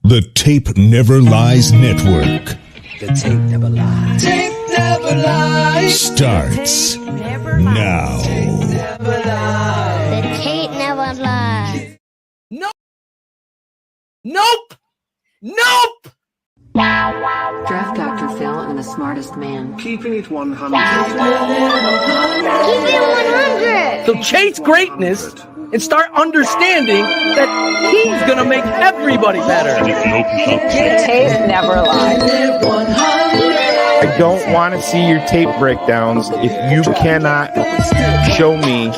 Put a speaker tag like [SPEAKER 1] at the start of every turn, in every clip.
[SPEAKER 1] The Tape Never Lies Network.
[SPEAKER 2] The tape never lies. Tape never lies.
[SPEAKER 1] Starts now.
[SPEAKER 3] The tape never lies.
[SPEAKER 2] Nope. Nope. Nope.
[SPEAKER 4] Draft Dr. Phil and the smartest man.
[SPEAKER 5] Keeping it 100.
[SPEAKER 3] Keep it 100.
[SPEAKER 2] So chase greatness and start understanding that he's gonna make everybody better.
[SPEAKER 6] Tape never lies.
[SPEAKER 7] I don't want to see your tape breakdowns if you cannot show me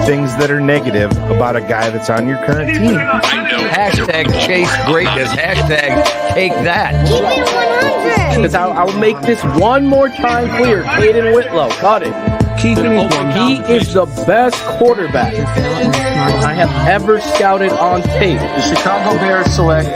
[SPEAKER 7] things that are negative about a guy that's on your current team.
[SPEAKER 2] Hashtag chase greatness. Hashtag take that.
[SPEAKER 3] Keep it 100.
[SPEAKER 2] Because I'll make this one more time clear. Caden Whitlow, cut it.
[SPEAKER 5] Keeping it 100.
[SPEAKER 2] He is the best quarterback I have ever scouted on tape.
[SPEAKER 5] The Chicago Bears select.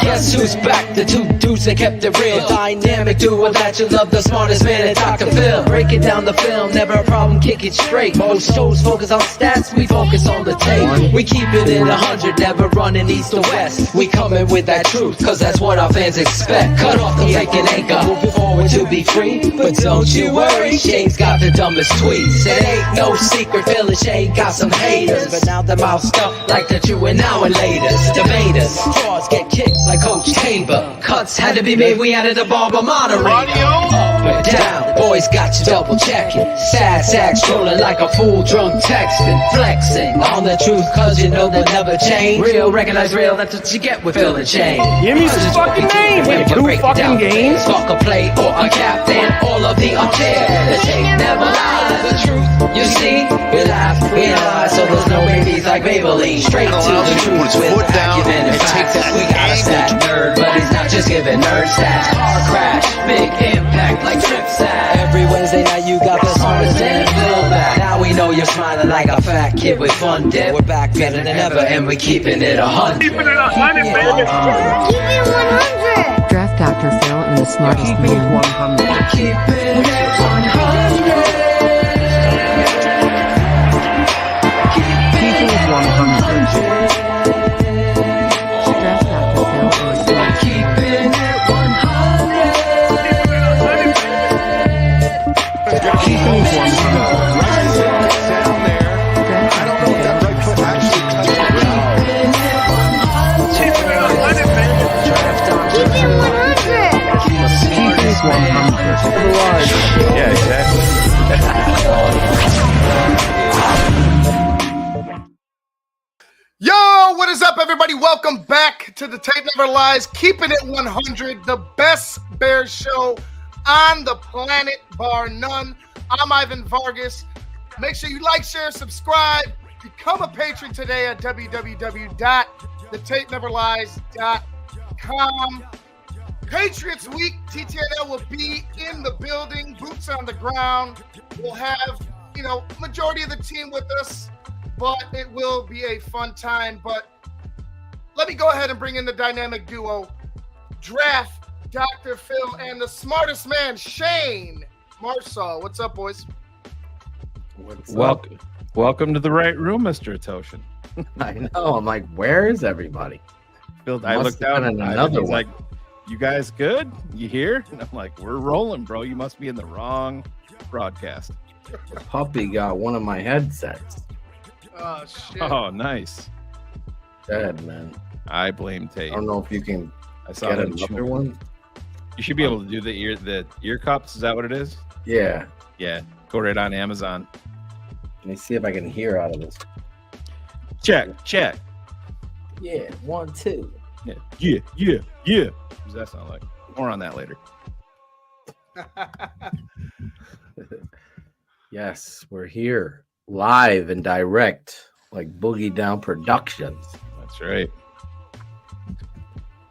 [SPEAKER 8] Guess who's back? The two dudes that kept it real. Dynamic duo that you love, the smartest man at Dr. Phil. Breaking down the film, never a problem, kick it straight. Most shows focus on stats, we focus on the tape. We keep it in 100, never running east or west. We coming with that truth, cause that's what our fans expect. Cut off the fake and anchor, moving forward to be free. But don't you worry, Shane's got the dumbest tweets. It ain't no secret, Phil and Shane got some haters. But now they're moused up like the true and now and latest. Debaters, straws get kicked like Coach Tabor. Cuts had to be made, we added a barber moderator. Up and down, boys got you double checking. Sad sack strolling like a fool drunk texting. Flexing on the truth cause you know they'll never change. Real, recognize real, that's what you get with Phil and Shane.
[SPEAKER 2] Give me some fucking names. We have two fucking games.
[SPEAKER 8] Fuck a play or a captain, all of the up there. The tape never lies, the truth you see. We laugh, we analyze, so there's no babies like Maybelline. Straight to the truth with acumen and facts. We got a stat nerd, but he's not just giving nerd stats. Car crash, big impact like trip sack. Every Wednesday night you got the smartest man Phil back. Now we know you're smiling like a fat kid with fun dip. We're back better than ever and we keeping it 100.
[SPEAKER 3] Keep it 100.
[SPEAKER 4] Draft Dr. Phil and the smartest
[SPEAKER 5] Keeping it
[SPEAKER 4] man.
[SPEAKER 5] 100.
[SPEAKER 8] Keeping it 100.
[SPEAKER 5] Keeping it 100.
[SPEAKER 4] Draft Dr. Phil and the smartest
[SPEAKER 8] Keeping it 100.
[SPEAKER 5] Keeping it 100.
[SPEAKER 7] Down there. I don't know if that right foot actually touched the ground.
[SPEAKER 3] Keep it 100.
[SPEAKER 5] Keeping it 100.
[SPEAKER 7] Yeah, exactly.
[SPEAKER 9] Yo, what is up, everybody? Welcome back to the Tape Never Lies, keeping it 100, the best Bears show on the planet, bar none. I'm Ivan Vargas. Make sure you like, share, subscribe. Become a patron today at www.thetapeneverlies.com. Patriots Week, TTNL will be in the building, boots on the ground. We'll have, majority of the team with us, but it will be a fun time. But let me go ahead and bring in the dynamic duo, Draft Dr. Phil and the smartest man, Shane Marsaw. What's up, boys?
[SPEAKER 7] Welcome to the right room, Mr. Atoshin.
[SPEAKER 10] I know. I'm like, where is everybody?
[SPEAKER 7] I looked out and
[SPEAKER 10] another
[SPEAKER 7] he's
[SPEAKER 10] one.
[SPEAKER 7] like, you guys good? You here? And I'm like, we're rolling, bro. You must be in the wrong broadcast.
[SPEAKER 10] The puppy got one of my headsets.
[SPEAKER 9] Oh, shit.
[SPEAKER 7] Oh, nice.
[SPEAKER 10] Dead, man.
[SPEAKER 7] I blame Tate.
[SPEAKER 10] I don't know if you can
[SPEAKER 7] I saw
[SPEAKER 10] get
[SPEAKER 7] that
[SPEAKER 10] another one.
[SPEAKER 7] You should be able to do the ear cups. Is that what it is?
[SPEAKER 10] Yeah.
[SPEAKER 7] Yeah. Go right on Amazon.
[SPEAKER 10] Let me see if I can hear out of this.
[SPEAKER 7] Check.
[SPEAKER 10] Yeah. 1, 2.
[SPEAKER 7] Yeah. What does that sound like? More on that later.
[SPEAKER 10] Yes, we're here live and direct, like Boogie Down Productions.
[SPEAKER 7] That's right.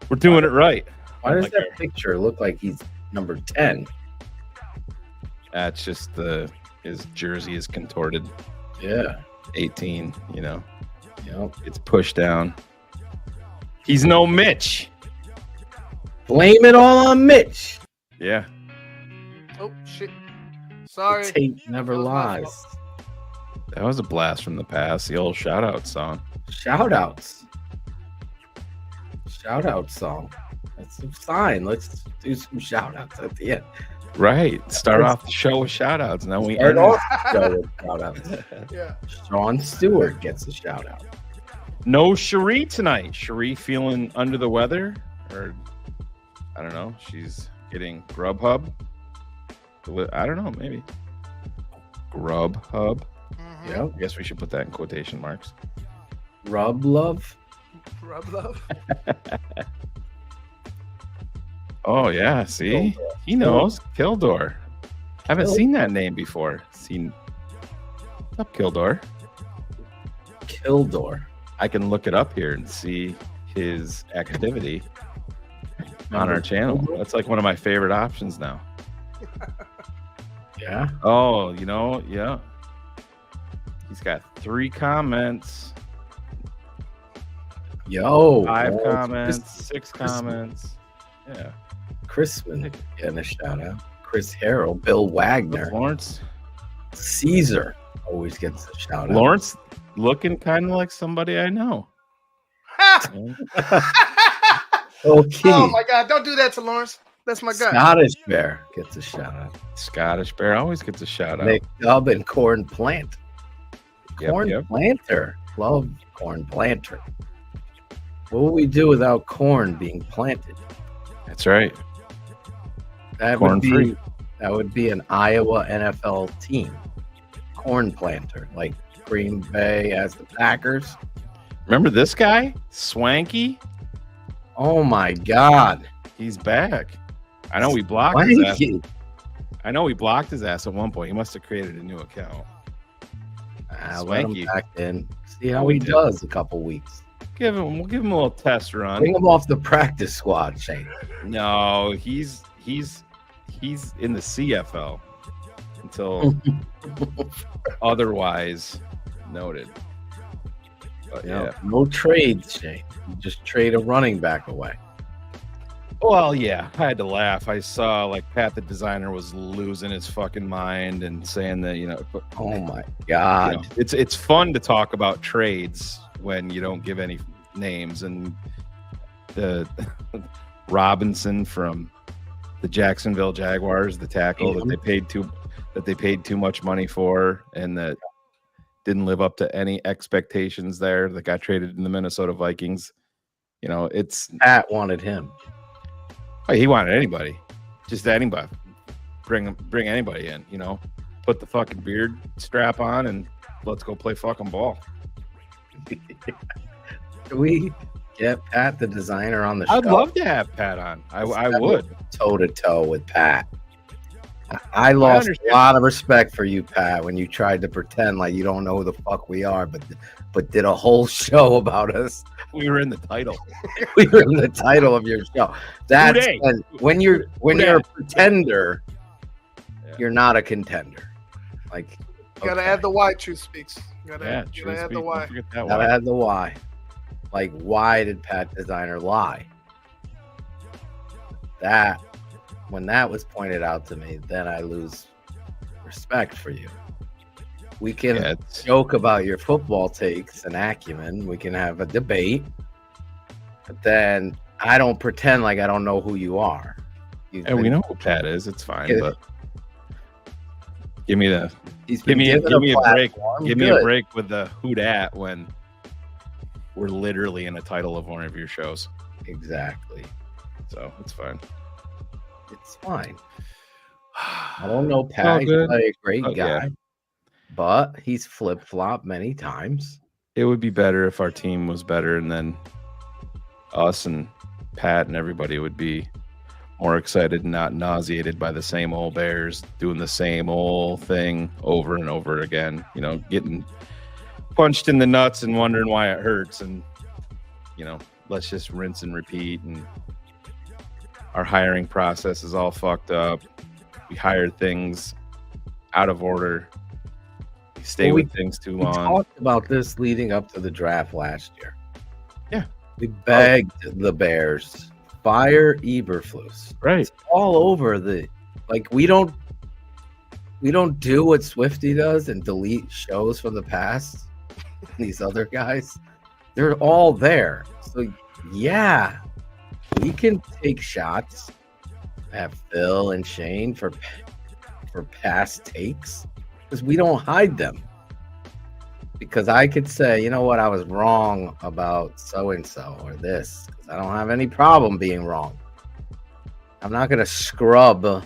[SPEAKER 7] We're doing it right.
[SPEAKER 10] Why does that picture look like he's number 10?
[SPEAKER 7] That's just his jersey is contorted.
[SPEAKER 10] Yeah.
[SPEAKER 7] 18,
[SPEAKER 10] Yep.
[SPEAKER 7] It's pushed down. He's no Mitch.
[SPEAKER 10] Blame it all on Mitch.
[SPEAKER 7] Yeah.
[SPEAKER 9] Oh, shit. Sorry.
[SPEAKER 10] The tape never
[SPEAKER 9] That was my
[SPEAKER 10] lies.
[SPEAKER 7] That was a blast from the past. The old shout out song.
[SPEAKER 10] Shout outs. shout out song. That's a sign. Let's do some shout outs at the end.
[SPEAKER 7] Right. Start off the show with shout outs. Now we
[SPEAKER 10] Start
[SPEAKER 7] end
[SPEAKER 10] off the show with shout outs.
[SPEAKER 9] Yeah.
[SPEAKER 10] Sean Stewart gets a shout out.
[SPEAKER 7] No Cherie tonight. Cherie feeling under the weather, or I don't know. She's getting Grubhub. I don't know. Maybe Grubhub.
[SPEAKER 10] Yeah.
[SPEAKER 7] I guess we should put that in quotation marks.
[SPEAKER 10] Rub love.
[SPEAKER 9] Rub love.
[SPEAKER 7] Oh yeah. See, he knows Kildor. Haven't seen that name before. Seen. What's up, Kildor?
[SPEAKER 10] Kildor.
[SPEAKER 7] I can look it up here and see his activity on our channel. That's like one of my favorite options now.
[SPEAKER 10] Yeah.
[SPEAKER 7] Oh, you know, yeah. He's got 3 comments.
[SPEAKER 10] Yo.
[SPEAKER 7] 5 comments, 6 comments. Yeah.
[SPEAKER 10] Chrisman getting a shout out. Chris Harrell, Bill Wagner,
[SPEAKER 7] Lawrence.
[SPEAKER 10] Caesar always gets a shout out.
[SPEAKER 7] Lawrence looking kind of like somebody I know.
[SPEAKER 10] Okay.
[SPEAKER 9] Oh my God! Don't do that to Lawrence. That's my guy.
[SPEAKER 10] Scottish Bear gets a shout out.
[SPEAKER 7] Scottish Bear always gets a shout out.
[SPEAKER 10] Nick Dub and Corn Plant.
[SPEAKER 7] Yep,
[SPEAKER 10] Corn
[SPEAKER 7] yep.
[SPEAKER 10] Planter. Love Corn Planter. What would we do without corn being planted?
[SPEAKER 7] That's right.
[SPEAKER 10] That
[SPEAKER 7] Corn
[SPEAKER 10] would be
[SPEAKER 7] free.
[SPEAKER 10] that would be an Iowa NFL team. Corn Planter, like Green Bay as the Packers.
[SPEAKER 7] Remember this guy? Swanky?
[SPEAKER 10] Oh my God.
[SPEAKER 7] He's back. I know we blocked his ass.
[SPEAKER 10] Swanky.
[SPEAKER 7] I know we blocked his ass at one point. He must have created a new account.
[SPEAKER 10] Let him
[SPEAKER 7] Swanky.
[SPEAKER 10] back in. See how
[SPEAKER 7] We
[SPEAKER 10] he
[SPEAKER 7] did.
[SPEAKER 10] does a couple weeks.
[SPEAKER 7] We'll give him a little test run.
[SPEAKER 10] Bring him off the practice squad, Shane.
[SPEAKER 7] No, he's in the CFL until otherwise noted. But yeah.
[SPEAKER 10] No trades, Shane. You just trade a running back away.
[SPEAKER 7] Well, yeah, I had to laugh. I saw like Pat the designer was losing his fucking mind and saying that,
[SPEAKER 10] Oh my God.
[SPEAKER 7] it's fun to talk about trades when you don't give any names. And the Robinson from the Jacksonville Jaguars, the tackle that they paid too much money for, and that didn't live up to any expectations there, that got traded in the Minnesota Vikings. It's
[SPEAKER 10] Pat wanted him.
[SPEAKER 7] he wanted anybody, just anybody. Bring anybody in, put the fucking beard strap on and let's go play fucking ball.
[SPEAKER 10] Can we get Pat the designer on the show?
[SPEAKER 7] I'd love to have Pat on. I would.
[SPEAKER 10] Toe to toe with Pat. I lost a lot of respect for you, Pat, when you tried to pretend like you don't know who the fuck we are, but did a whole show about us.
[SPEAKER 7] We were in the title.
[SPEAKER 10] We were in the title of your show. That's when you're a pretender, you're not a contender. Like
[SPEAKER 9] You gotta add the Y. Truth speaks. You gotta add
[SPEAKER 7] Speak.
[SPEAKER 9] the Y.
[SPEAKER 7] Don't forget that
[SPEAKER 10] gotta
[SPEAKER 7] one.
[SPEAKER 10] add the why. Like, why did Pat Designer lie? When that was pointed out to me, then I lose respect for you. We can joke about your football takes and acumen. We can have a debate, but then I don't pretend like I don't know who you are.
[SPEAKER 7] And we know who Pat is. It's fine, but give me a break. Give me a break with the who dat when we're literally in a title of one of your shows.
[SPEAKER 10] Exactly.
[SPEAKER 7] So it's fine.
[SPEAKER 10] It's fine. I don't know Pat. He's a great guy, but he's flip-flopped many times.
[SPEAKER 7] It would be better if our team was better, and then us and Pat and everybody would be more excited and not nauseated by the same old Bears doing the same old thing over and over again. Getting punched in the nuts and wondering why it hurts, and let's just rinse and repeat. And our hiring process is all fucked up. We hire things out of order. We stay with things too long.
[SPEAKER 10] We talked about this leading up to the draft last year.
[SPEAKER 7] Yeah.
[SPEAKER 10] We begged the Bears, fire Eberflus.
[SPEAKER 7] Right.
[SPEAKER 10] It's all over we don't do what Swifty does and delete shows from the past. These other guys, they're all there. So yeah, we can take shots at Phil and Shane for past takes because we don't hide them. Because I could say, you know what, I was wrong about so and so or this. I don't have any problem being wrong. I'm not going to scrub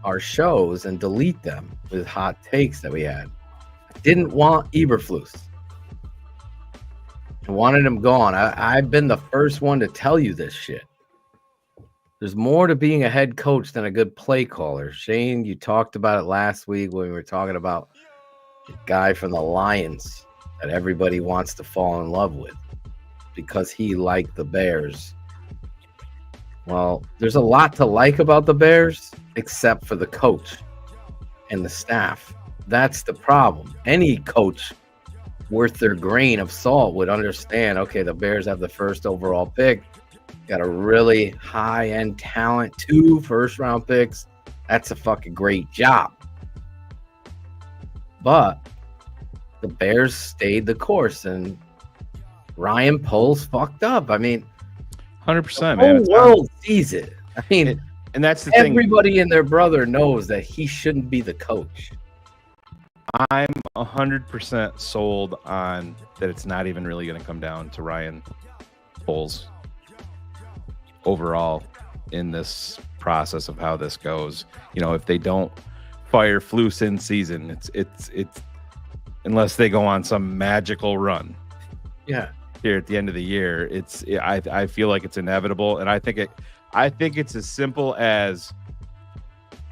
[SPEAKER 10] our shows and delete them with hot takes that we had. I didn't want Eberflus. I wanted him gone. I've been the first one to tell you this shit. There's more to being a head coach than a good play caller. Shane, you talked about it last week when we were talking about the guy from the Lions that everybody wants to fall in love with because he liked the Bears. Well, there's a lot to like about the Bears except for the coach and the staff. That's the problem. Any coach worth their grain of salt would understand, okay, the Bears have the first overall pick, got a really high-end talent, 2 first-round picks. That's a fucking great job. But the Bears stayed the course, and Ryan Poles fucked up. I mean,
[SPEAKER 7] 100%,
[SPEAKER 10] the
[SPEAKER 7] man.
[SPEAKER 10] whole world sees it. I mean,
[SPEAKER 7] and that's the thing.
[SPEAKER 10] Everybody and their brother knows that he shouldn't be the coach.
[SPEAKER 7] I'm 100% sold on that it's not even really going to come down to Ryan Poles overall in this process of how this goes. You know, if they don't fire Flus in season, it's unless they go on some magical run.
[SPEAKER 10] Yeah.
[SPEAKER 7] Here at the end of the year, I feel like it's inevitable, and I think it's as simple as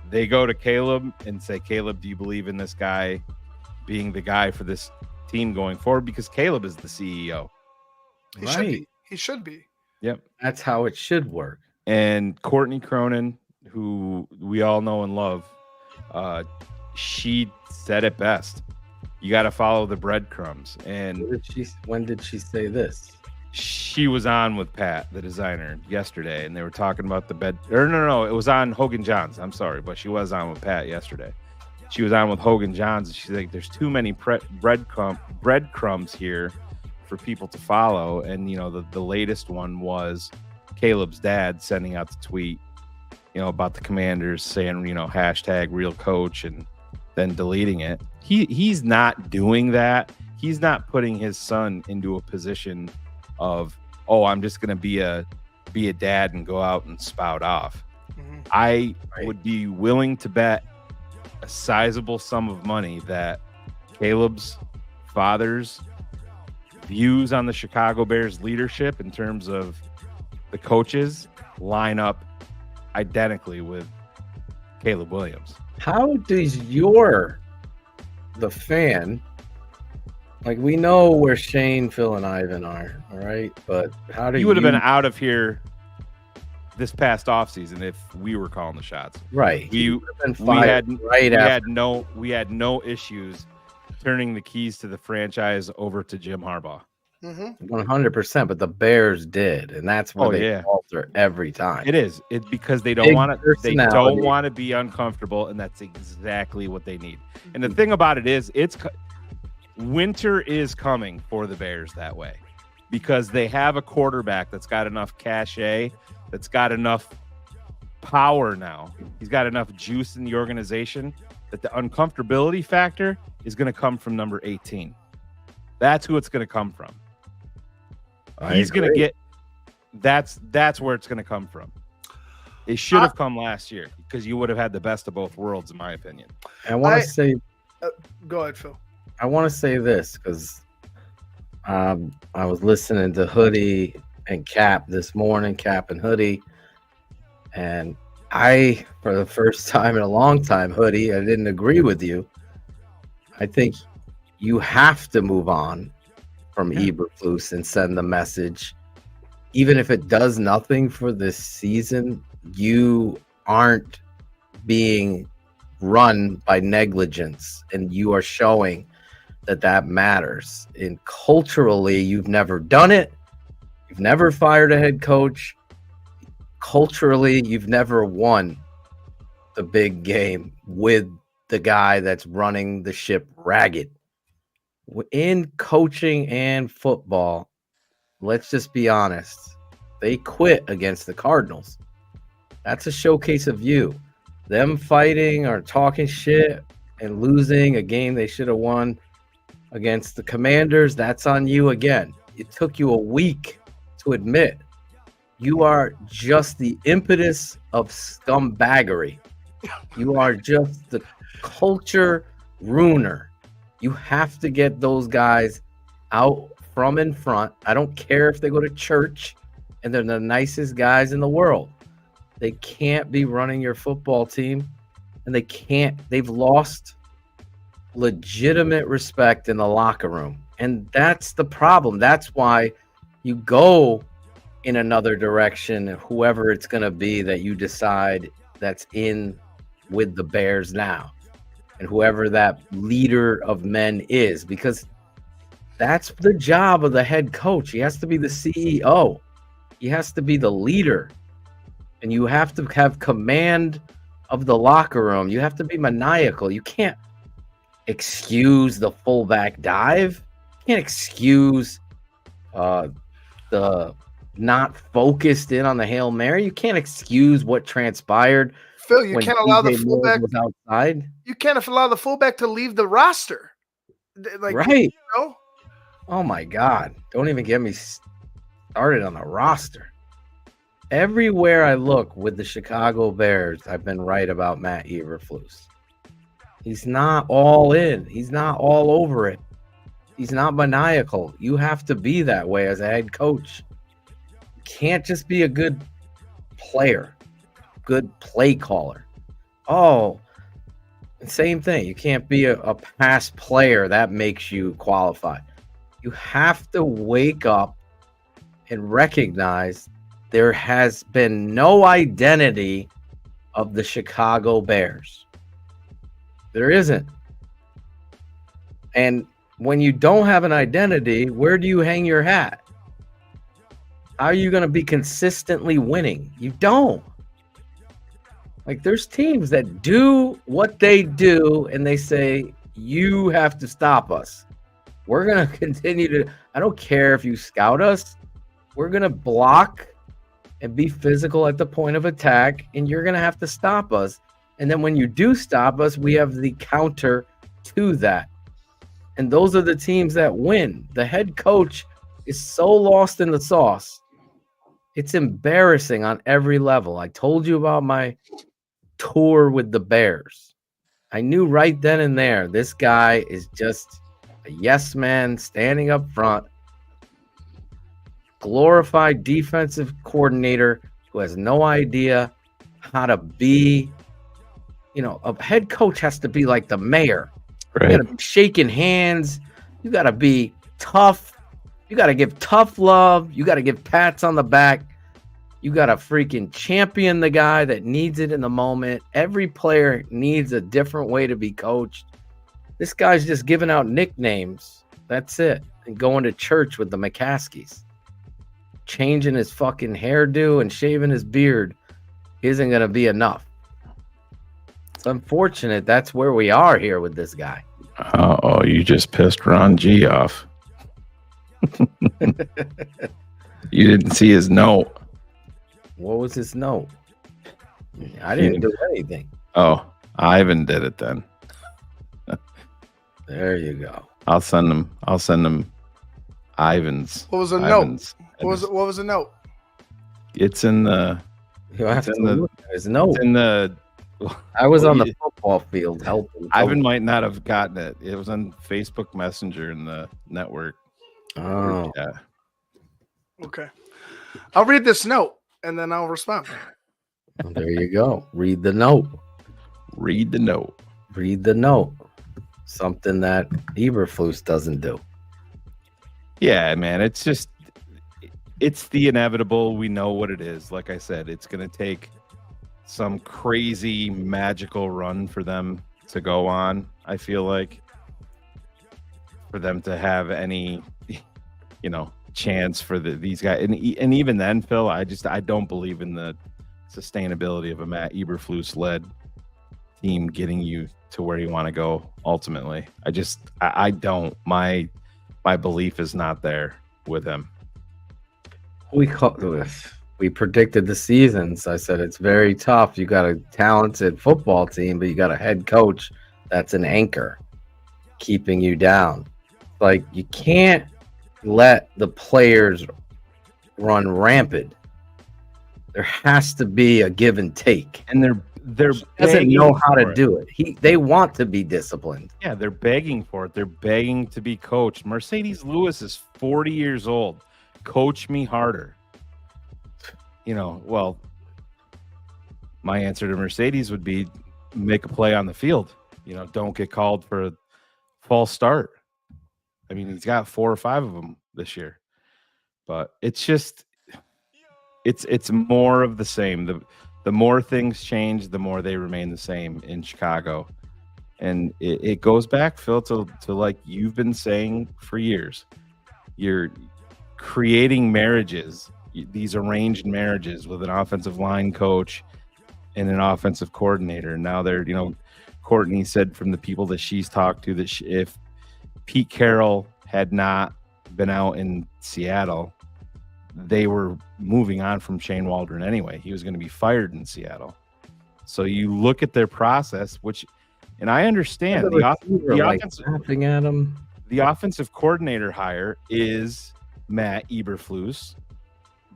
[SPEAKER 7] they go to Caleb and say, Caleb, do you believe in this guy being the guy for this team going forward? Because Caleb is the CEO.
[SPEAKER 9] He should be.
[SPEAKER 7] Yep.
[SPEAKER 10] That's how it should work.
[SPEAKER 7] And Courtney Cronin, who we all know and love, she said it best. You got to follow the breadcrumbs. And
[SPEAKER 10] when did she say this?
[SPEAKER 7] She was on with Pat, the designer, yesterday, and they were talking about the bed. Or no, it was on Hogan Johns. I'm sorry, but she was on with Pat yesterday. She was on with Hogan Johns, and she's like, "There's too many breadcrumbs here for people to follow." And you know, the latest one was Caleb's dad sending out the tweet, you know, about the Commanders saying, you know, hashtag real coach, and then deleting it. He's not doing that. He's not putting his son into a position of, oh, I'm just going to be a dad and go out and spout off. Mm-hmm. I would be willing to bet a sizable sum of money that Caleb's father's views on the Chicago Bears leadership in terms of the coaches line up identically with Caleb Williams.
[SPEAKER 10] How does the fan, like, we know where Shane, Phil, and Ivan are, all right? But how do you would have
[SPEAKER 7] been out of here this past offseason if we were calling the shots.
[SPEAKER 10] Right.
[SPEAKER 7] We had no issues turning the keys to the franchise over to Jim Harbaugh.
[SPEAKER 10] 100%, but the Bears did, and that's why they falter every time.
[SPEAKER 7] It is. It's because they don't want to. They don't want to be uncomfortable, and that's exactly what they need. And the thing about it is, winter is coming for the Bears that way, because they have a quarterback that's got enough cachet, that's got enough power now. He's got enough juice in the organization that the uncomfortability factor is going to come from number 18. That's who it's going to come from. He's going to get that's where it's going to come from. It should have come last year because you would have had the best of both worlds, in my opinion.
[SPEAKER 10] I want to say,
[SPEAKER 9] go ahead, Phil.
[SPEAKER 10] I want to say this because I was listening to Hoodie and Cap this morning, Cap and Hoodie, and for the first time in a long time, Hoodie, I didn't agree with you. I think you have to move on from Eberflus and send the message. Even if it does nothing for this season, you aren't being run by negligence, and you are showing that matters. And culturally, you've never done it. You've never fired a head coach. Culturally, you've never won the big game with the guy that's running the ship ragged. In coaching and football, let's just be honest. They quit against the Cardinals. That's a showcase of you. Them fighting or talking shit and losing a game they should have won against the Commanders, that's on you again. It took you a week to admit you are just the impetus of scumbaggery. You are just the culture ruiner. You have to get those guys out from in front. I don't care if they go to church and they're the nicest guys in the world. They can't be running your football team, and they've lost legitimate respect in the locker room. And that's the problem. That's why you go in another direction, whoever it's going to be that you decide that's in with the Bears now, and whoever that leader of men is, because that's the job of the head coach. He has to be the CEO. He has to be the leader. And you have to have command of the locker room. You have to be maniacal. You can't excuse the fullback dive. You can't excuse the not focused in on the Hail Mary. You can't excuse what transpired.
[SPEAKER 9] Phil, you can't allow the fullback
[SPEAKER 10] was outside.
[SPEAKER 9] You can't allow the fullback to leave the roster. Like,
[SPEAKER 10] right.
[SPEAKER 9] You know?
[SPEAKER 10] Oh my God. Don't even get me started on the roster. Everywhere I look with the Chicago Bears, I've been right about Matt Eberflus. He's not all in. He's not all over it. He's not maniacal. You have to be that way as a head coach. You can't just be a good player, good play caller. Oh, same thing. You can't be a pass player. That makes you qualified. You have to wake up and recognize there has been no identity of the Chicago Bears. There isn't. And when you don't have an identity, where do you hang your hat? How are you going to be consistently winning? You don't. Like, there's teams that do what they do and they say, you have to stop us. We're going to continue to, I don't care if you scout us. We're going to block and be physical at the point of attack, and you're going to have to stop us. And then when you do stop us, we have the counter to that. And those are the teams that win. The head coach is so lost in the sauce. It's embarrassing on every level. I told you about my tour with the Bears. I knew right then and there, this guy is just a yes man standing up front, glorified defensive coordinator who has no idea how to be, you know, a head coach has to be like the mayor. Right. You got to be shaking hands. You got to be tough. You got to give tough love. You got to give pats on the back. You got to freaking champion the guy that needs it in the moment. Every player needs a different way to be coached. This guy's just giving out nicknames. That's it. And going to church with the McCaskies. Changing his fucking hairdo and shaving his beard isn't going to be enough. It's unfortunate that's where we are here with this guy.
[SPEAKER 7] Oh, you just pissed Ron G off. You didn't see his note.
[SPEAKER 10] What was his note? I didn't do anything.
[SPEAKER 7] Oh, Ivan did it then.
[SPEAKER 10] There you go.
[SPEAKER 7] I'll send him Ivan's.
[SPEAKER 9] What was the note? What was the note?
[SPEAKER 7] It's in the.
[SPEAKER 10] You have to look at his note.
[SPEAKER 7] It's in the.
[SPEAKER 10] I was on the football field helping.
[SPEAKER 7] Ivan might not have gotten it. It was on Facebook Messenger in the network.
[SPEAKER 10] Oh,
[SPEAKER 7] yeah.
[SPEAKER 9] Okay, I'll read this note and then I'll respond.
[SPEAKER 10] Well, there you go. Read the note.
[SPEAKER 7] Read the note.
[SPEAKER 10] Read the note. Something that Eberflus doesn't do.
[SPEAKER 7] Yeah, man. It's just, it's the inevitable. We know what it is. Like I said, it's going to take some crazy magical run for them to go on. I feel like for them to have any, you know, chance for these guys. And even then, Phil, I don't believe in the sustainability of a Matt Eberflus led team getting you to where you want to go ultimately. I don't. My belief is not there with him.
[SPEAKER 10] We predicted the seasons. I said it's very tough. You got a talented football team, but you got a head coach that's an anchor keeping you down. Like, you can't let the players run rampant. There has to be a give and take.
[SPEAKER 7] And they're
[SPEAKER 10] doesn't know how to
[SPEAKER 7] it.
[SPEAKER 10] do it. They want to be disciplined.
[SPEAKER 7] Yeah, they're begging for it. They're begging to be coached. Mercedes Lewis is 40 years old. Coach me harder. Well, my answer to Mercedes would be make a play on the field. Don't get called for a false start. I mean, he's got 4 or 5 of them this year. But it's just it's more of the same. The more things change, the more they remain the same in Chicago. And it goes back, Phil, to like you've been saying for years. You're creating marriages, these arranged marriages with an offensive line coach and an offensive coordinator. Now they're, Courtney said from the people that she's talked to that if Pete Carroll had not been out in Seattle, they were moving on from Shane Waldron anyway. He was going to be fired in Seattle. So you look at their process, and I understand the offensive coordinator hire is Matt Eberflus,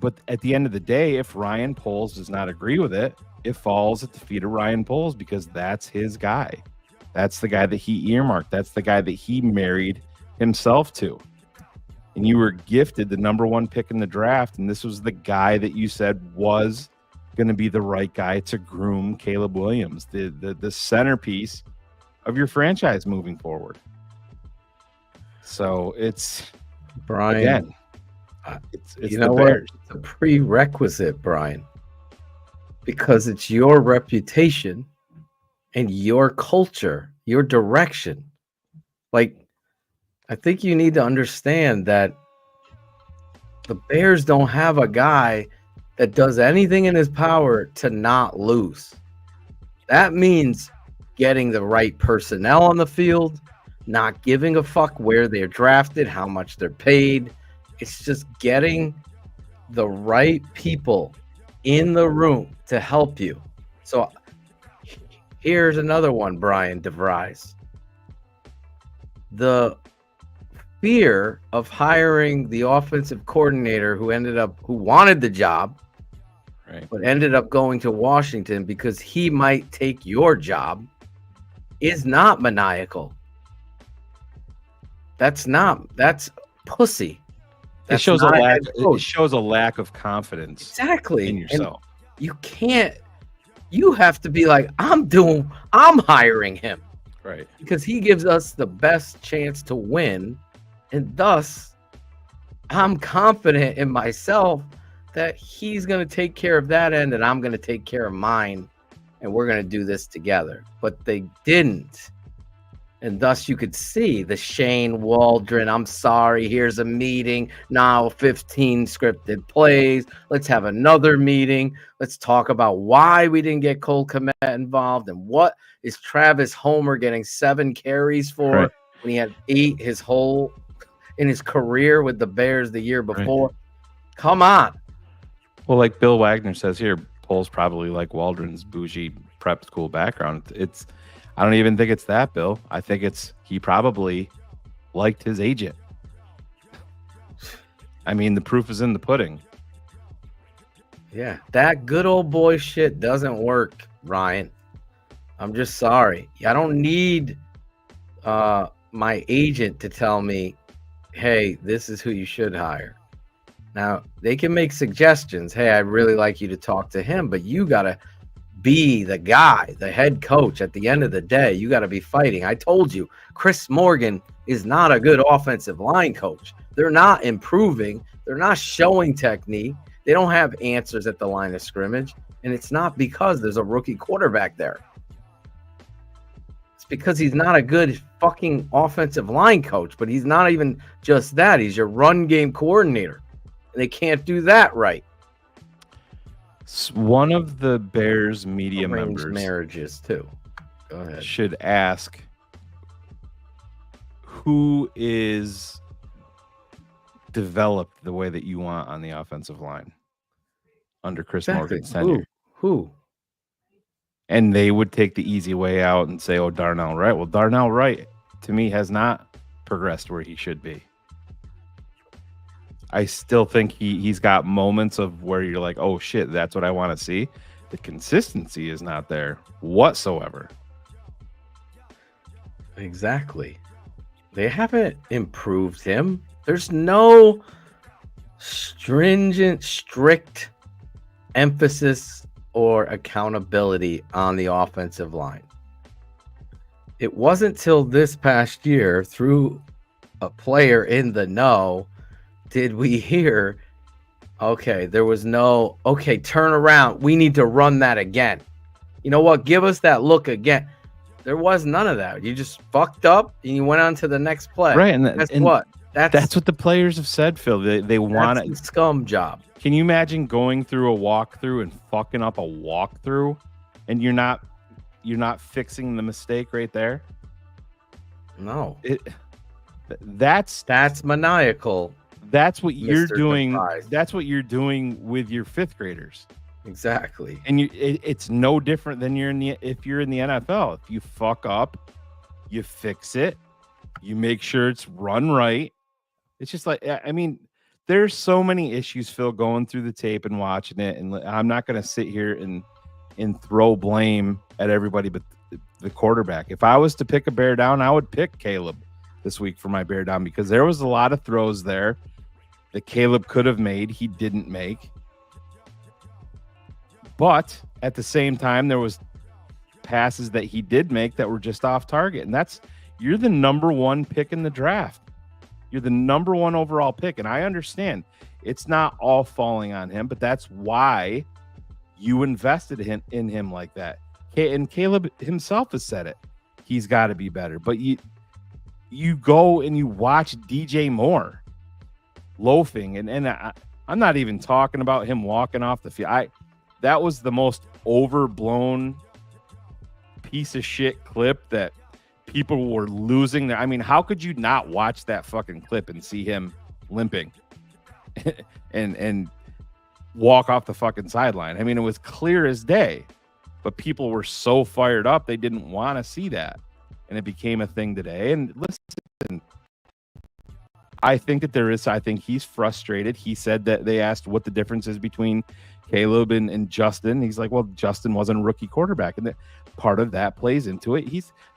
[SPEAKER 7] but at the end of the day, if Ryan Poles does not agree with it, it falls at the feet of Ryan Poles because that's his guy. That's the guy that he earmarked. That's the guy that he married himself to. And you were gifted the number 1 pick in the draft, and this was the guy that you said was going to be the right guy to groom Caleb Williams, the centerpiece of your franchise moving forward. So it's
[SPEAKER 10] Brian.
[SPEAKER 7] Again, it's
[SPEAKER 10] you know what? It's a prerequisite, Brian, because it's your reputation and your culture, your direction. Like, I think you need to understand that the Bears don't have a guy that does anything in his power to not lose. That means getting the right personnel on the field, not giving a fuck where they're drafted, how much they're paid. It's just getting the right people in the room to help you. So here's another one, Brian DeVries. The fear of hiring the offensive coordinator who wanted the job,
[SPEAKER 7] right,
[SPEAKER 10] but ended up going to Washington because he might take your job is not maniacal. That's pussy.
[SPEAKER 7] It shows a lack of confidence.
[SPEAKER 10] Exactly.
[SPEAKER 7] In yourself.
[SPEAKER 10] And you have to be like, I'm hiring him.
[SPEAKER 7] Right.
[SPEAKER 10] Because he gives us the best chance to win. And thus, I'm confident in myself that he's going to take care of that end and I'm going to take care of mine. And we're going to do this together. But they didn't. And thus you could see the Shane Waldron, I'm sorry, here's a meeting. Now 15 scripted plays. Let's have another meeting. Let's talk about why we didn't get Cole Kmet involved and what is Travis Homer getting 7 carries for when he had 8 in his career with the Bears the year before. Right. Come on.
[SPEAKER 7] Well, like Bill Wagner says here, Pole's probably like Waldron's bougie prep school background. I don't even think it's that, Bill. I think he probably liked his agent. I mean, the proof is in the pudding.
[SPEAKER 10] Yeah, that good old boy shit doesn't work, Ryan. I'm just sorry. I don't need my agent to tell me, hey, this is who you should hire. Now, they can make suggestions. Hey, I'd really like you to talk to him, but you got to be the guy, the head coach. At the end of the day, you got to be fighting. I told you, Chris Morgan is not a good offensive line coach. They're not improving. They're not showing technique. They don't have answers at the line of scrimmage. And it's not because there's a rookie quarterback there. It's because he's not a good fucking offensive line coach. But he's not even just that. He's your run game coordinator. And they can't do that right.
[SPEAKER 7] One of the Bears media members
[SPEAKER 10] marriages too. Go ahead.
[SPEAKER 7] Should ask who is developed the way that you want on the offensive line under Chris
[SPEAKER 10] Exactly.
[SPEAKER 7] Morgan's tenure.
[SPEAKER 10] Who?
[SPEAKER 7] And they would take the easy way out and say, oh, Darnell Wright. Well, Darnell Wright, to me, has not progressed where he should be. I still think he's got moments of where you're like, oh, shit, that's what I want to see. The consistency is not there whatsoever.
[SPEAKER 10] Exactly. They haven't improved him. There's no stringent, strict emphasis or accountability on the offensive line. It wasn't till this past year, through a player in the know, did we hear, okay, there was no, okay, turn around. We need to run that again. You know what? Give us that look again. There was none of that. You just fucked up and you went on to the next play.
[SPEAKER 7] Right. And
[SPEAKER 10] that's
[SPEAKER 7] and
[SPEAKER 10] what?
[SPEAKER 7] That's what the players have said, Phil. They want
[SPEAKER 10] a scum job.
[SPEAKER 7] Can you imagine going through a walkthrough and fucking up a walkthrough and you're not fixing the mistake right there?
[SPEAKER 10] No.
[SPEAKER 7] That's
[SPEAKER 10] maniacal.
[SPEAKER 7] That's what you're
[SPEAKER 10] Mr.
[SPEAKER 7] doing.
[SPEAKER 10] Surprise.
[SPEAKER 7] That's what you're doing with your fifth graders.
[SPEAKER 10] Exactly.
[SPEAKER 7] And it's no different than if you're in the NFL. If you fuck up, you fix it. You make sure it's run right. It's just like, I mean, there's so many issues, Phil, going through the tape and watching it. And I'm not going to sit here and throw blame at everybody but the quarterback. If I was to pick a bear down, I would pick Caleb this week for my bear down, because there was a lot of throws there that Caleb could have made. He didn't make. But at the same time, there was passes that he did make that were just off target. And you're the number one pick in the draft. You're the number one overall pick. And I understand it's not all falling on him, but that's why you invested in him like that. And Caleb himself has said it. He's got to be better. But you go and you watch DJ Moore loafing. And I'm not even talking about him walking off the field. That was the most overblown piece of shit clip that people were losing their. I mean, how could you not watch that fucking clip and see him limping and walk off the fucking sideline? I mean, it was clear as day, but people were so fired up they didn't want to see that, and it became a thing today. And listen, I think that there is. I think he's frustrated. He said that they asked what the difference is between Caleb and Justin. He's like, well, Justin wasn't a rookie quarterback, and part of that plays into it.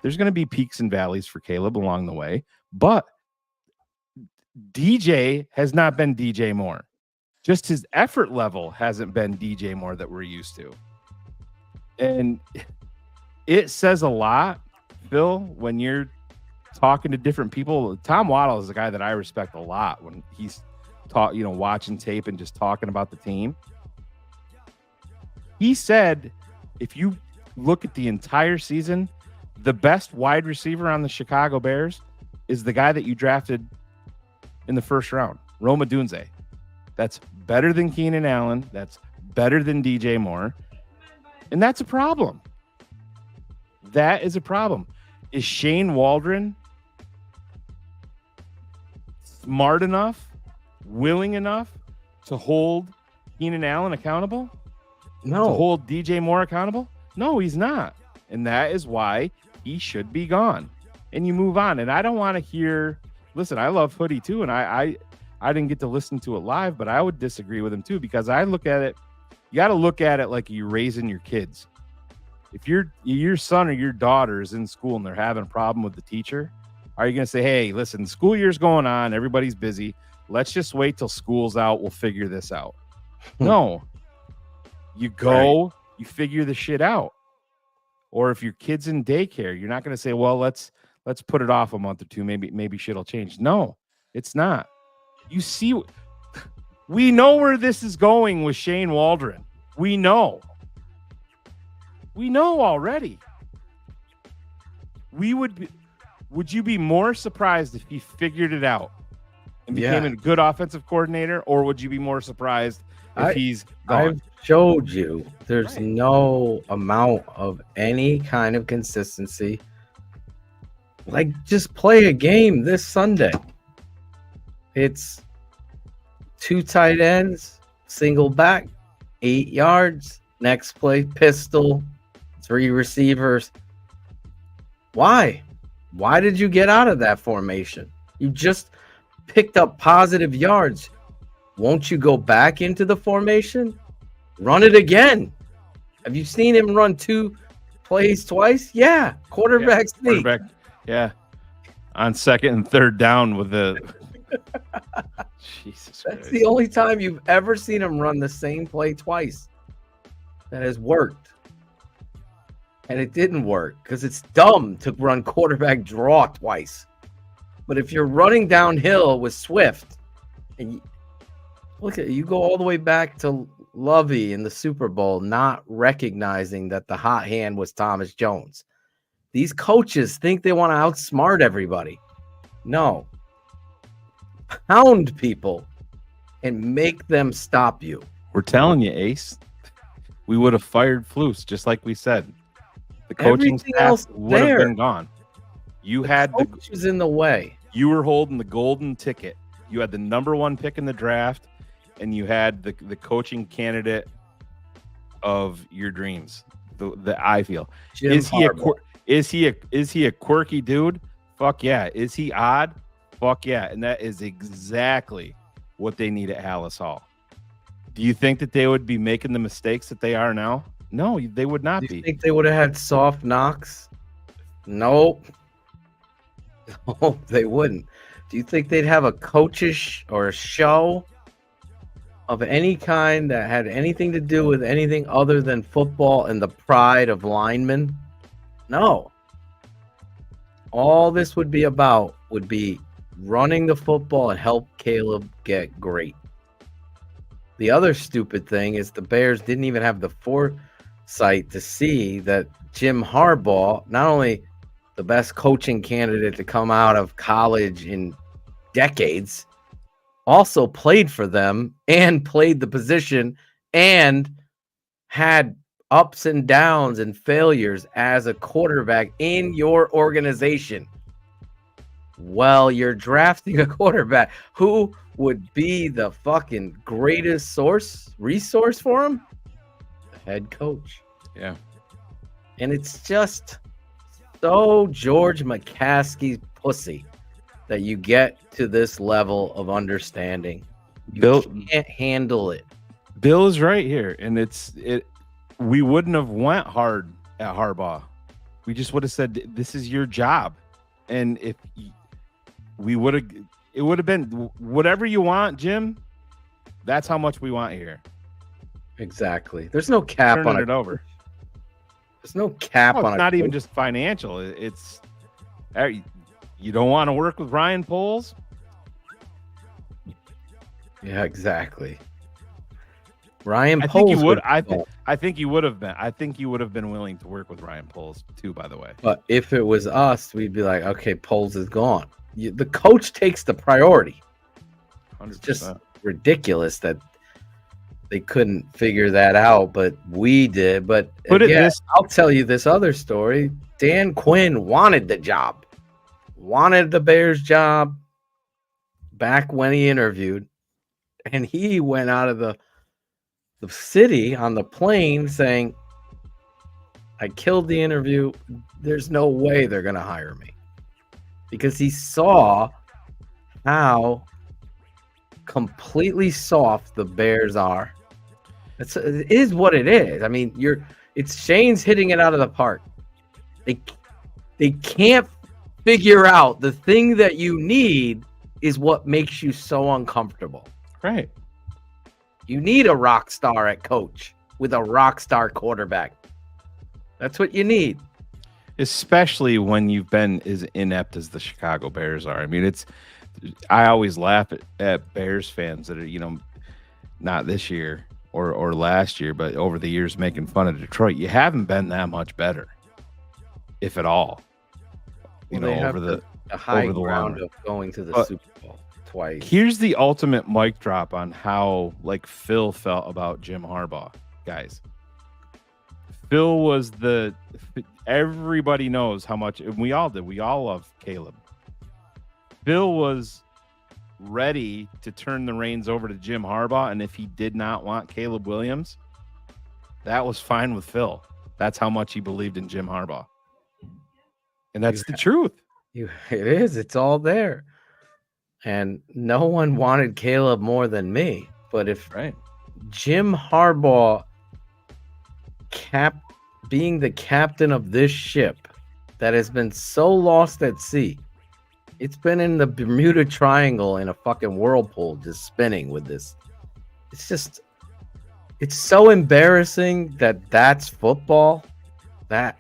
[SPEAKER 7] There's going to be peaks and valleys for Caleb along the way, but DJ has not been DJ Moore. Just his effort level hasn't been DJ Moore that we're used to. And it says a lot, Phil, when you're talking to different people. Tom Waddle is a guy that I respect a lot when he's watching tape and just talking about the team. He said, if you look at the entire season, the best wide receiver on the Chicago Bears is the guy that you drafted in the first round, Rome Odunze. That's better than Keenan Allen. That's better than DJ Moore. And that's a problem. That is a problem. Is Shane Waldron smart enough, willing enough to hold Keenan Allen accountable?
[SPEAKER 10] No.
[SPEAKER 7] To hold DJ Moore accountable? No, he's not. And that is why he should be gone. And you move on. And I don't want to hear, listen, I love Hoodie too. And I didn't get to listen to it live, but I would disagree with him too, because I look at it, you got to look at it like you're raising your kids. If your son or your daughter is in school and they're having a problem with the teacher, are you going to say, hey, listen, the school year's going on, everybody's busy, let's just wait till school's out, we'll figure this out? No. You go, right. You figure the shit out. Or if your kid's in daycare, you're not going to say, well, let's put it off a month or two. Maybe shit'll change. No, it's not. You see, we know where this is going with Shane Waldron. We know already. Would you be more surprised if he figured it out and became a good offensive coordinator, or would you be more surprised if he's gone?
[SPEAKER 10] I've showed you there's no amount of any kind of consistency. Like, just play a game this Sunday. It's 2 tight ends, single back, 8 yards. Next play, pistol, 3 receivers. Why? Why did you get out of that formation? You just picked up positive yards. Won't you go back into the formation? Run it again. Have you seen him run 2 plays twice? Yeah. Quarterback sneak.
[SPEAKER 7] Quarterback. Yeah. On 2nd and 3rd down with the Jesus
[SPEAKER 10] That's
[SPEAKER 7] Christ.
[SPEAKER 10] the only time you've ever seen him run the same play twice. That has worked. And it didn't work because it's dumb to run quarterback draw twice. But if you're running downhill with Swift, and you go all the way back to Lovey in the Super Bowl, not recognizing that the hot hand was Thomas Jones. These coaches think they want to outsmart everybody. No. Pound people and make them stop you.
[SPEAKER 7] We're telling you, Ace. We would have fired Flus, just like we said. The coaching
[SPEAKER 10] Everything
[SPEAKER 7] staff
[SPEAKER 10] else
[SPEAKER 7] would have
[SPEAKER 10] there.
[SPEAKER 7] been gone. You had the
[SPEAKER 10] Coach was in the way.
[SPEAKER 7] You were holding the golden ticket. You had the number 1 pick in the draft, and you had the coaching candidate of your dreams. The I feel
[SPEAKER 10] Jim
[SPEAKER 7] is
[SPEAKER 10] Harbaugh.
[SPEAKER 7] is he a quirky dude? Fuck yeah. Is he odd? Fuck yeah. And that is exactly what they need at Hallis Hall. Do you think that they would be making the mistakes that they are now? No, they would not
[SPEAKER 10] Do you
[SPEAKER 7] be.
[SPEAKER 10] think they would have had soft knocks? Nope. No, they wouldn't. Do you think they'd have a coaches or a show of any kind that had anything to do with anything other than football and the pride of linemen? No. All this would be about would be running the football and help Caleb get great. The other stupid thing is the Bears didn't even have the foresight to see that Jim Harbaugh, not only the best coaching candidate to come out of college in decades, also played for them and played the position and had ups and downs and failures as a quarterback in your organization. Well, you're drafting a quarterback. Who would be the fucking greatest resource for him? The head coach.
[SPEAKER 7] Yeah.
[SPEAKER 10] And it's just so George McCaskey's pussy that you get to this level of understanding. You can't handle it.
[SPEAKER 7] Bill is right here, and we wouldn't have went hard at Harbaugh. We just would have said, this is your job. And if we would have, it would have been whatever you want, Jim. That's how much we want here.
[SPEAKER 10] Exactly. There's no cap
[SPEAKER 7] Turning
[SPEAKER 10] on
[SPEAKER 7] it over.
[SPEAKER 10] There's no cap
[SPEAKER 7] No,
[SPEAKER 10] on
[SPEAKER 7] it's
[SPEAKER 10] it.
[SPEAKER 7] not even just financial. It's you don't want to work with Ryan Poles?
[SPEAKER 10] Yeah, exactly. Ryan
[SPEAKER 7] I
[SPEAKER 10] Poles
[SPEAKER 7] think you would.
[SPEAKER 10] would-
[SPEAKER 7] I think you would have been. I think you would have been willing to work with Ryan Poles too. By the way,
[SPEAKER 10] But if it was us, we'd be like, okay, Poles is gone. The coach takes the priority. It's just ridiculous that they couldn't figure that out, but we did. But again, I'll tell you this other story. Dan Quinn wanted the job, wanted the Bears job back when he interviewed, and he went out of the city on the plane saying, I killed the interview. There's no way they're going to hire me. Because he saw how completely soft the Bears are. It is what it is. I mean, it's Shane's hitting it out of the park. They can't figure out the thing that you need is what makes you so uncomfortable.
[SPEAKER 7] Right.
[SPEAKER 10] You need a rock star at coach with a rock star quarterback. That's what you need.
[SPEAKER 7] Especially when you've been as inept as the Chicago Bears are. I mean, I always laugh at Bears fans that are, not this year or last year, but over the years making fun of Detroit. You haven't been that much better, if at all.
[SPEAKER 10] Well, they have
[SPEAKER 7] over the
[SPEAKER 10] high
[SPEAKER 7] over the
[SPEAKER 10] ground
[SPEAKER 7] long
[SPEAKER 10] of going to the Super Bowl twice.
[SPEAKER 7] Here's the ultimate mic drop on how Phil felt about Jim Harbaugh, guys. Phil was everybody knows how much, and we all did. We all love Caleb. Phil was ready to turn the reins over to Jim Harbaugh, and if he did not want Caleb Williams, that was fine with Phil. That's how much he believed in Jim Harbaugh. And that's the truth.
[SPEAKER 10] It is. It's all there. And no one wanted Caleb more than me. But if Jim Harbaugh being the captain of this ship that has been so lost at sea, it's been in the Bermuda Triangle in a fucking whirlpool, just spinning with this. It's so embarrassing that that's football. That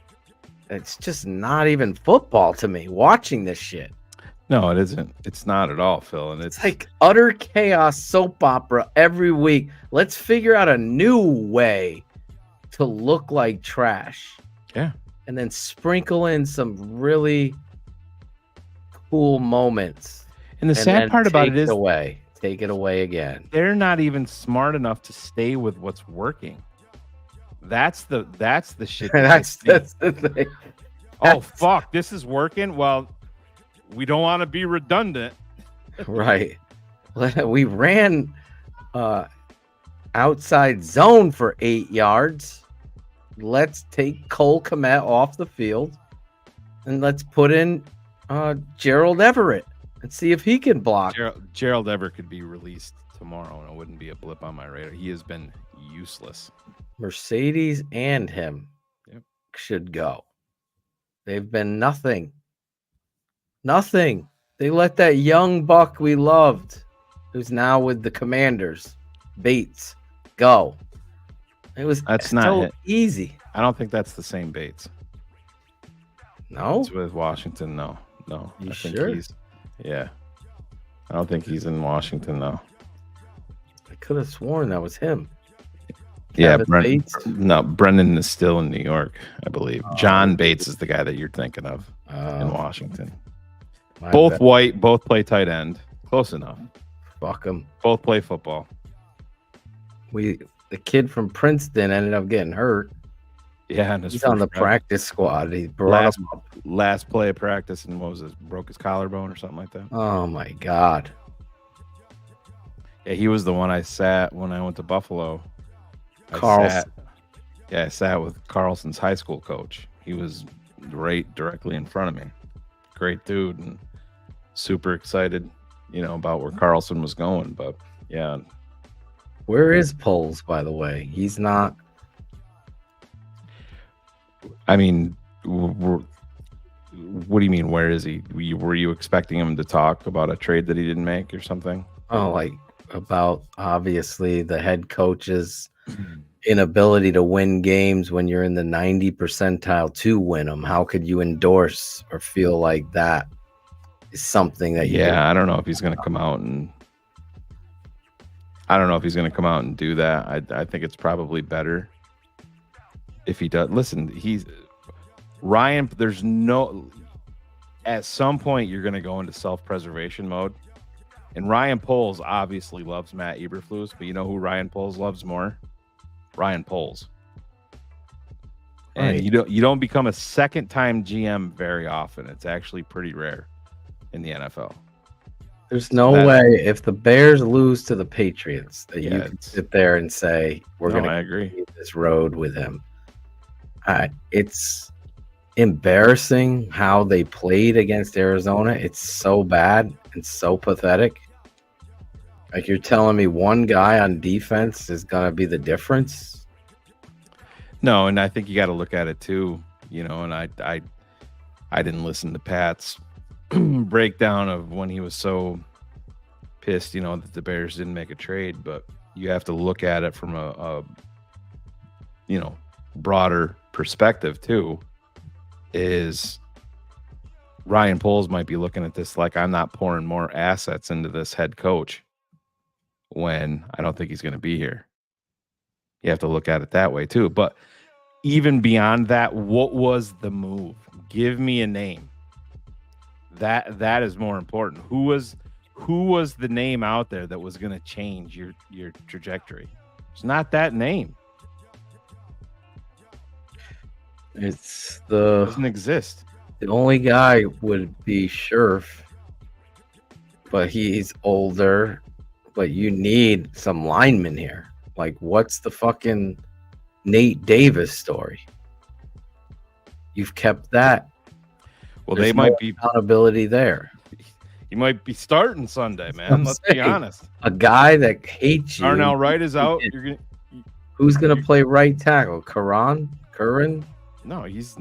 [SPEAKER 10] it's just not even football to me watching this shit.
[SPEAKER 7] No, it isn't. It's not at all, Phil. And
[SPEAKER 10] It's like utter chaos soap opera every week. Let's figure out a new way to look like trash.
[SPEAKER 7] Yeah.
[SPEAKER 10] And then sprinkle in some really cool moments.
[SPEAKER 7] And the sad part about it is
[SPEAKER 10] take it away again.
[SPEAKER 7] They're not even smart enough to stay with what's working. That's the shit.
[SPEAKER 10] that's the thing.
[SPEAKER 7] Oh fuck, this is working. Well, we don't want to be redundant.
[SPEAKER 10] Right. We ran outside zone for 8 yards. Let's take Cole Kmet off the field and let's put in Gerald Everett and see if he can block.
[SPEAKER 7] Gerald Everett could be released tomorrow and it wouldn't be a blip on my radar. He has been useless.
[SPEAKER 10] Mercedes and him should go. They've been nothing. Nothing. They let that young buck we loved, who's now with the Commanders, Bates, go. That's
[SPEAKER 7] not
[SPEAKER 10] so
[SPEAKER 7] it.
[SPEAKER 10] Easy.
[SPEAKER 7] I don't think that's the same Bates.
[SPEAKER 10] No,
[SPEAKER 7] it's with Washington. No.
[SPEAKER 10] You
[SPEAKER 7] I think
[SPEAKER 10] sure?
[SPEAKER 7] Yeah. I don't think he's in Washington though.
[SPEAKER 10] I could have sworn that was him.
[SPEAKER 7] Yeah,
[SPEAKER 10] Bates?
[SPEAKER 7] No, Brendan is still in New York, I believe. John Bates is the guy that you're thinking of in Washington. Both white, both play tight end. Close enough.
[SPEAKER 10] Fuck them.
[SPEAKER 7] Both play football.
[SPEAKER 10] The kid from Princeton ended up getting hurt.
[SPEAKER 7] Yeah, and
[SPEAKER 10] he's on the practice squad. He brought him up.
[SPEAKER 7] Last play of practice, and what was it? Broke his collarbone or something like that.
[SPEAKER 10] Oh my god.
[SPEAKER 7] Yeah, he was the one I sat when I went to Buffalo.
[SPEAKER 10] Carlson.
[SPEAKER 7] I sat with Carlson's high school coach. He was right directly in front of me. Great dude and super excited, about where Carlson was going. But yeah.
[SPEAKER 10] Where is Poles, by the way? He's not.
[SPEAKER 7] I mean, what do you mean? Where is he? Were you expecting him to talk about a trade that he didn't make or something?
[SPEAKER 10] Oh, like about obviously the head coach's inability to win games when you're in the 90 percentile to win them. How could you endorse or feel like that is something that you?
[SPEAKER 7] Yeah, I don't know if he's going to come out and. I don't know if he's going to come out and do that. I think it's probably better if he does. Listen, Ryan. There's no. At some point, you're going to go into self-preservation mode, and Ryan Poles obviously loves Matt Eberflus, but you know who Ryan Poles loves more? Ryan Poles. And
[SPEAKER 10] Right.
[SPEAKER 7] you don't become a second-time GM very often. It's actually pretty rare in the NFL.
[SPEAKER 10] There's no way if the Bears lose to the Patriots that you can sit there and say we're going
[SPEAKER 7] I
[SPEAKER 10] to
[SPEAKER 7] agree
[SPEAKER 10] this road with him. It's embarrassing how they played against Arizona. It's so bad and so pathetic. Like you're telling me one guy on defense is going to be the difference?
[SPEAKER 7] No, and I think you got to look at it too, and I didn't listen to Pat's breakdown of when he was so pissed, that the Bears didn't make a trade, but you have to look at it from a broader perspective too. Is Ryan Poles might be looking at this like I'm not pouring more assets into this head coach when I don't think he's going to be here. You have to look at it that way too. But even beyond that, what was the move? Give me a name. That is more important. Who was the name out there that was going to change your trajectory? It's not that name.
[SPEAKER 10] It
[SPEAKER 7] doesn't exist.
[SPEAKER 10] The only guy would be Scherf, but he's older. But you need some linemen here. Like, what's the fucking Nate Davis story? You've kept that.
[SPEAKER 7] Well,
[SPEAKER 10] There's
[SPEAKER 7] they might
[SPEAKER 10] no
[SPEAKER 7] be
[SPEAKER 10] accountability there.
[SPEAKER 7] He might be starting Sunday, man. Let's be honest.
[SPEAKER 10] A guy that hates you.
[SPEAKER 7] Darnell Wright is out.
[SPEAKER 10] Who's gonna play right tackle? Curran?
[SPEAKER 7] No, he's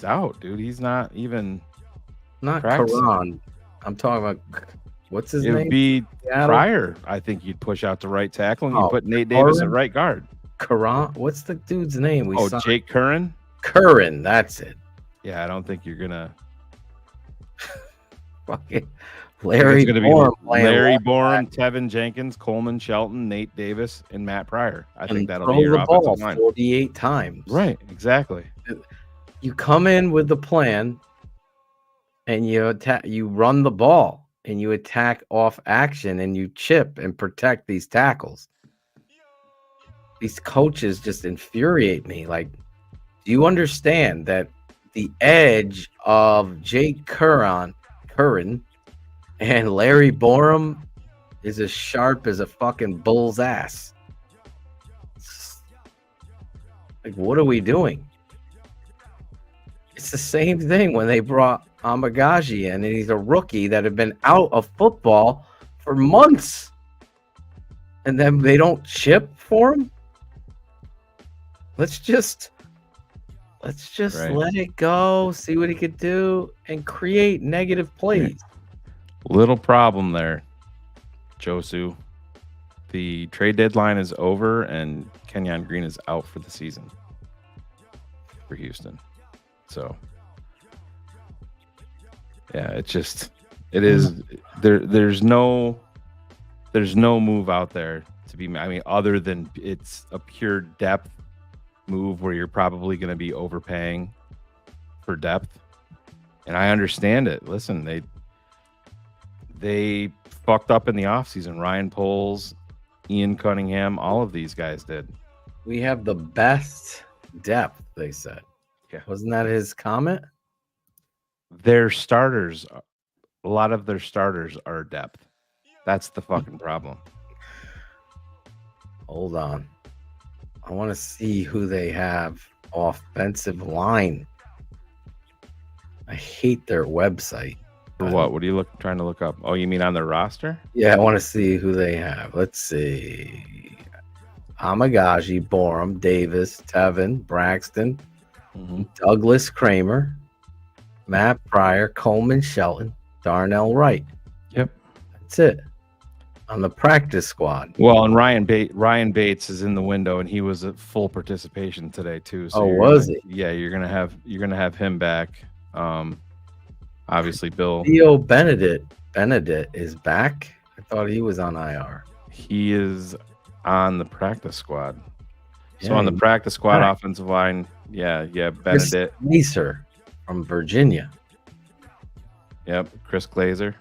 [SPEAKER 7] out, dude. He's not even
[SPEAKER 10] Not
[SPEAKER 7] practicing.
[SPEAKER 10] Curran. I'm talking about what's his
[SPEAKER 7] It
[SPEAKER 10] name?
[SPEAKER 7] would be
[SPEAKER 10] Seattle?
[SPEAKER 7] Pryor. I think you'd push out to right tackle and you
[SPEAKER 10] Oh,
[SPEAKER 7] put Nate Davis at
[SPEAKER 10] Curran?
[SPEAKER 7] right guard.
[SPEAKER 10] Curran? What's the dude's name? We signed?
[SPEAKER 7] Jake Curran?
[SPEAKER 10] Curran, that's it.
[SPEAKER 7] Yeah, I don't think you're gonna.
[SPEAKER 10] Fucking Larry
[SPEAKER 7] It's gonna be
[SPEAKER 10] Borum playing
[SPEAKER 7] Larry
[SPEAKER 10] left
[SPEAKER 7] Borum,
[SPEAKER 10] back
[SPEAKER 7] Tevin Jenkins, Coleman Shelton, Nate Davis, and Matt Pryor. I think
[SPEAKER 10] and
[SPEAKER 7] that'll
[SPEAKER 10] throw
[SPEAKER 7] be your
[SPEAKER 10] the ball
[SPEAKER 7] offensive line.
[SPEAKER 10] 48 times.
[SPEAKER 7] Right, exactly.
[SPEAKER 10] You come in with the plan and you attack, you run the ball and you attack off action and you chip and protect these tackles. These coaches just infuriate me. Like, do you understand that the edge of Jake Curran and Larry Borum is as sharp as a fucking bull's ass? Like, what are we doing? It's the same thing when they brought Amagaji in, and he's a rookie that had been out of football for months. And then they don't chip for him. Let's just
[SPEAKER 7] Right.
[SPEAKER 10] let it go, see what he could do, and create negative plays.
[SPEAKER 7] Little problem there, Josu. The trade deadline is over, and Kenyon Green is out for the season for Houston. So, yeah, it is. There's no move out there to be. I mean, other than it's a pure depth move where you're probably going to be overpaying for depth, and I understand it. Listen, they fucked up in the offseason. Ryan Poles, Ian Cunningham, all of these guys did.
[SPEAKER 10] We have the best depth, they said.
[SPEAKER 7] Yeah.
[SPEAKER 10] Wasn't that his comment?
[SPEAKER 7] Their starters, a lot of their starters are depth. That's the fucking problem.
[SPEAKER 10] Hold on. I want to see who they have offensive line. I hate their website.
[SPEAKER 7] For what? What are you trying to look up? Oh, you mean on their roster?
[SPEAKER 10] Yeah, I want to see who they have. Let's see. Amagaji, Borum, Davis, Tevin, Braxton, Douglas Kramer, Matt Pryor, Coleman Shelton, Darnell Wright.
[SPEAKER 7] Yep.
[SPEAKER 10] That's it. On the practice squad.
[SPEAKER 7] Well, and Ryan Bates is in the window, and he was at full participation today too. So
[SPEAKER 10] was he?
[SPEAKER 7] Yeah, you're gonna have him back. Obviously, Bill.
[SPEAKER 10] Theo Benedict is back. I thought he was on IR.
[SPEAKER 7] He is on the practice squad. So
[SPEAKER 10] Yeah,
[SPEAKER 7] on the practice squad,
[SPEAKER 10] back.
[SPEAKER 7] offensive line, yeah,
[SPEAKER 10] Chris
[SPEAKER 7] Benedict.
[SPEAKER 10] Glazer from Virginia.
[SPEAKER 7] Yep, Chris Glazer.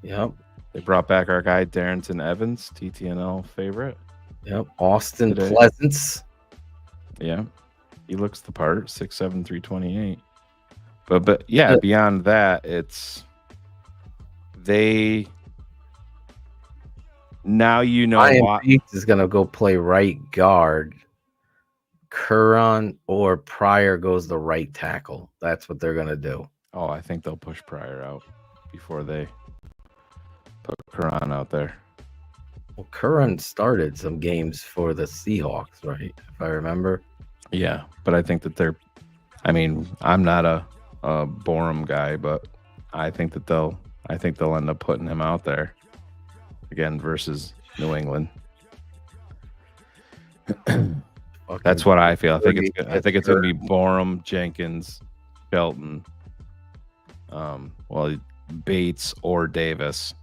[SPEAKER 10] Yep.
[SPEAKER 7] They brought back our guy Darrington Evans, TTNL favorite.
[SPEAKER 10] Yep. Austin
[SPEAKER 7] Today.
[SPEAKER 10] Pleasance.
[SPEAKER 7] Yeah, he looks the part. 6'7", 328. But yeah, beyond that, it's they. Now you know
[SPEAKER 10] Ryan
[SPEAKER 7] why.
[SPEAKER 10] Bates is gonna go play right guard. Curran or Pryor goes the right tackle. That's what they're gonna do.
[SPEAKER 7] Oh, I think they'll push Pryor out before they put Curran out there.
[SPEAKER 10] Well, Curran started some games for the Seahawks, right? If I remember.
[SPEAKER 7] Yeah, but I think that they're. I mean, I'm not a Borum guy, but I think that they'll end up putting him out there again versus New England. That's what I feel. I think it's going to be Borum, Jenkins, Shelton, Bates or Davis,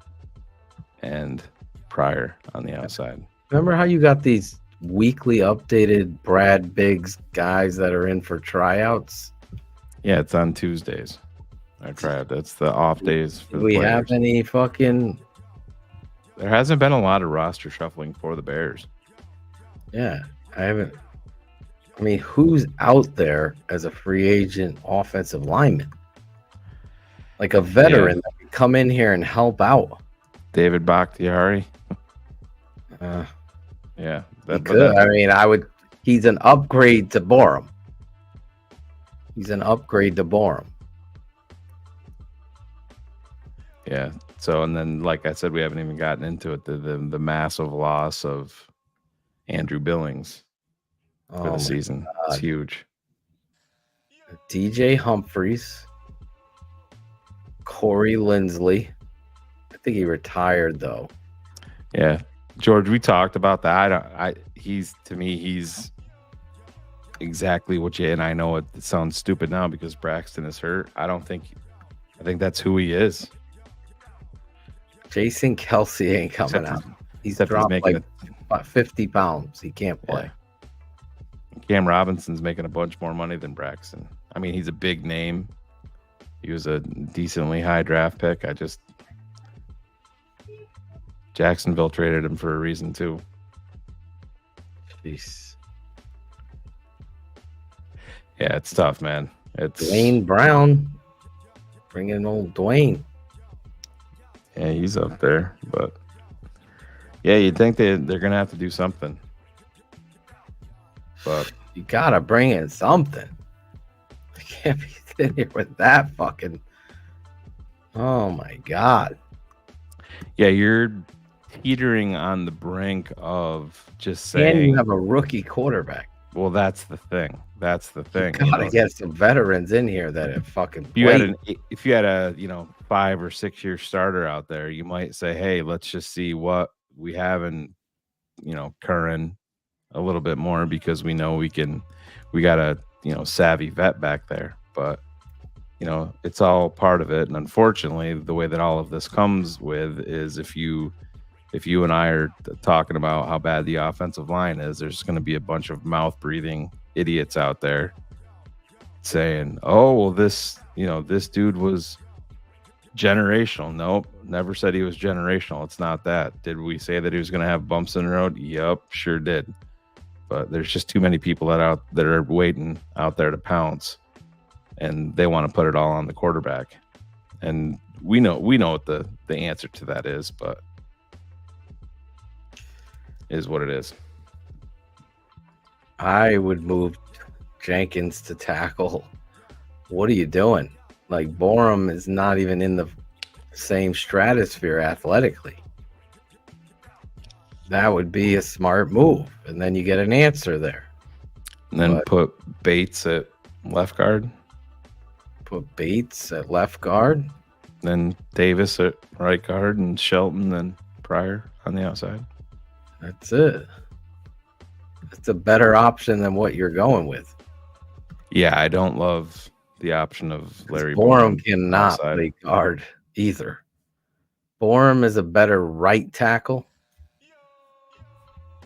[SPEAKER 7] and Pryor on the outside.
[SPEAKER 10] Remember how you got these weekly updated Brad Biggs guys that are in for tryouts?
[SPEAKER 7] Yeah, it's on Tuesdays. I tried. That's the off days for
[SPEAKER 10] Do
[SPEAKER 7] the
[SPEAKER 10] we
[SPEAKER 7] players.
[SPEAKER 10] have any fucking?
[SPEAKER 7] There hasn't been a lot of roster shuffling for the Bears.
[SPEAKER 10] Yeah, I haven't. I mean, who's out there as a free agent offensive lineman? Like a veteran that can come in here and help out.
[SPEAKER 7] David Bakhtiari.
[SPEAKER 10] Uh,
[SPEAKER 7] Yeah,
[SPEAKER 10] he could. I mean, he's an upgrade to Borum.
[SPEAKER 7] Yeah. So, and then, like I said, we haven't even gotten into it. The massive loss of Andrew Billings for the season. It's huge.
[SPEAKER 10] DJ Humphries, Corey Lindsley. I think he retired though.
[SPEAKER 7] Yeah, George, we talked about that. He's exactly what you, and I know it sounds stupid now because Braxton is hurt. I think that's who he is.
[SPEAKER 10] Jason Kelsey ain't coming out. He's dropped like about 50 pounds. He can't play.
[SPEAKER 7] Yeah. Cam Robinson's making a bunch more money than Braxton. I mean, he's a big name. He was a decently high draft pick. Jacksonville traded him for a reason too.
[SPEAKER 10] Jeez.
[SPEAKER 7] Yeah, it's tough, man. It's
[SPEAKER 10] Dwayne Brown. Bring in old Dwayne.
[SPEAKER 7] Yeah, he's up there, but yeah, you'd think they're gonna have to do something. But
[SPEAKER 10] you gotta bring in something. I can't be sitting here with that fucking. Oh my god.
[SPEAKER 7] Yeah, you're teetering on the brink of just saying.
[SPEAKER 10] And you have a rookie quarterback.
[SPEAKER 7] Well, that's the thing. You
[SPEAKER 10] gotta get some veterans in here that have fucking.
[SPEAKER 7] If you had a 5 or 6 year starter out there, you might say, hey, let's just see what we have in Curran a little bit more because we know we got a savvy vet back there. But it's all part of it. And unfortunately, the way that all of this comes with is if you and I are talking about how bad the offensive line is, there's going to be a bunch of mouth breathing idiots out there saying, oh, well, this dude was generational. Nope. Never said he was generational. It's not that. Did we say that he was going to have bumps in the road? Yep, sure did. But there's just too many people that are waiting out there to pounce, and they want to put it all on the quarterback. And we know what the answer to that is, but is what it is.
[SPEAKER 10] I would move Jenkins to tackle. What are you doing? Like, Borum is not even in the same stratosphere athletically. That would be a smart move, and then you get an answer there.
[SPEAKER 7] And then put Bates at left guard. Then Davis at right guard, and Shelton and Pryor on the outside.
[SPEAKER 10] That's it. It's a better option than what you're going with.
[SPEAKER 7] Yeah, I don't love the option of Larry
[SPEAKER 10] Borum cannot play guard either. Borum is a better right tackle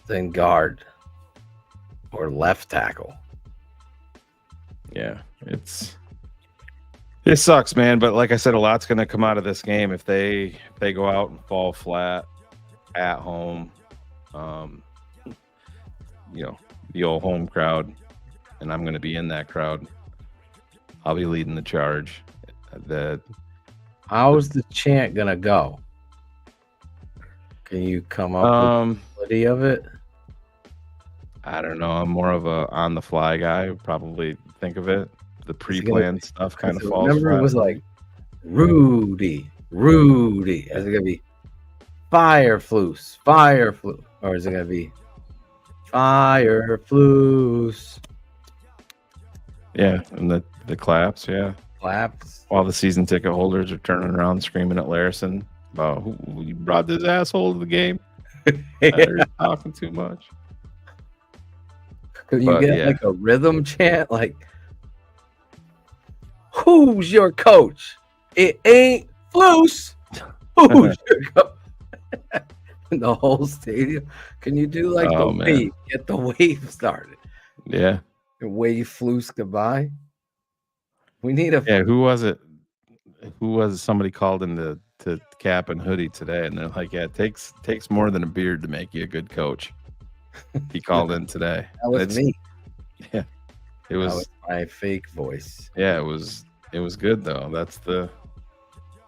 [SPEAKER 10] than guard or left tackle.
[SPEAKER 7] Yeah, it sucks, man. But like I said, a lot's going to come out of this game if they go out and fall flat at home. The old home crowd, and I'm going to be in that crowd. I'll be leading the charge.
[SPEAKER 10] How's the chant going to go? Can you come up with a quality of it?
[SPEAKER 7] I don't know. I'm more of a on the fly guy. Probably think of it. The pre-planned stuff kind of falls.
[SPEAKER 10] Remember, it was like Rudy. Is it gonna be Fire Floose? Or is it gonna be Fire Floose?
[SPEAKER 7] Yeah, and the claps. Yeah,
[SPEAKER 10] claps.
[SPEAKER 7] While the season ticket holders are turning around screaming at Larison about who you brought this asshole to the game. You're talking too much.
[SPEAKER 10] Could you get like a rhythm chant, like, who's your coach? It ain't Floose. Who's your coach? In the whole stadium. Can you do like the wave? Get the wave started.
[SPEAKER 7] Yeah.
[SPEAKER 10] Wave Floose goodbye. We need a.
[SPEAKER 7] Yeah. Who was it? Somebody called in to Cap and Hoodie today, and they're like, "Yeah, it takes more than a beard to make you a good coach." He called in today.
[SPEAKER 10] That was me.
[SPEAKER 7] Yeah,
[SPEAKER 10] that was my fake voice.
[SPEAKER 7] Yeah, it was good though.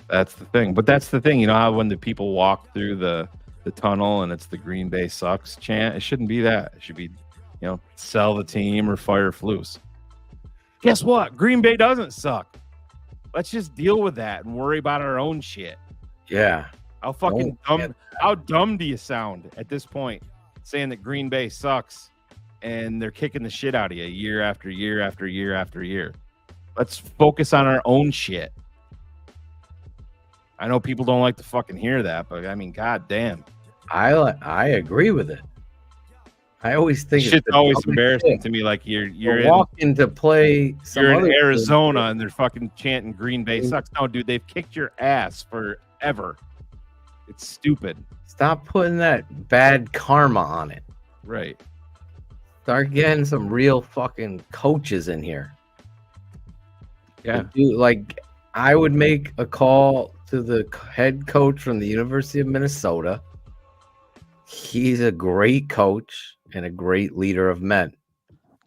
[SPEAKER 7] That's the thing. But that's the thing. You know how when the people walk through the tunnel and it's the Green Bay sucks chant? It shouldn't be that. It should be, sell the team or fire Flus. Guess what? Green Bay doesn't suck. Let's just deal with that and worry about our own shit.
[SPEAKER 10] Yeah.
[SPEAKER 7] How dumb do you sound at this point saying that Green Bay sucks and they're kicking the shit out of you year after year after year after year? Let's focus on our own shit. I know people don't like to fucking hear that, but I mean, goddamn.
[SPEAKER 10] I agree with it. I always think
[SPEAKER 7] shit's always embarrassing to me. Like you're
[SPEAKER 10] walking to play.
[SPEAKER 7] You're in Arizona and they're fucking chanting Green Bay sucks. No, dude, they've kicked your ass forever. It's stupid.
[SPEAKER 10] Stop putting that bad karma on it.
[SPEAKER 7] Right.
[SPEAKER 10] Start getting some real fucking coaches in here.
[SPEAKER 7] Yeah.
[SPEAKER 10] Like I would make a call to the head coach from the University of Minnesota. He's a great coach and a great leader of men.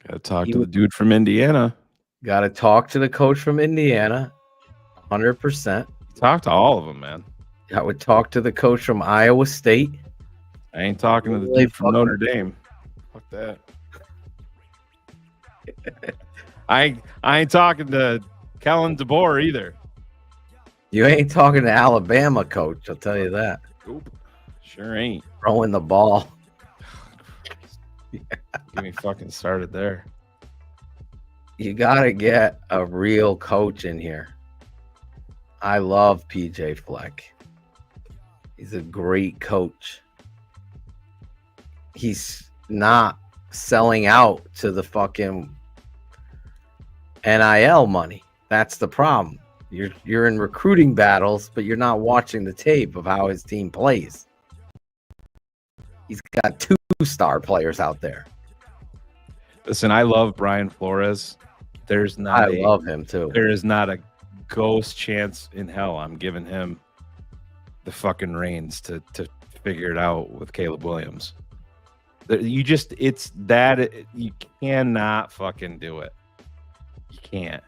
[SPEAKER 7] Got to talk to the dude from Indiana.
[SPEAKER 10] Got to talk to the coach from Indiana. 100%.
[SPEAKER 7] Talk to all of them, man.
[SPEAKER 10] I would talk to the coach from Iowa State.
[SPEAKER 7] I ain't talking to the dude from Notre Dame. Fuck that. I ain't talking to Kellen DeBoer either.
[SPEAKER 10] You ain't talking to Alabama coach, I'll tell you that.
[SPEAKER 7] Nope. Sure ain't.
[SPEAKER 10] Throwing the ball.
[SPEAKER 7] Get me fucking started there.
[SPEAKER 10] You got to get a real coach in here. I love PJ Fleck. He's a great coach. He's not selling out to the fucking NIL money. That's the problem. You're in recruiting battles, but you're not watching the tape of how his team plays. He's got 2-star players out there.
[SPEAKER 7] Listen, I love Brian Flores.
[SPEAKER 10] I love him too.
[SPEAKER 7] There is not a ghost chance in hell I'm giving him the fucking reins to figure it out with Caleb Williams. You cannot fucking do it. You can't.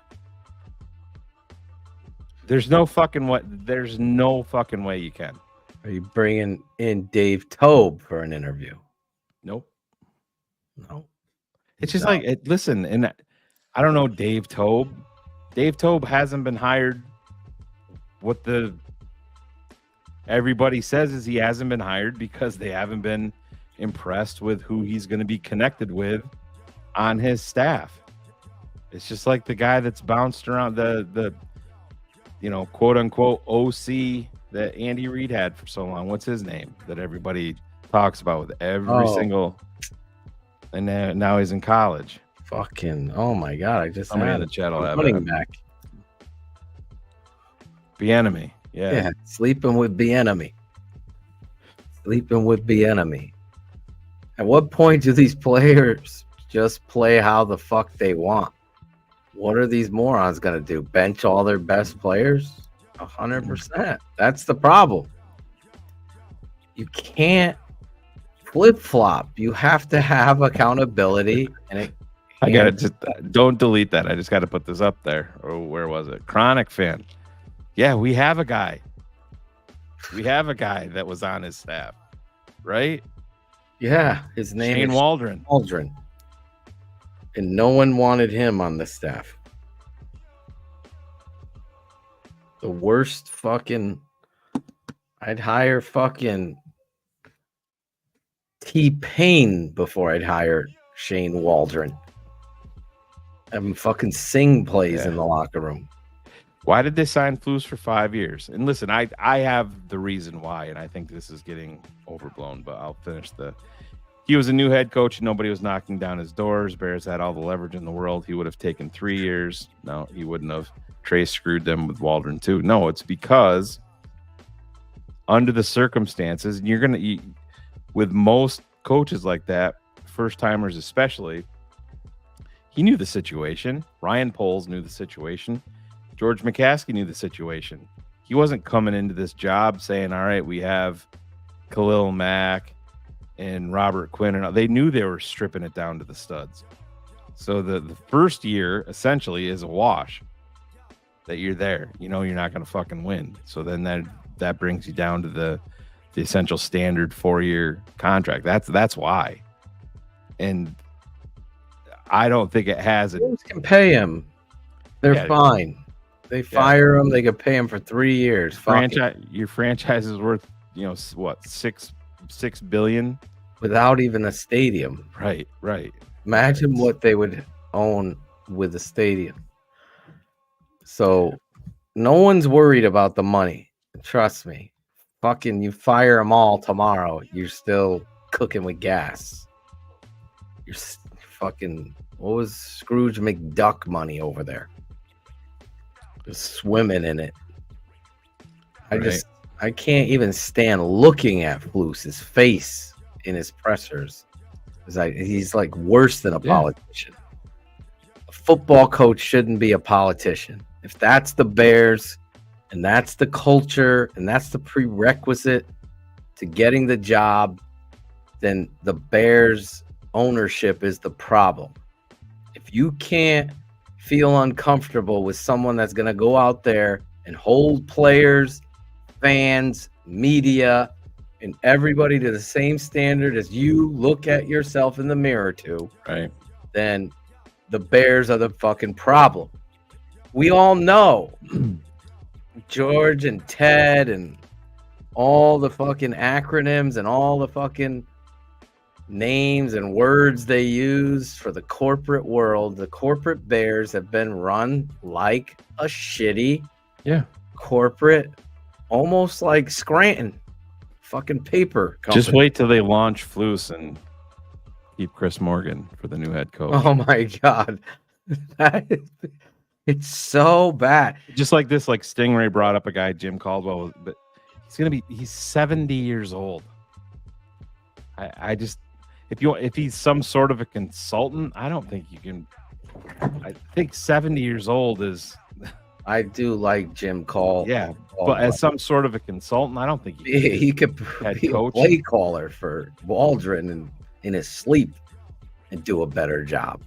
[SPEAKER 7] There's no fucking way you can.
[SPEAKER 10] Are you bringing in Dave Tobe for an interview?
[SPEAKER 7] Nope.
[SPEAKER 10] No.
[SPEAKER 7] It's just listen, and I don't know Dave Tobe. Dave Tobe hasn't been hired. What everybody says is he hasn't been hired because they haven't been impressed with who he's going to be connected with on his staff. It's just like the guy that's bounced around the quote unquote OC that Andy Reid had for so long. What's his name that everybody talks about with every single, and now he's in college.
[SPEAKER 10] Fucking, oh my God. I just
[SPEAKER 7] somebody in the chat will have
[SPEAKER 10] running back.
[SPEAKER 7] Bieniemy. Yeah.
[SPEAKER 10] Sleeping with Bieniemy. At what point do these players just play how the fuck they want? What are these morons going to do? Bench all their best players? 100%. That's the problem. You can't flip-flop. You have to have accountability. And
[SPEAKER 7] I got to just don't delete that. I just got to put this up there. Or where was it? Chronic fan. Yeah, we have a guy. We have a guy that was on his staff, right?
[SPEAKER 10] Yeah, his name
[SPEAKER 7] Shane
[SPEAKER 10] is
[SPEAKER 7] Waldron.
[SPEAKER 10] Waldron. And no one wanted him on the staff. The worst fucking... I'd hire fucking T-Pain before I'd hire Shane Waldron. Have him fucking sing plays in the locker room.
[SPEAKER 7] Why did they sign Flus for 5 years? And listen, I have the reason why, and I think this is getting overblown, but I'll finish he was a new head coach. Nobody was knocking down his doors. Bears had all the leverage in the world. He would have taken 3 years. No, he wouldn't have. Trey screwed them with Waldron too. No, it's because under the circumstances, and you're going to eat with most coaches like that, first timers especially, he knew the situation. Ryan Poles knew the situation. George McCaskey knew the situation. He wasn't coming into this job saying, all right, we have Khalil Mack and Robert Quinn. And they knew they were stripping it down to the studs. So the first year essentially is a wash. that you're there. You know you're not going to fucking win. So then that brings you down to the essential standard 4-year contract. That's why. And I don't think it has it.
[SPEAKER 10] Teams can pay him. They're fine. They fire him. They could pay him for 3 years.
[SPEAKER 7] Your franchise is worth, what, $6 billion
[SPEAKER 10] without even a stadium.
[SPEAKER 7] Right.
[SPEAKER 10] Imagine what they would own with a stadium. So no one's worried about the money. Trust me. Fucking, you fire them all tomorrow, you're still cooking with gas. You're fucking, what was Scrooge McDuck money over there? Just swimming in it. I can't even stand looking at Fluce's face in his pressers. He's like worse than a politician. A football coach shouldn't be a politician. If that's the Bears and that's the culture and that's the prerequisite to getting the job, then the Bears ownership is the problem. If you can't feel uncomfortable with someone that's going to go out there and hold players, fans, media, and everybody to the same standard as you look at yourself in the mirror to,
[SPEAKER 7] right,
[SPEAKER 10] then the Bears are the fucking problem. We all know George and Ted and all the fucking acronyms and all the fucking names and words they use for the corporate world. The corporate Bears have been run like a shitty corporate, almost like Scranton fucking paper company.
[SPEAKER 7] Just wait till they launch Fluce and keep Chris Morgan for the new head coach.
[SPEAKER 10] Oh my God. It's so bad.
[SPEAKER 7] Just like this, like Stingray brought up a guy, Jim Caldwell, but he's 70 years old. I just, if he's some sort of a consultant, I don't think you can. I think 70 years old is.
[SPEAKER 10] I do like Jim Caldwell.
[SPEAKER 7] Yeah, but as some sort of a consultant, I don't think
[SPEAKER 10] he could be a play caller for Waldron in his sleep and do a better job.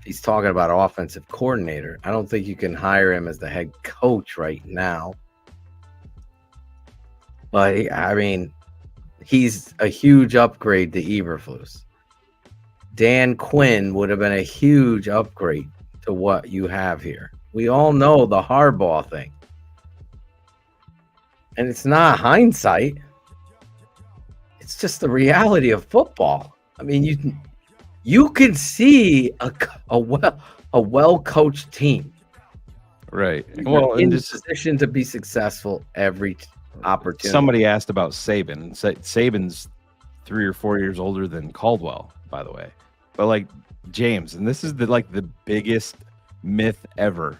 [SPEAKER 10] He's talking about offensive coordinator. I don't think you can hire him as the head coach right now. But I mean, he's a huge upgrade to Eberflus. Dan Quinn would have been a huge upgrade to what you have here. We all know the Harbaugh thing. And it's not hindsight. It's just the reality of football. I mean, you can see a well-coached team.
[SPEAKER 7] Right.
[SPEAKER 10] Well, in this position to be successful every opportunity.
[SPEAKER 7] Somebody asked about Saban. Saban's 3 or 4 years older than Caldwell, by the way. But like James, and this is the biggest myth ever.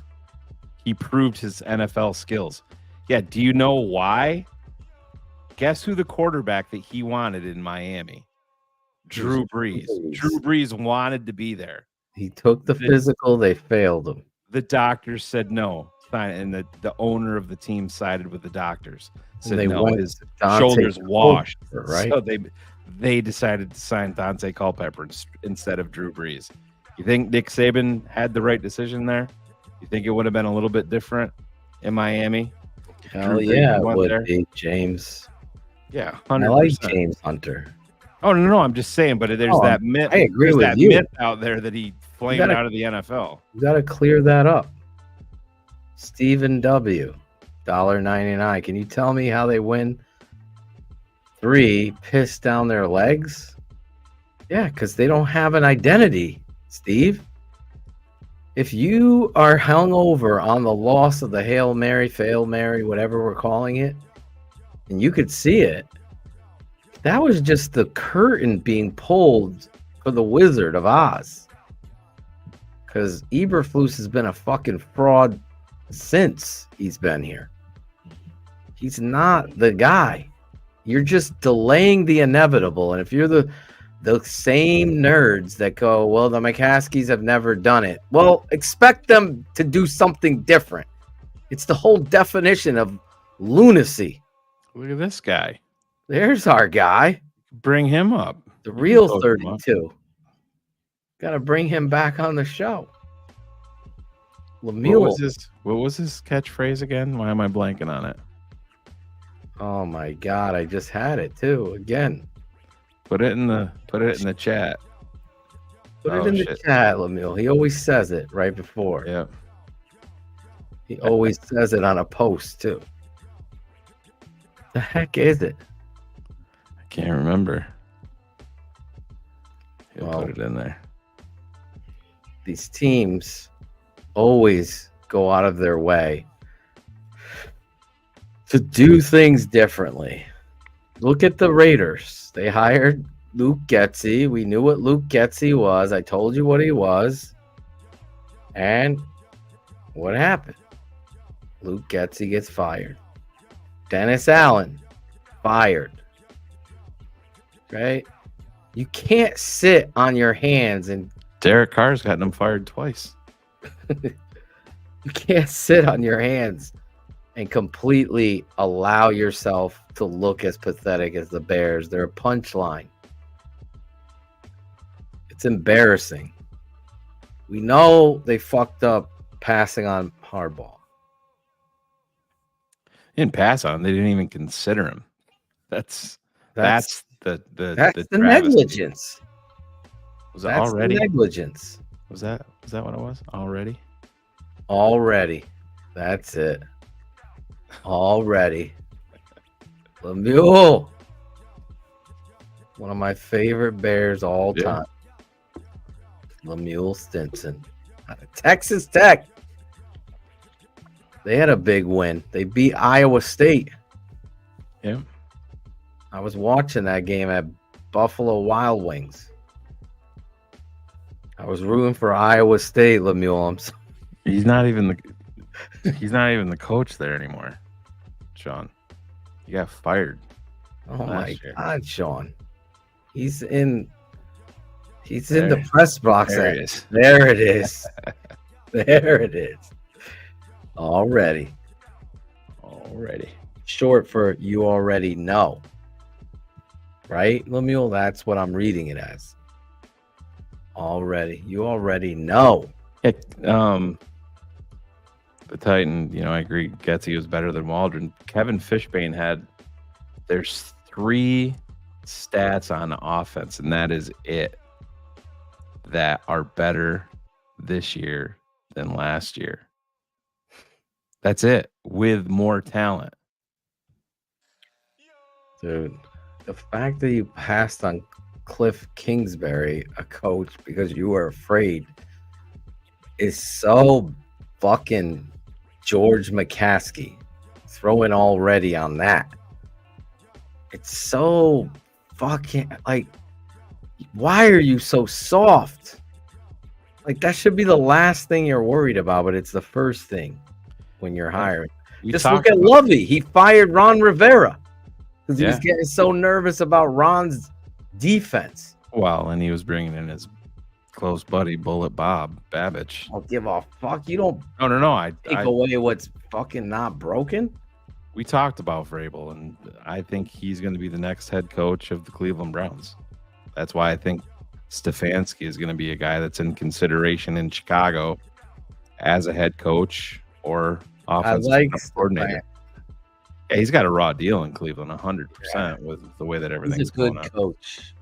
[SPEAKER 7] He proved his NFL skills. Yeah, do you know why? Guess who the quarterback that he wanted in Miami? Drew Brees. Drew Brees wanted to be there.
[SPEAKER 10] He took the physical, they failed him.
[SPEAKER 7] The doctors said no. And the owner of the team sided with the doctors. Said
[SPEAKER 10] they
[SPEAKER 7] no, his shoulders washed.
[SPEAKER 10] Right?
[SPEAKER 7] So they decided to sign Dante Culpepper instead of Drew Brees. You think Nick Saban had the right decision there? You think it would have been a little bit different in Miami?
[SPEAKER 10] Hell yeah, it would be, James.
[SPEAKER 7] Yeah, 100%.
[SPEAKER 10] I like James Hunter.
[SPEAKER 7] Oh no, I'm just saying, but there's that myth.
[SPEAKER 10] I agree with you.
[SPEAKER 7] Myth out there that he flamed out of the NFL.
[SPEAKER 10] You got to clear that up. Stephen W. $1.99. Can you tell me how they win 3 piss down their legs? Yeah, because they don't have an identity, Steve. If you are hung over on the loss of the Hail Mary, Fail Mary, whatever we're calling it, and you could see it, that was just the curtain being pulled for the Wizard of Oz. Because Eberflus has been a fucking fraud since he's been here. He's not the guy. You're just delaying the inevitable. And if you're the same nerds that go, well, the McCaskies have never done it. Well, expect them to do something different. It's the whole definition of lunacy.
[SPEAKER 7] Look at this guy.
[SPEAKER 10] There's our guy.
[SPEAKER 7] Bring him up.
[SPEAKER 10] The real 32. Got to bring him back on the show. Lemieux.
[SPEAKER 7] What was his catchphrase again? Why am I blanking on it?
[SPEAKER 10] Oh my god, I just had it too. Again.
[SPEAKER 7] Put it in the chat.
[SPEAKER 10] Put it in the chat, Lemieux. He always says it right before.
[SPEAKER 7] Yeah.
[SPEAKER 10] He always says it on a post too. The heck is it?
[SPEAKER 7] I can't remember. He'll
[SPEAKER 10] Well,
[SPEAKER 7] put it in there.
[SPEAKER 10] These teams always go out of their way to do things differently. Look at the Raiders. They hired Luke Getsy. We knew what Luke Getsy was. I told you what he was. And what happened? Luke Getsy gets fired. Dennis Allen, fired. Right? You can't sit on your hands and
[SPEAKER 7] Derek Carr's gotten him fired twice.
[SPEAKER 10] you can't sit on your hands and completely allow yourself to look as pathetic as the Bears. They're a punchline. It's embarrassing. We know they fucked up passing on Harbaugh.
[SPEAKER 7] They didn't pass on him. They didn't even consider him. That's the
[SPEAKER 10] negligence.
[SPEAKER 7] Was it already
[SPEAKER 10] negligence?
[SPEAKER 7] Was that what it was? Already?
[SPEAKER 10] Already. That's it. Already. Lemieux. One of my favorite Bears all time. Lemieux Stinson. Out of Texas Tech. They had a big win. They beat Iowa State.
[SPEAKER 7] Yeah.
[SPEAKER 10] I was watching that game at Buffalo Wild Wings. I was rooting for Iowa State, Lemieux.
[SPEAKER 7] He's not even the coach there anymore, Sean. He got fired.
[SPEAKER 10] Oh my God, Sean. He's in the press box.
[SPEAKER 7] There it is.
[SPEAKER 10] There it is. There it is. Already. Short for you already know. Right, Lemieux? That's what I'm reading it as. Already. You already know.
[SPEAKER 7] Yeah, the Titan, I agree. Getsy was better than Waldron. Kevin Fishbane there's 3 stats on offense, and that is it, that are better this year than last year. That's it, with more talent.
[SPEAKER 10] Dude, the fact that you passed on Cliff Kingsbury, a coach, because you were afraid is so fucking George McCaskey. Throwing already on that. It's so fucking why are you so soft? That should be the last thing you're worried about, but it's the first thing when you're hiring. Just look at Lovey. He fired Ron Rivera because he was getting so nervous about Ron's defense.
[SPEAKER 7] Well, and he was bringing in his close buddy, Bullet Bob Babbage.
[SPEAKER 10] I'll give a fuck. You don't.
[SPEAKER 7] No. I
[SPEAKER 10] take away what's fucking not broken.
[SPEAKER 7] We talked about Vrabel, and I think he's going to be the next head coach of the Cleveland Browns. That's why I think Stefanski is going to be a guy that's in consideration in Chicago as a head coach or offensive coordinator. Yeah, he's got a raw deal in Cleveland, 100% with the way that everything's going on.
[SPEAKER 10] He's a good coach.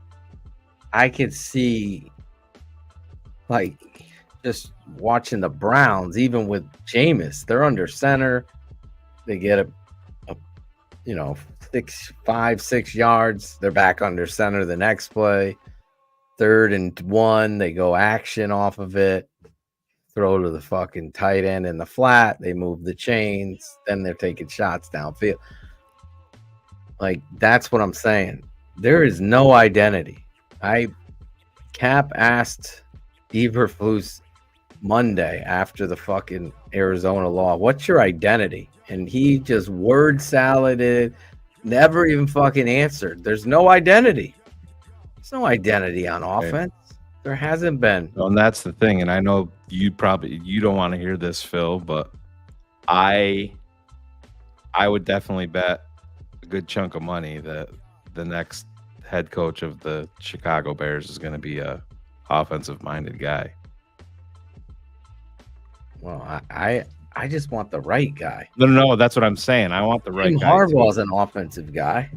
[SPEAKER 10] I could see, just watching the Browns, even with Jameis, they're under center. They get a 5-6 yards. They're back under center the next play. 3rd and 1, they go action off of it. Throw to the fucking tight end in the flat. They move the chains. Then they're taking shots downfield. That's what I'm saying. There is no identity. Cap asked Eberflus Monday after the fucking Arizona law, what's your identity? And he just word saladed, never even fucking answered. There's no identity. There's no identity on offense. There hasn't been.
[SPEAKER 7] Well, and that's the thing. And I know you don't want to hear this, Phil, but I would definitely bet a good chunk of money that the next head coach of the Chicago Bears is going to be a offensive minded guy.
[SPEAKER 10] Well, I just want the right guy.
[SPEAKER 7] No, that's what I'm saying. I want the right
[SPEAKER 10] Jim
[SPEAKER 7] guy.
[SPEAKER 10] Harbaugh's an offensive guy.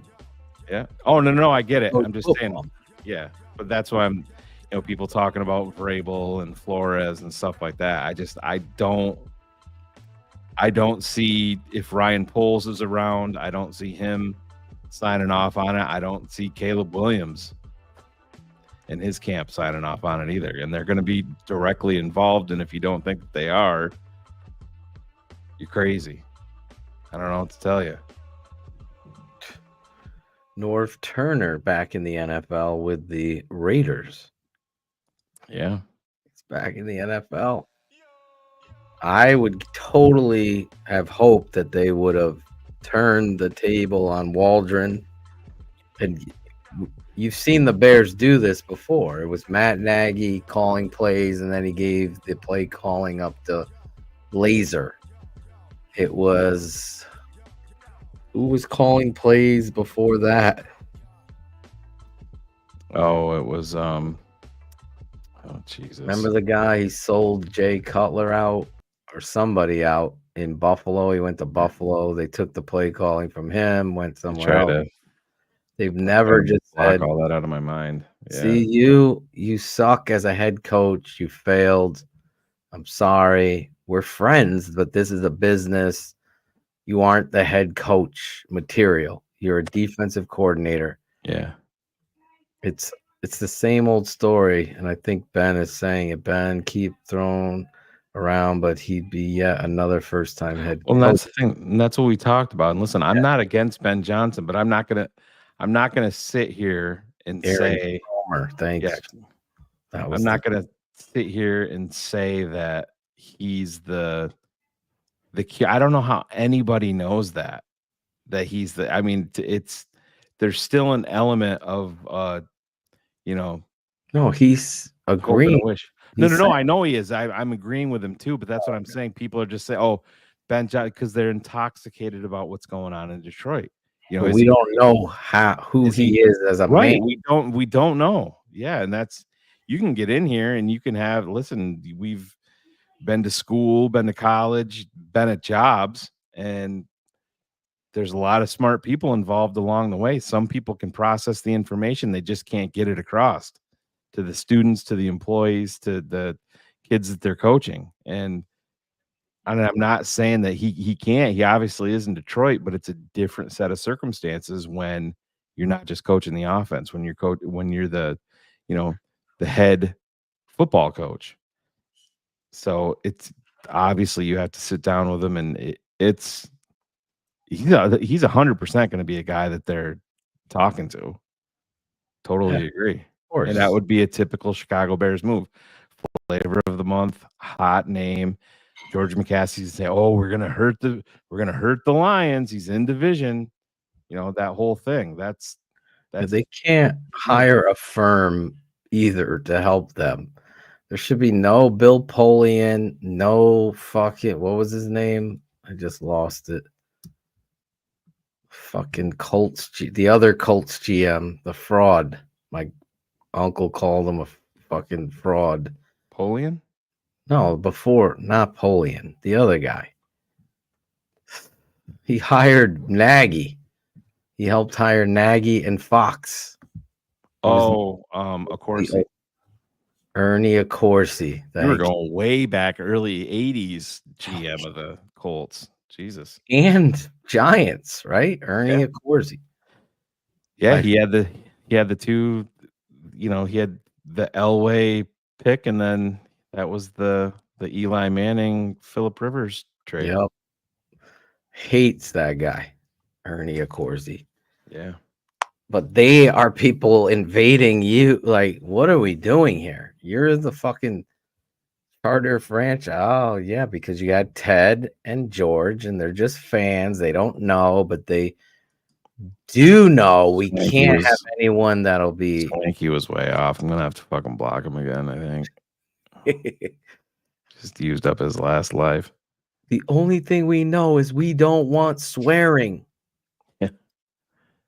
[SPEAKER 7] Yeah. Oh no, I get it.
[SPEAKER 10] Coach
[SPEAKER 7] I'm just
[SPEAKER 10] football.
[SPEAKER 7] saying. Yeah, but that's why I'm, people talking about Vrabel and Flores and stuff like that. I don't see if Ryan Poles is around. I don't see him signing off on it. I don't see Caleb Williams and his camp signing off on it either. And they're going to be directly involved. And if you don't think that they are, you're crazy. I don't know what to tell you.
[SPEAKER 10] Norv Turner back in the NFL with the Raiders.
[SPEAKER 7] Yeah.
[SPEAKER 10] It's back in the NFL. I would totally have hoped that they would have turned the table on Waldron. And you've seen the Bears do this before. It was Matt Nagy calling plays, and then he gave the play calling up to Laser. It was... Who was calling plays before that?
[SPEAKER 7] Oh, it was oh Jesus.
[SPEAKER 10] Remember the guy he sold Jay Cutler out or somebody out in Buffalo? He went to Buffalo. They took the play calling from him, went somewhere else. They've never just said
[SPEAKER 7] all that out of my mind. Yeah.
[SPEAKER 10] See, you suck as a head coach. You failed. I'm sorry. We're friends, but this is a business. You aren't the head coach material. You're a defensive coordinator.
[SPEAKER 7] Yeah.
[SPEAKER 10] It's the same old story, and I think Ben is saying it. Ben, keep throwing around, but he'd be yet another first-time head coach.
[SPEAKER 7] Well, that's the thing. And that's what we talked about. And listen, I'm not against Ben Johnson, but I'm not gonna sit here and say
[SPEAKER 10] Palmer, thanks.
[SPEAKER 7] Yeah, I'm not gonna sit here and say that he's the key. I don't know how anybody knows that he's the. I mean, there's still an element of
[SPEAKER 10] No, he's agreeing.
[SPEAKER 7] No. I know he is. I'm agreeing with him too. But that's what I'm saying. People are just saying, "Oh, Ben Johnson," because they're intoxicated about what's going on in Detroit.
[SPEAKER 10] We don't know who he is as a man.
[SPEAKER 7] We don't know. Yeah, and that's, you can get in here and you can have. Listen, we've been to school, been to college, been at jobs, and there's a lot of smart people involved along the way. Some people can process the information, they just can't get it across to the students, to the employees, to the kids that they're coaching. And I'm not saying that he can't. He obviously is in Detroit, but it's a different set of circumstances when you're not just coaching the offense, when you're the the head football coach. So it's obviously you have to sit down with him, and he's 100% going to be a guy that they're talking to. Totally agree.
[SPEAKER 10] Of course.
[SPEAKER 7] And that would be a typical Chicago Bears move. Flavor of the month, hot name. George McCaskey say, "Oh, we're gonna hurt the Lions. He's in division." That whole thing. That's
[SPEAKER 10] they can't hire a firm either to help them. There should be no Bill Polian, no fucking, what was his name? I just lost it. Fucking Colts, the other Colts GM, the fraud. My uncle called him a fucking fraud.
[SPEAKER 7] Polian?
[SPEAKER 10] No, before, not Polian, the other guy. He hired Nagy. He helped hire Nagy and Fox.
[SPEAKER 7] Accorsi.
[SPEAKER 10] Ernie Accorsi.
[SPEAKER 7] You were going way back, early 80s GM of the Colts. Jesus.
[SPEAKER 10] And Giants, right? Ernie Accorsi.
[SPEAKER 7] Yeah, he had the two, he had the Elway pick, and then that was the Eli Manning, Phillip Rivers trade.
[SPEAKER 10] Yep. Hates that guy, Ernie Accorsi.
[SPEAKER 7] Yeah.
[SPEAKER 10] But they are people invading you. Like, what are we doing here? You're the fucking charter franchise. Oh, yeah, because you got Ted and George, and they're just fans. They don't know, but they do know we can't have anyone that'll be.
[SPEAKER 7] He was way off. I'm going to have to fucking block him again, I think. Just used up his last life.
[SPEAKER 10] The only thing we know is we don't want swearing.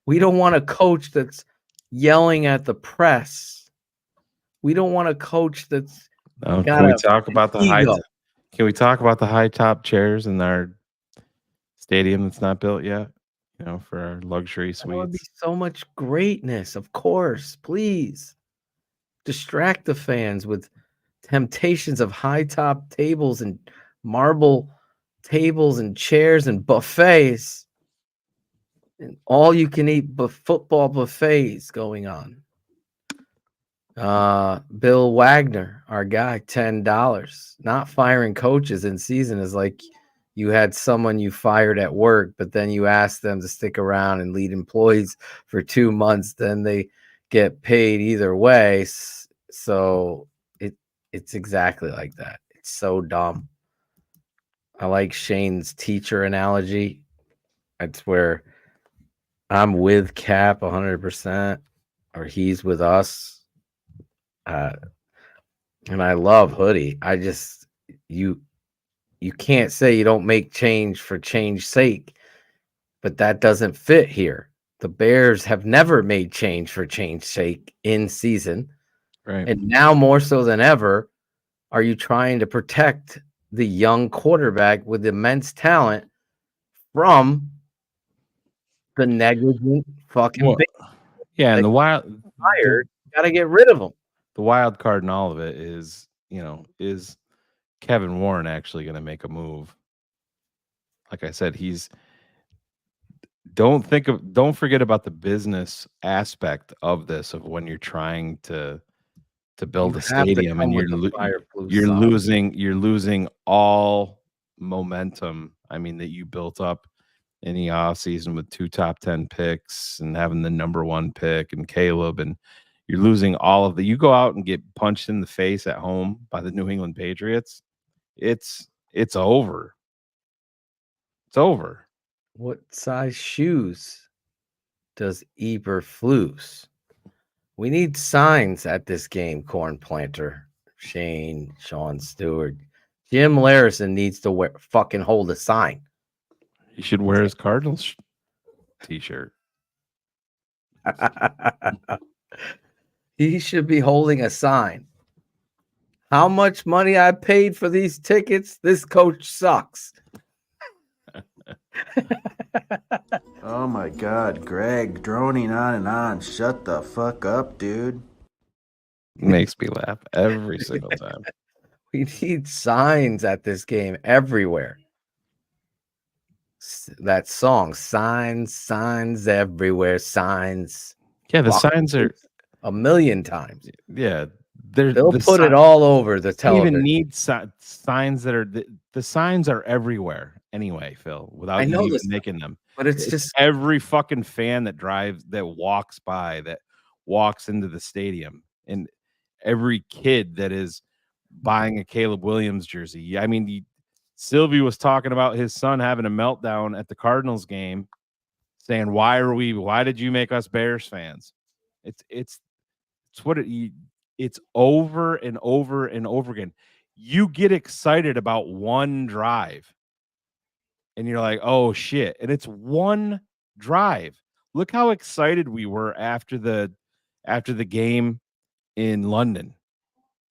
[SPEAKER 10] We don't want a coach that's yelling at the press. We don't want a coach that's
[SPEAKER 7] can we talk about the high? Can we talk about the high top chairs in our stadium that's not built yet? You know, for our luxury
[SPEAKER 10] That would be
[SPEAKER 7] suites.
[SPEAKER 10] so much greatness, of course. Please distract the fans with temptations of high top tables and marble tables and chairs and buffets and all you can eat football buffets going on. Bill Wagner, our guy, $10. Not firing coaches in season is like you had someone you fired at work, but then you asked them to stick around and lead employees for 2 months, then they get paid either way. So it's exactly like that. It's so dumb. I like Shane's teacher analogy. That's where I'm with Cap 100%, or he's with us. And I love Hoodie. I just you can't say you don't make change for change's sake, but that doesn't fit here. The Bears have never made change for change's sake in season.
[SPEAKER 7] Right.
[SPEAKER 10] And now more so than ever, are you trying to protect the young quarterback with immense talent from the negligent fucking
[SPEAKER 7] Well, yeah, and the
[SPEAKER 10] fired? Got to get rid of them.
[SPEAKER 7] The wild card in all of it is, you know, is Kevin Warren actually going to make a move? Like I said, don't forget about the business aspect of this, of when you're trying to build a stadium and you're losing all momentum. I mean, that you built up in the offseason with 2 top 10 picks and having the number 1 pick and Caleb, and you're losing all of the. You go out and get punched in the face at home by the New England Patriots. It's over. It's over.
[SPEAKER 10] What size shoes does Eberflus? We need signs at this game, Corn Planter, Shane, Sean Stewart. Jim Larison needs to fucking hold a sign.
[SPEAKER 7] He should wear his Cardinals t-shirt.
[SPEAKER 10] He should be holding a sign. How much money I paid for these tickets? This coach sucks.
[SPEAKER 11] Oh my God, Greg, droning on and on. Shut the fuck up, dude.
[SPEAKER 7] Makes me laugh every single time.
[SPEAKER 10] We need signs at this game everywhere. That song, signs everywhere, signs.
[SPEAKER 7] Yeah, the signs are
[SPEAKER 10] a million times.
[SPEAKER 7] Yeah,
[SPEAKER 10] they'll put it all over the television.
[SPEAKER 7] Even need signs that are the signs are everywhere anyway, Phil. Without
[SPEAKER 10] I know
[SPEAKER 7] you even
[SPEAKER 10] this,
[SPEAKER 7] making them,
[SPEAKER 10] but it's just
[SPEAKER 7] every fucking fan that walks by, that walks into the stadium, and every kid that is buying a Caleb Williams jersey. I mean, Sylvie was talking about his son having a meltdown at the Cardinals game, saying, why did you make us Bears fans? It's over and over and over again. You get excited about one drive and you're like, oh shit. And it's one drive. Look how excited we were after the game in London.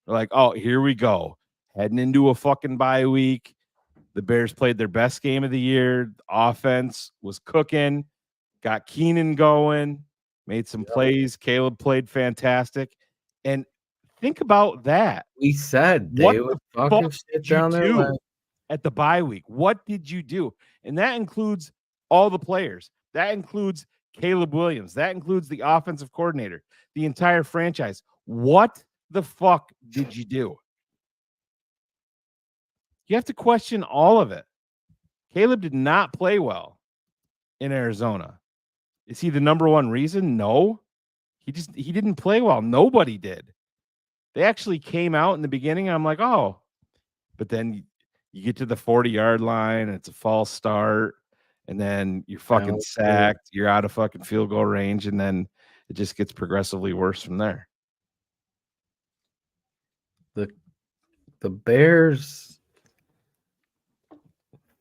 [SPEAKER 7] We're like, oh, here we go. Heading into a fucking bye week. The Bears played their best game of the year. The offense was cooking. Got Keenan going. Made some plays. Caleb played fantastic. And think about that.
[SPEAKER 10] We said they would fucking sit down there
[SPEAKER 7] at the bye week. What did you do? And that includes all the players. That includes Caleb Williams. That includes the offensive coordinator, the entire franchise. What the fuck did you do? You have to question all of it. Caleb did not play well in Arizona. Is he the number one reason? No. He didn't play well. Nobody did. They actually came out in the beginning. I'm like, oh, but then you get to the 40-yard line and it's a false start, and then you're fucking sacked. You're out of fucking field goal range, and then it just gets progressively worse from there.
[SPEAKER 10] The Bears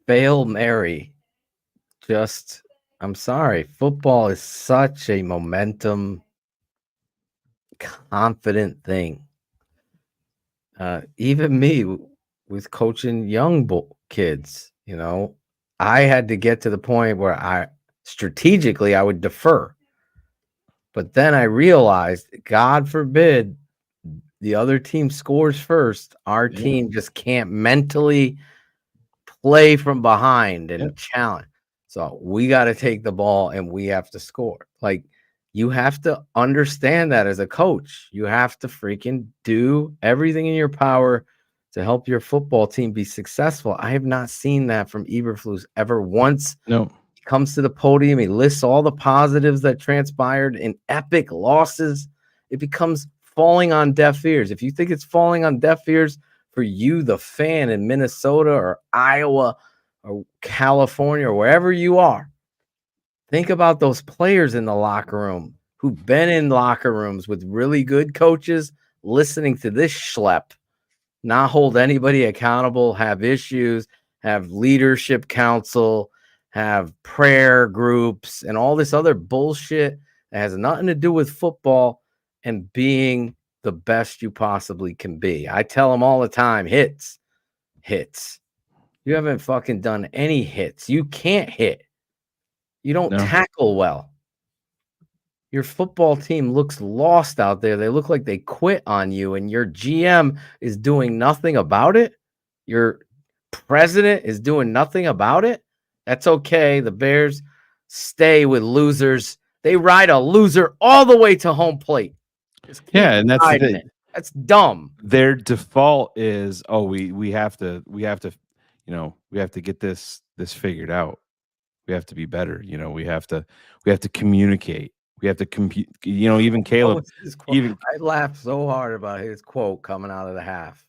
[SPEAKER 10] fail Mary. I'm sorry. Football is such a momentum, confident thing. Even me, with coaching young kids. You know, I had to get to the point where I strategically I would defer. But then I realized, God forbid, the other team scores first. Our team just can't mentally play from behind and challenge. So we got to take the ball and we have to score. Like, you have to understand that as a coach. You have to freaking do everything in your power to help your football team be successful. I have not seen that from Eberflus ever once.
[SPEAKER 7] No.
[SPEAKER 10] He comes to the podium, he lists all the positives that transpired in epic losses. It becomes falling on deaf ears. If you think it's falling on deaf ears for you, the fan in Minnesota or Iowa or California or wherever you are, think about those players in the locker room who've been in locker rooms with really good coaches listening to this schlep, not hold anybody accountable, have issues, have leadership council, have prayer groups, and all this other bullshit that has nothing to do with football and being the best you possibly can be. I tell them all the time, hits. You haven't fucking done any hits. You can't hit. You don't tackle well. Your football team looks lost out there. They look like they quit on you, and your GM is doing nothing about it. Your president is doing nothing about it. That's okay. The Bears stay with losers. They ride a loser all the way to home plate.
[SPEAKER 7] Yeah, and that's the thing.
[SPEAKER 10] That's dumb.
[SPEAKER 7] Their default is, we have to, we have to get this figured out. We have to be better. We have to communicate. We have to compete. Even Caleb.
[SPEAKER 10] I laughed so hard about his quote coming out of the half.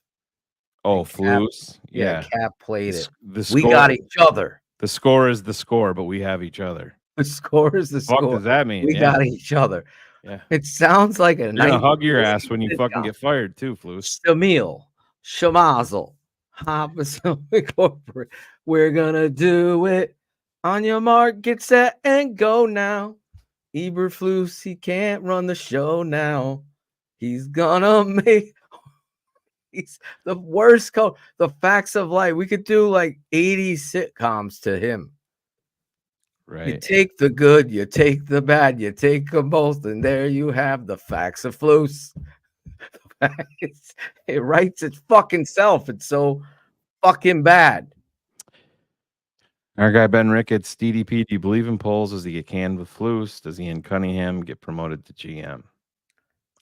[SPEAKER 7] Flus. Yeah,
[SPEAKER 10] Cap played it.
[SPEAKER 7] We
[SPEAKER 10] got each other.
[SPEAKER 7] The score is the score, but we have each other.
[SPEAKER 10] The score is the score.
[SPEAKER 7] What does that mean?
[SPEAKER 10] We got each other.
[SPEAKER 7] Yeah.
[SPEAKER 10] It sounds like a
[SPEAKER 7] You're gonna hug your ass when you fucking get fired too, Flus.
[SPEAKER 10] Stamil, Shamazel, Corporate. We're gonna do it. On your mark, get set, and go now. Eberflus, he can't run the show now. He's gonna make. He's the worst coach. The facts of life. We could do like 80 sitcoms to him.
[SPEAKER 7] Right.
[SPEAKER 10] You take the good, you take the bad, you take them both, and there you have the facts of Flus. It writes its fucking self. It's so fucking bad.
[SPEAKER 7] Our guy Ben Ricketts, DDP, do you believe in polls? Does he get canned with Flus? Does Ian Cunningham get promoted to GM?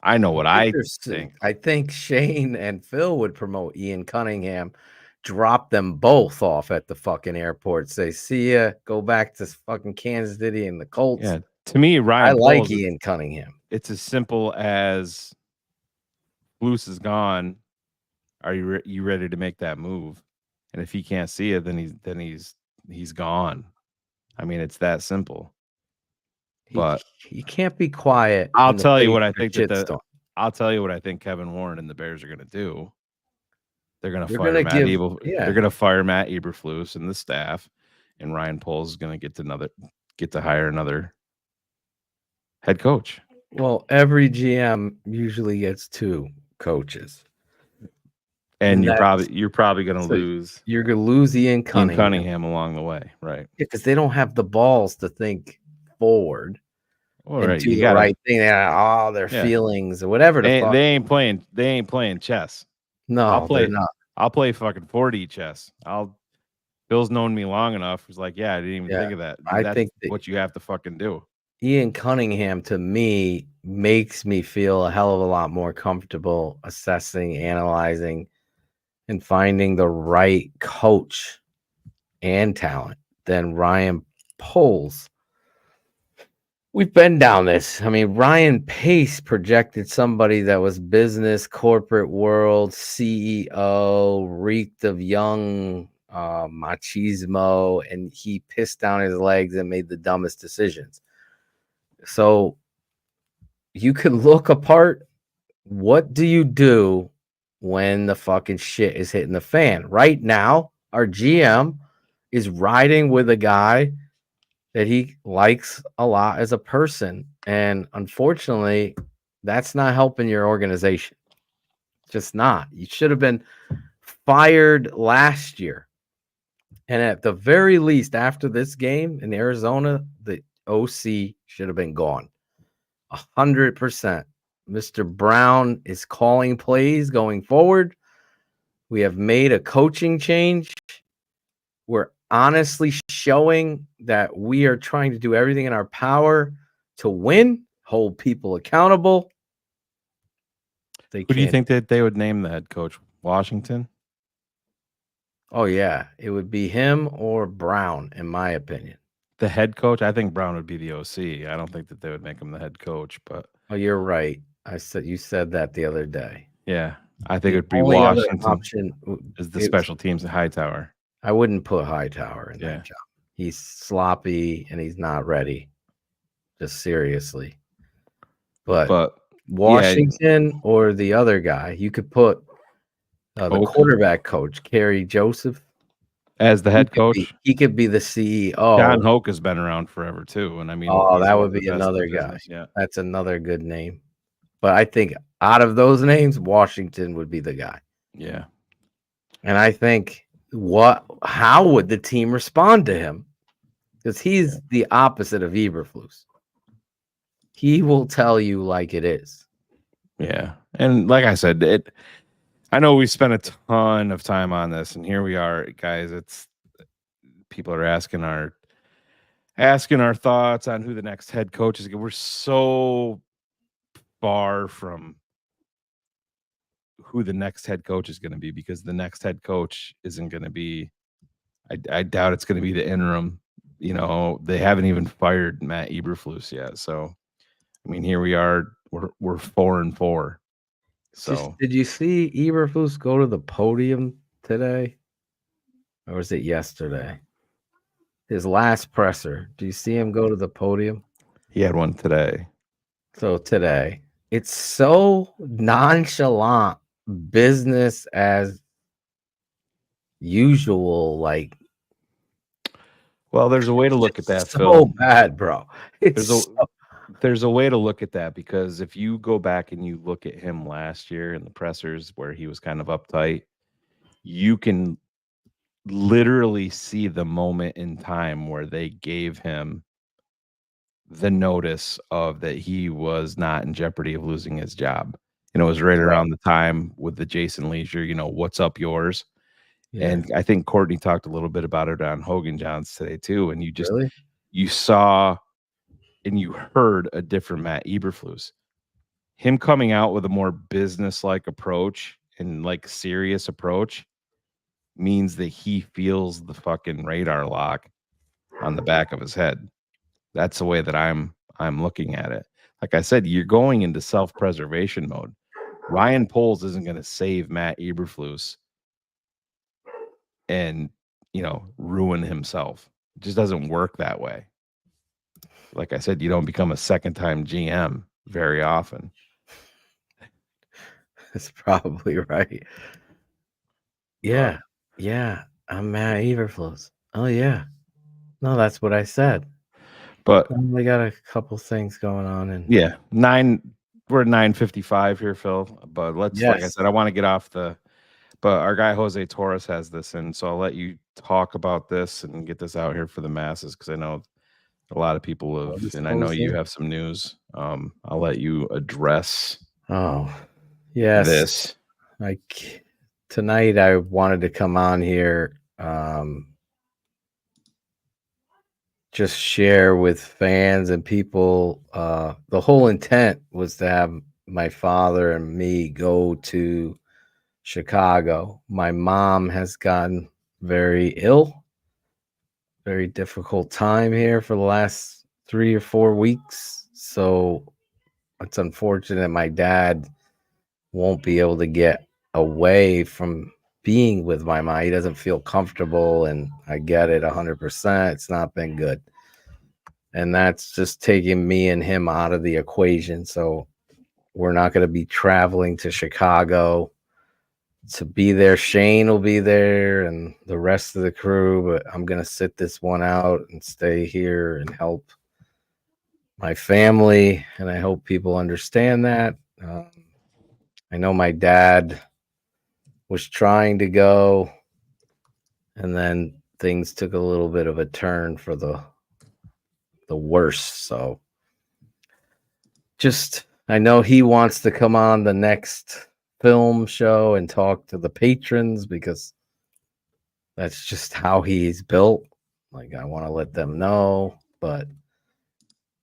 [SPEAKER 7] I know what I think.
[SPEAKER 10] I think Shane and Phil would promote Ian Cunningham, drop them both off at the fucking airport, say, see ya, go back to fucking Kansas City and the Colts.
[SPEAKER 7] Yeah, to me, Ryan,
[SPEAKER 10] I like Ian Cunningham.
[SPEAKER 7] It's as simple as Flus is gone. Are you ready to make that move? And if he can't see it, then he's gone. I mean, it's that simple. But
[SPEAKER 10] you can't be quiet.
[SPEAKER 7] I'll tell you what I think I'll tell you what I think Kevin Warren and the Bears are going to do. They're going to fire Matt They're going to fire Matt Eberflus and the staff, and Ryan Poles is going to get to hire another head coach.
[SPEAKER 10] Well, every GM usually gets 2 coaches.
[SPEAKER 7] And you're probably going to lose.
[SPEAKER 10] You're going to lose Ian Cunningham
[SPEAKER 7] along the way, right?
[SPEAKER 10] Because they don't have the balls to think forward and do the right thing. Their feelings or whatever.
[SPEAKER 7] They ain't playing chess.
[SPEAKER 10] No,
[SPEAKER 7] I'll play fucking 4D chess. Bill's known me long enough. He's like, I didn't even think of that. I think what you have to fucking do.
[SPEAKER 10] Ian Cunningham, to me, makes me feel a hell of a lot more comfortable assessing, analyzing, and finding the right coach and talent than Ryan Poles. We've been down this. I mean, Ryan Pace projected somebody that was business, corporate world, CEO, reeked of young machismo, and he pissed down his legs and made the dumbest decisions. So you can look apart. What do you do when the fucking shit is hitting the fan? Right now, our GM is riding with a guy that he likes a lot as a person. And unfortunately, that's not helping your organization. Just not. You should have been fired last year. And at the very least, after this game in Arizona, the OC should have been gone. 100%. Mr. Brown is calling plays going forward. We have made a coaching change. We're honestly showing that we are trying to do everything in our power to win, hold people accountable.
[SPEAKER 7] Who do you think that they would name the head coach? Washington?
[SPEAKER 10] Oh, yeah. It would be him or Brown, in my opinion.
[SPEAKER 7] The head coach? I think Brown would be the OC. I don't think that they would make him the head coach, but
[SPEAKER 10] oh, you're right. You said that the other day.
[SPEAKER 7] Yeah, I think it would be Washington
[SPEAKER 10] option
[SPEAKER 7] is the special teams at Hightower.
[SPEAKER 10] I wouldn't put Hightower in that job. He's sloppy and he's not ready. Just seriously. But Washington or the other guy, you could put the quarterback coach, Kerry Joseph,
[SPEAKER 7] as the head coach.
[SPEAKER 10] He could be the CEO.
[SPEAKER 7] John Hoke has been around forever too, and I mean,
[SPEAKER 10] that would be another guy. Yeah, that's another good name. But I think out of those names, Washington would be the guy.
[SPEAKER 7] Yeah,
[SPEAKER 10] and I think how would the team respond to him? Because he's the opposite of Eberflus. He will tell you like it is.
[SPEAKER 7] Yeah, and like I said, I know we spent a ton of time on this, and here we are, guys. It's people are asking our thoughts on who the next head coach is. We're so far from who the next head coach is going to be, because the next head coach isn't going to be. I doubt it's going to be the interim. You know, they haven't even fired Matt Eberflus yet. So, I mean, here we are. We're 4-4. So,
[SPEAKER 10] did you see Eberflus go to the podium today, or was it yesterday? His last presser. Do you see him go to the podium?
[SPEAKER 7] He had one today.
[SPEAKER 10] So today, it's so nonchalant, business as usual. Like,
[SPEAKER 7] well, there's a way to look at that.
[SPEAKER 10] So bad, bro.
[SPEAKER 7] There's a way to look at that, because if you go back and you look at him last year in the pressers where he was kind of uptight, you can literally see the moment in time where they gave him the notice of that he was not in jeopardy of losing his job. You know, it was right around the time with the Jason Leisure, you know, what's up yours? Yeah. And I think Courtney talked a little bit about it on Hogan Johns today too. And you just, you saw and you heard a different Matt Eberflus. Him coming out with a more business-like approach and like serious approach means that he feels the fucking radar lock on the back of his head. That's the way that I'm looking at it. Like I said, you're going into self-preservation mode. Ryan Poles isn't going to save Matt Eberflus and, you know, ruin himself. It just doesn't work that way. Like I said, you don't become a second-time GM very often.
[SPEAKER 10] That's probably right. Yeah. Yeah. I'm Matt Eberflus. Oh, yeah. No, that's what I said.
[SPEAKER 7] But
[SPEAKER 10] we got a couple things going on. And
[SPEAKER 7] yeah, we're at 9:55 here, Phil. But let's, like I said, I want to get off but our guy Jose Torres has this, and so I'll let you talk about this and get this out here for the masses, because I know a lot of people have, and I know you have some news. I'll let you address.
[SPEAKER 10] Oh, yes.
[SPEAKER 7] This.
[SPEAKER 10] Like tonight, I wanted to come on here, just share with fans and people. The whole intent was to have my father and me go to Chicago. My mom has gotten very ill, very difficult time here for the last 3 or 4 weeks. So it's unfortunate my dad won't be able to get away from being with my mom. He doesn't feel comfortable, and I get it 100%. It's not been good. And that's just taking me and him out of the equation. So we're not going to be traveling to Chicago to be there. Shane will be there and the rest of the crew, but I'm going to sit this one out and stay here and help my family. And I hope people understand that. I know my dad was trying to go, and then things took a little bit of a turn for the worst. So just, I know he wants to come on the next film show and talk to the patrons because that's just how he's built. Like, I want to let them know, but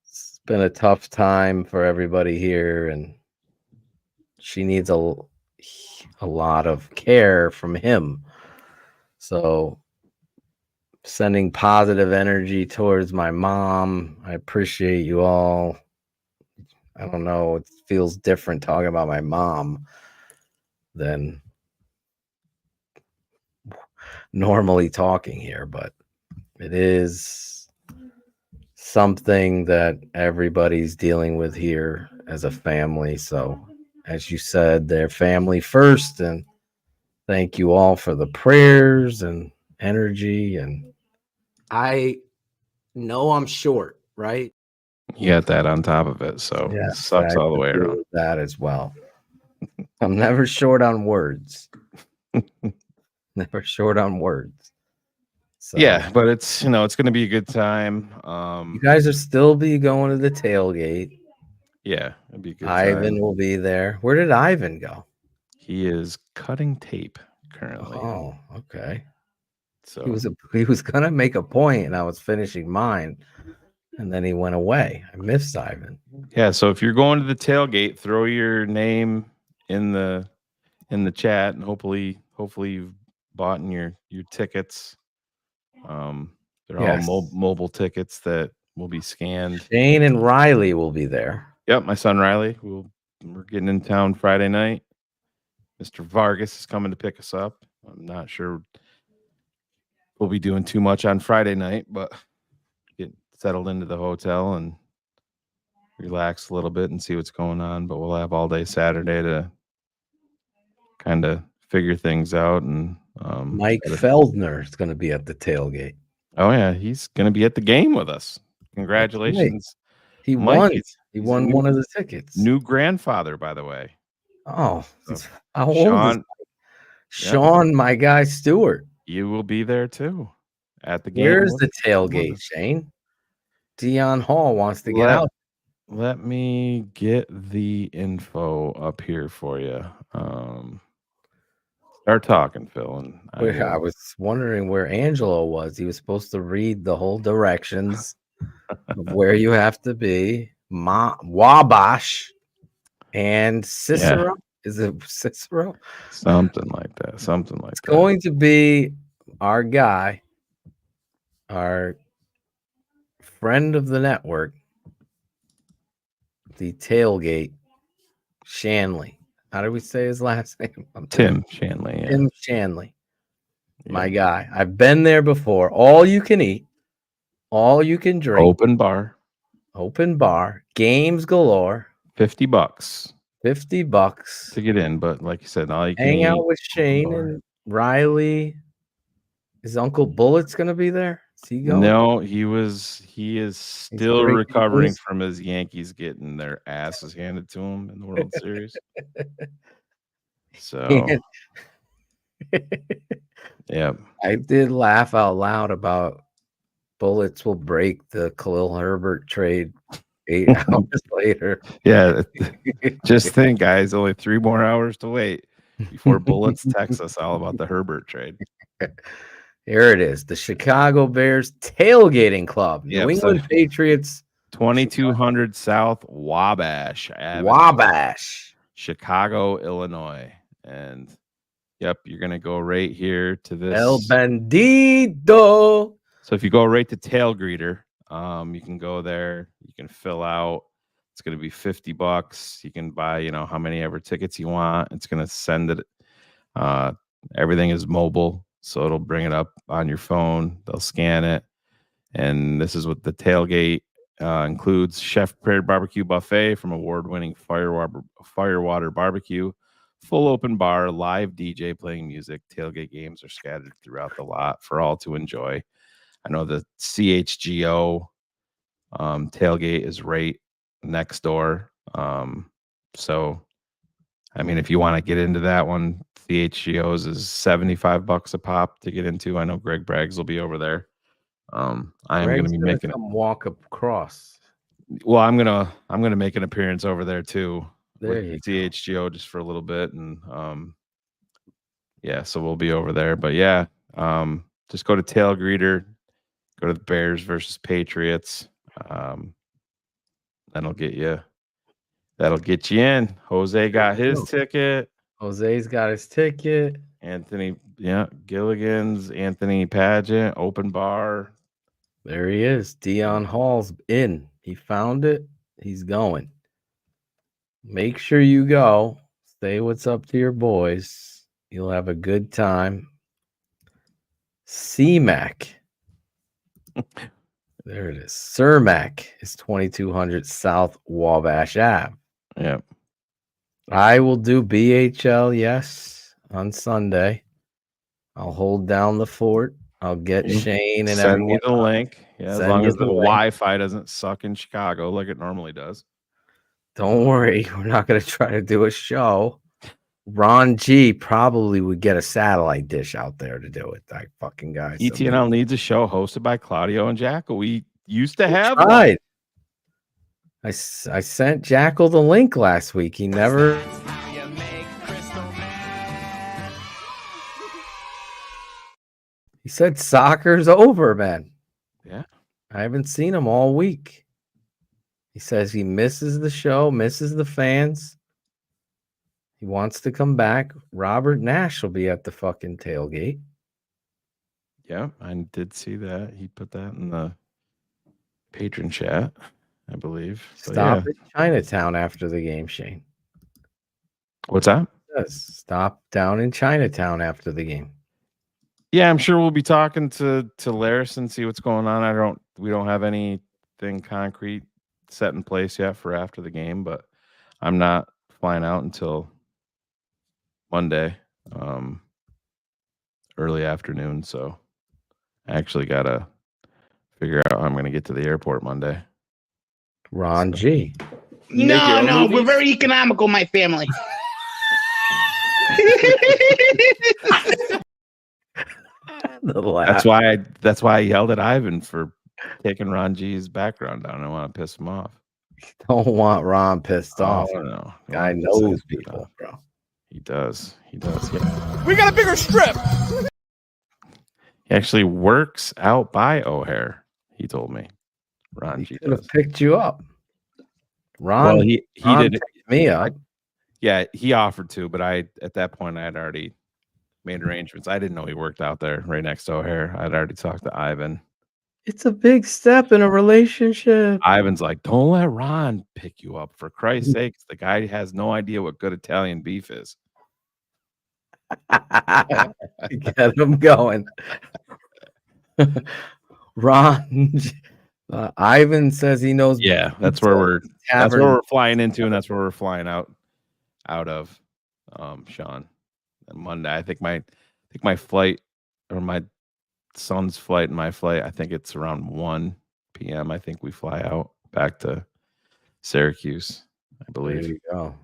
[SPEAKER 10] it's been a tough time for everybody here, and she needs a lot of care from him. So sending positive energy towards my mom. I appreciate you all. I don't know, it feels different talking about my mom than normally talking here, but it is something that everybody's dealing with here as a family. So, as you said, they're family first, and thank you all for the prayers and energy. And I know I'm short, right?
[SPEAKER 7] You got that on top of it, so it sucks all the way around.
[SPEAKER 10] That as well. I'm never short on words. Never short on words. So,
[SPEAKER 7] yeah, but it's it's going to be a good time.
[SPEAKER 10] You guys are still be going to the tailgate.
[SPEAKER 7] Yeah, it'd be a good
[SPEAKER 10] Ivan
[SPEAKER 7] time.
[SPEAKER 10] will be there. Where did Ivan go?
[SPEAKER 7] He is cutting tape currently.
[SPEAKER 10] Oh, okay.
[SPEAKER 7] So
[SPEAKER 10] he was gonna make a point, and I was finishing mine, and then he went away. I missed Ivan.
[SPEAKER 7] Yeah, so if you're going to the tailgate, throw your name in the chat, and hopefully you've bought your tickets. They're all mobile tickets that will be scanned.
[SPEAKER 10] Shane and Riley will be there.
[SPEAKER 7] Yep, my son Riley. We're getting in town Friday night. Mr. Vargas is coming to pick us up. I'm not sure we'll be doing too much on Friday night, but get settled into the hotel and relax a little bit and see what's going on. But we'll have all day Saturday to kind of figure things out. And
[SPEAKER 10] Mike Feldner is going to be at the tailgate.
[SPEAKER 7] Oh yeah, he's going to be at the game with us. Congratulations!
[SPEAKER 10] He
[SPEAKER 7] Mike,
[SPEAKER 10] won. He won one of the tickets.
[SPEAKER 7] New grandfather, by the way.
[SPEAKER 10] Oh, how old is Sean? My guy Stewart.
[SPEAKER 7] You will be there too at the game.
[SPEAKER 10] Where's the tailgate, Shane? Dion Hall wants to get out.
[SPEAKER 7] Let me get the info up here for you. Start talking, Phil. And
[SPEAKER 10] I was wondering where Angelo was. He was supposed to read the whole directions of where you have to be. Wabash and Cicero. Yeah. Is it Cicero?
[SPEAKER 7] Something like that.
[SPEAKER 10] It's going to be our guy, our friend of the network, the tailgate, Shanley. How do we say his last name?
[SPEAKER 7] Tim Shanley. Yeah.
[SPEAKER 10] Tim Shanley. Yeah. My guy. I've been there before. All you can eat, all you can drink. Open bar. Games galore.
[SPEAKER 7] $50.
[SPEAKER 10] $50
[SPEAKER 7] to get in, but like you said, all you can
[SPEAKER 10] hang out with Shane and Riley. Is Uncle Bullet's gonna be there? Is he going?
[SPEAKER 7] No, he is still recovering from his Yankees getting their asses handed to him in the World Series. So yeah,
[SPEAKER 10] I did laugh out loud about Bullets will break the Khalil Herbert trade 8 hours later.
[SPEAKER 7] Yeah, just think, guys, only 3 more hours to wait before Bullets text us all about the Herbert trade.
[SPEAKER 10] Here it is, the Chicago Bears Tailgating Club, New England Patriots,
[SPEAKER 7] 2200 South Wabash Avenue,
[SPEAKER 10] Wabash,
[SPEAKER 7] Chicago, Illinois. And yep, you're gonna go right here to this
[SPEAKER 10] El Bandido.
[SPEAKER 7] So if you go right to Tail Greeter, you can go there. You can fill out. It's going to be $50. You can buy, how many ever tickets you want. It's going to send it. Everything is mobile, so it'll bring it up on your phone. They'll scan it, and this is what the tailgate includes: chef-prepared barbecue buffet from award-winning Firewater Barbecue, full open bar, live DJ playing music. Tailgate games are scattered throughout the lot for all to enjoy. I know the CHGO tailgate is right next door. So I mean, if you want to get into that one, the HGOs is $75 a pop to get into. I know Greg Braggs will be over there. I am going to be making
[SPEAKER 10] come walk across.
[SPEAKER 7] Well, I'm gonna make an appearance over there too
[SPEAKER 10] There
[SPEAKER 7] with
[SPEAKER 10] you
[SPEAKER 7] CHGO just for a little bit, and yeah, so we'll be over there. But yeah, just go to Tail Greeter, go to the Bears versus Patriots. That'll get you in. Jose got his ticket.
[SPEAKER 10] Jose's got his ticket.
[SPEAKER 7] Anthony, Gilligan's, Anthony Pageant, open bar.
[SPEAKER 10] There he is. Dion Hall's in. He found it. He's going. Make sure you go. Say what's up to your boys. You'll have a good time. CMAC. There it is. Cermak is 2200 South Wabash Ave.
[SPEAKER 7] Yep.
[SPEAKER 10] I will do BHL, yes, on Sunday. I'll hold down the fort. I'll get Shane and
[SPEAKER 7] send me
[SPEAKER 10] everyone.
[SPEAKER 7] the link. Yeah, as long as the Wi-Fi doesn't suck in Chicago like it normally does.
[SPEAKER 10] Don't worry, we're not going to try to do a show. Ron G probably would get a satellite dish out there to do it. That fucking guy.
[SPEAKER 7] TTNL needs a show hosted by Claudio and Jackal. We used to have
[SPEAKER 10] one. I sent Jackal the link last week. He never. He said soccer's over, man.
[SPEAKER 7] Yeah.
[SPEAKER 10] I haven't seen him all week. He says he misses the show, misses the fans. He wants to come back. Robert Nash will be at the fucking tailgate.
[SPEAKER 7] Yeah, I did see that. He put that in the patron chat, I believe.
[SPEAKER 10] Stop at Chinatown after the game, Shane.
[SPEAKER 7] What's that?
[SPEAKER 10] Yes, stop down in Chinatown after the game.
[SPEAKER 7] Yeah, I'm sure we'll be talking to Laris and see what's going on. We don't have anything concrete set in place yet for after the game, but I'm not flying out until Monday, early afternoon. So I actually gotta figure out how I'm gonna get to the airport Monday.
[SPEAKER 10] Ron G.
[SPEAKER 12] No, we're very economical, my family.
[SPEAKER 7] That's why I yelled at Ivan for taking Ron G's background down. I want to piss him off.
[SPEAKER 10] Don't want Ron pissed off.
[SPEAKER 7] No.
[SPEAKER 10] Guy knows people, bro.
[SPEAKER 7] He does. Yeah.
[SPEAKER 2] We got a bigger strip.
[SPEAKER 7] He actually works out by O'Hare. He told me. Ron G
[SPEAKER 10] could have picked you up. Ron,
[SPEAKER 7] well, he
[SPEAKER 10] Ron
[SPEAKER 7] did
[SPEAKER 10] picked me up.
[SPEAKER 7] Yeah, he offered to, but at that point I had already made arrangements. I didn't know he worked out there right next to O'Hare. I'd already talked to Ivan.
[SPEAKER 10] It's a big step in a relationship.
[SPEAKER 7] Ivan's like, don't let Ron pick you up. For Christ's sakes, the guy has no idea what good Italian beef is.
[SPEAKER 10] Get him going. Ron, Ivan says he knows.
[SPEAKER 7] Yeah, that's where we're flying into, and that's where we're flying out of. Sean, on Monday. I think my flight, or my son's flight and my flight, I think it's around 1 p.m. I think we fly out back to Syracuse, I believe.
[SPEAKER 10] There you go.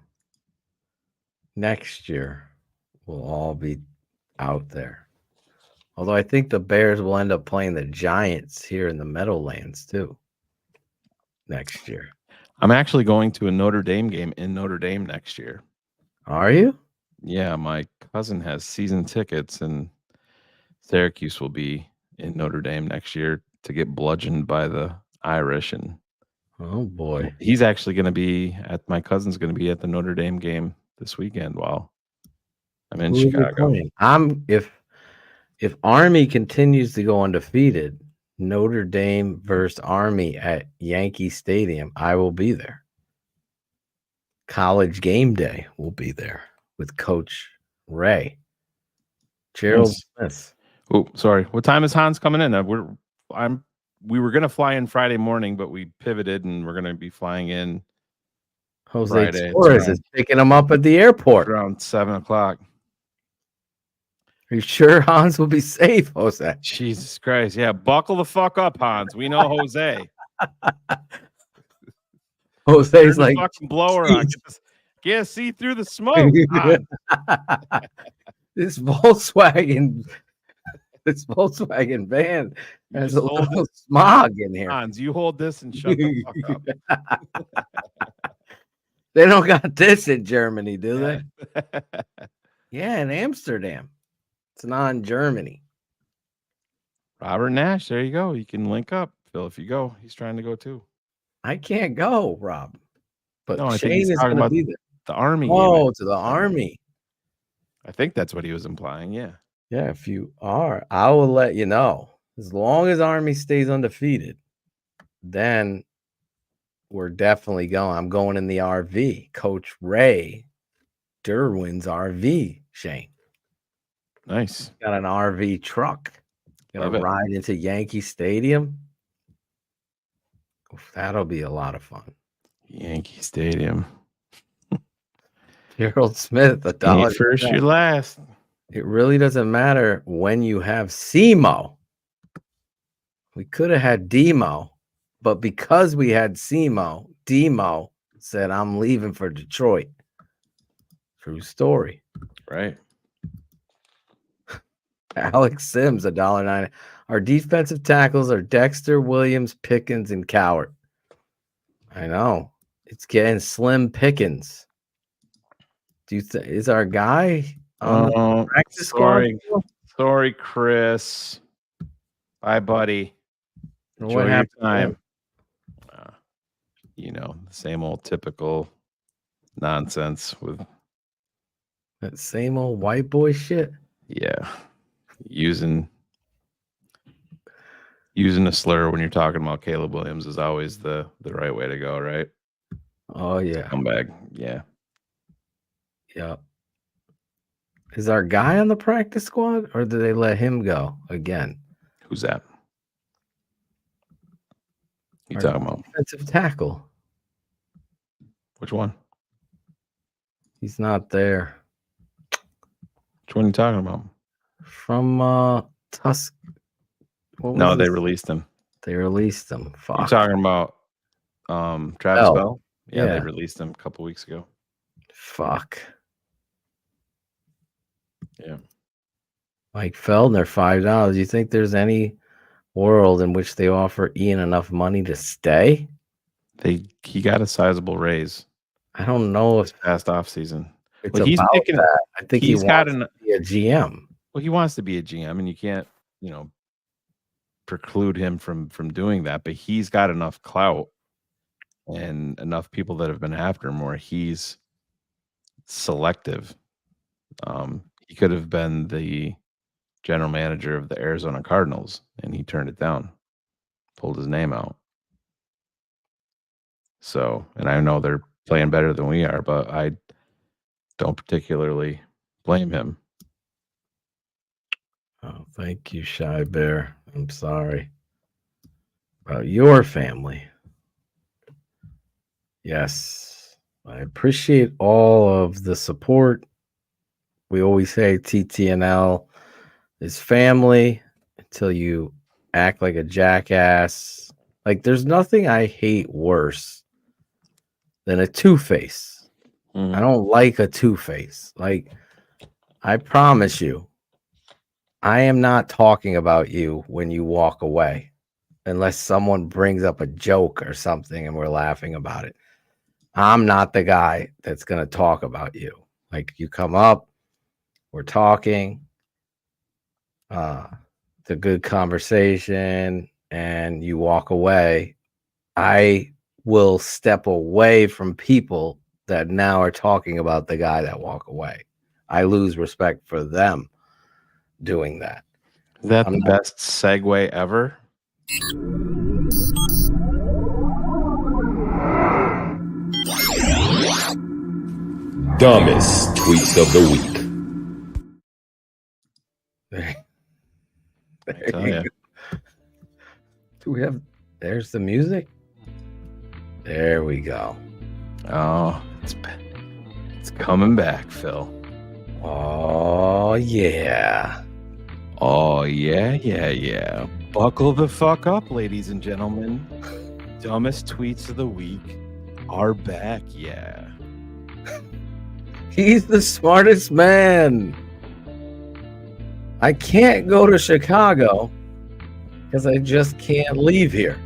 [SPEAKER 10] Next year, we'll all be out there. Although I think the Bears will end up playing the Giants here in the Meadowlands too next year.
[SPEAKER 7] I'm actually going to a Notre Dame game in Notre Dame next year.
[SPEAKER 10] Are you?
[SPEAKER 7] Yeah, my cousin has season tickets, and Syracuse will be in Notre Dame next year to get bludgeoned by the Irish. And
[SPEAKER 10] oh boy,
[SPEAKER 7] he's actually going to be my cousin's going to be at the Notre Dame game this weekend while I'm in Chicago.
[SPEAKER 10] If Army continues to go undefeated, Notre Dame versus Army at Yankee Stadium, I will be there. College game day will be there with Coach Ray. Gerald Smith.
[SPEAKER 7] Oh, sorry. What time is Hans coming in? We were gonna fly in Friday morning, but we pivoted and we're gonna be flying in.
[SPEAKER 10] Jose
[SPEAKER 7] Friday.
[SPEAKER 10] Torres is picking him up at the airport
[SPEAKER 7] around 7:00.
[SPEAKER 10] Are you sure Hans will be safe, Jose?
[SPEAKER 7] Jesus Christ. Yeah, buckle the fuck up, Hans. We know Jose.
[SPEAKER 10] Jose's like
[SPEAKER 7] fucking blower on. Can't see through the smoke.
[SPEAKER 10] This Volkswagen van has a little smog in here.
[SPEAKER 7] Hans, you hold this and shut the fuck up.
[SPEAKER 10] They don't got this in Germany, do they? Yeah, in Amsterdam. It's not in Germany.
[SPEAKER 7] Robert Nash, there you go. You can link up, Phil. If you go, he's trying to go too.
[SPEAKER 10] I can't go, Rob. But
[SPEAKER 7] No, I think
[SPEAKER 10] Shane
[SPEAKER 7] he's
[SPEAKER 10] is
[SPEAKER 7] talking
[SPEAKER 10] going to
[SPEAKER 7] about
[SPEAKER 10] be there.
[SPEAKER 7] the Army.
[SPEAKER 10] Oh, to the Army.
[SPEAKER 7] I think that's what he was implying. Yeah.
[SPEAKER 10] Yeah, if you are, I will let you know. As long as Army stays undefeated, then we're definitely going. I'm going in the RV. Coach Ray Derwin's RV, Shane.
[SPEAKER 7] Nice.
[SPEAKER 10] Got an RV truck. Gonna ride into Yankee Stadium. Oof, that'll be a lot of fun.
[SPEAKER 7] Yankee Stadium.
[SPEAKER 10] Gerald Smith, $1
[SPEAKER 7] first, you last.
[SPEAKER 10] It really doesn't matter when you have SEMO. We could have had Demo, but because we had SEMO, Demo said, I'm leaving for Detroit. True story.
[SPEAKER 7] Right.
[SPEAKER 10] Alex Sims, $1.09. Our defensive tackles are Dexter, Williams, Pickens, and Coward. I know. It's getting slim pickings. Do you think is our guy on the practice squad?
[SPEAKER 7] Sorry, Chris. Bye, buddy. Enjoy
[SPEAKER 10] What
[SPEAKER 7] your
[SPEAKER 10] happened
[SPEAKER 7] time. You know, the same old typical nonsense with
[SPEAKER 10] that same old white boy shit.
[SPEAKER 7] Yeah. Using a slur when you're talking about Caleb Williams is always the right way to go, right?
[SPEAKER 10] Oh yeah.
[SPEAKER 7] Scumbag. Yeah.
[SPEAKER 10] Yep. Is our guy on the practice squad, or did they let him go again?
[SPEAKER 7] Who's that? You
[SPEAKER 10] Our
[SPEAKER 7] talking about
[SPEAKER 10] defensive tackle?
[SPEAKER 7] which one?
[SPEAKER 10] He's not there.
[SPEAKER 7] Which one are you talking about?
[SPEAKER 10] From Tusk.
[SPEAKER 7] No, they released him.
[SPEAKER 10] They released him. Fuck.
[SPEAKER 7] You're talking about Travis Bell? Yeah,
[SPEAKER 10] Yeah.
[SPEAKER 7] they released him a couple weeks ago.
[SPEAKER 10] Fuck.
[SPEAKER 7] Yeah.
[SPEAKER 10] Mike Feldner, $5. You think there's any world in which they offer Ian enough money to stay?
[SPEAKER 7] He got a sizable raise.
[SPEAKER 10] I don't know if
[SPEAKER 7] past off season.
[SPEAKER 10] it's about that. I think he wants to be a GM.
[SPEAKER 7] Well, he wants to be a GM, and you can't, preclude him from doing that. But he's got enough clout and enough people that have been after him where he's selective. He could have been the general manager of the Arizona Cardinals, and he turned it down, pulled his name out. So, and I know they're playing better than we are, but I don't particularly blame him.
[SPEAKER 10] Oh, thank you, Shy Bear. I'm sorry about your family. Yes, I appreciate all of the support. We always say TTNL is family until you act like a jackass. Like, there's nothing I hate worse than a two-face. I don't like a two-face. Like, I promise you, I am not talking about you when you walk away unless someone brings up a joke or something and we're laughing about it. I'm not the guy that's going to talk about you. Like, you come up, we're talking, it's a good conversation, and you walk away. I will step away from people that now are talking about the guy that walk away. I lose respect for them doing that.
[SPEAKER 7] Is that the best segue ever?
[SPEAKER 1] Dumbest tweets of the week.
[SPEAKER 10] There you go. Do we have? There's the music. There we go.
[SPEAKER 7] Oh, it's coming back, Phil.
[SPEAKER 10] Oh yeah.
[SPEAKER 7] Oh yeah. Buckle the fuck up, ladies and gentlemen. Dumbest tweets of the week are back. Yeah.
[SPEAKER 10] He's the smartest man. I can't go to Chicago because I just can't leave here.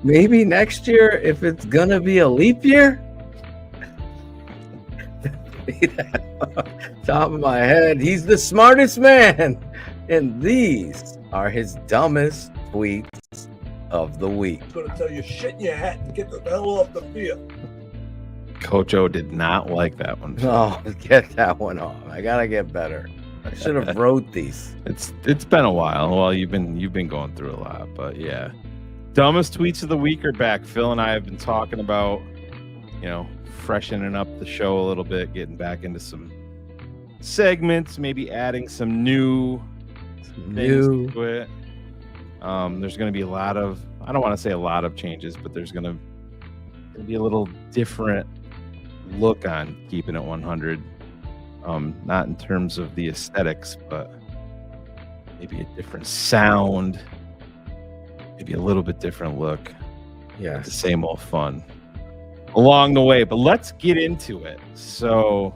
[SPEAKER 10] Maybe next year, if it's gonna be a leap year. Top of my head, he's the smartest man. And these are his dumbest tweets of the week.
[SPEAKER 13] I'm gonna tell you, shit in your hat and get the hell off the field.
[SPEAKER 7] Coach O did not like that one.
[SPEAKER 10] Oh, get that one off. I gotta get better. I should have wrote these.
[SPEAKER 7] It's been a while. Well, you've been going through a lot, but yeah. Dumbest tweets of the week are back. Phil and I have been talking about, freshening up the show a little bit, getting back into some segments, maybe adding some new things to it. There's going to be a lot of, I don't want to say a lot of changes, but there's going to be a little different look on Keeping It 100. Not in terms of the aesthetics, but maybe a different sound, maybe a little bit different look.
[SPEAKER 10] Yeah,
[SPEAKER 7] the same old fun along the way. But let's get into it. So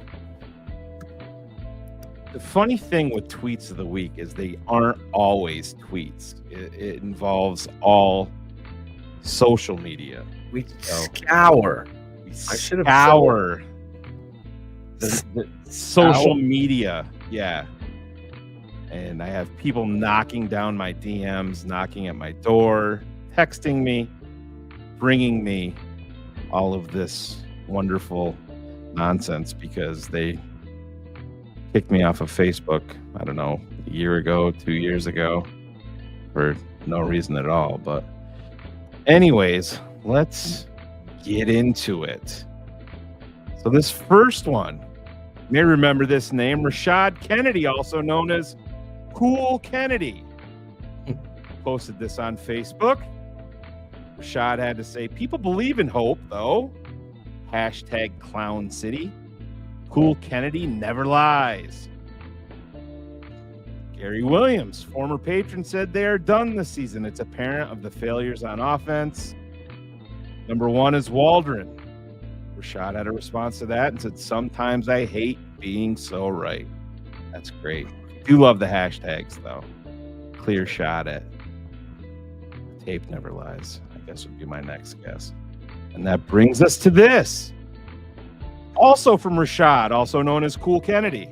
[SPEAKER 7] the funny thing with tweets of the week is they aren't always tweets. It involves all social media.
[SPEAKER 10] We scour.
[SPEAKER 7] I should have scour the social media. Yeah. And I have people knocking down my DMs, knocking at my door, texting me, bringing me all of this wonderful nonsense because they kicked me off of Facebook, I don't know, a year ago, 2 years ago, for no reason at all. But anyways, let's get into it. So this first one, you may remember this name, Rashad Kennedy, also known as Cool Kennedy, posted this on Facebook. Rashad had to say, people believe in hope, though. Hashtag Clown City. Cool Kennedy never lies. Gary Williams, former patron, said they are done this season. It's apparent of the failures on offense. Number one is Waldron. Rashad had a response to that and said, sometimes I hate being so right. That's great. Do love the hashtags, though. Clear shot at tape never lies, I guess would be my next guess. And that brings us to this. Also from Rashad, also known as Cool Kennedy.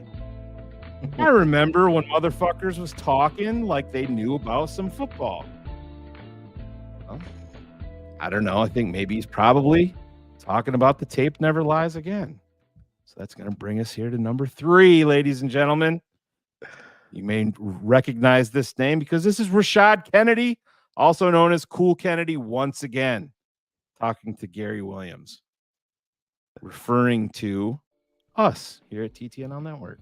[SPEAKER 7] I remember when motherfuckers was talking like they knew about some football. Well, I don't know. I think maybe he's probably talking about the tape never lies again. So that's going to bring us here to number 3, ladies and gentlemen. You may recognize this name because this is Rashad Kennedy, also known as Cool Kennedy, once again, talking to Gary Williams, referring to us here at TTNL Network.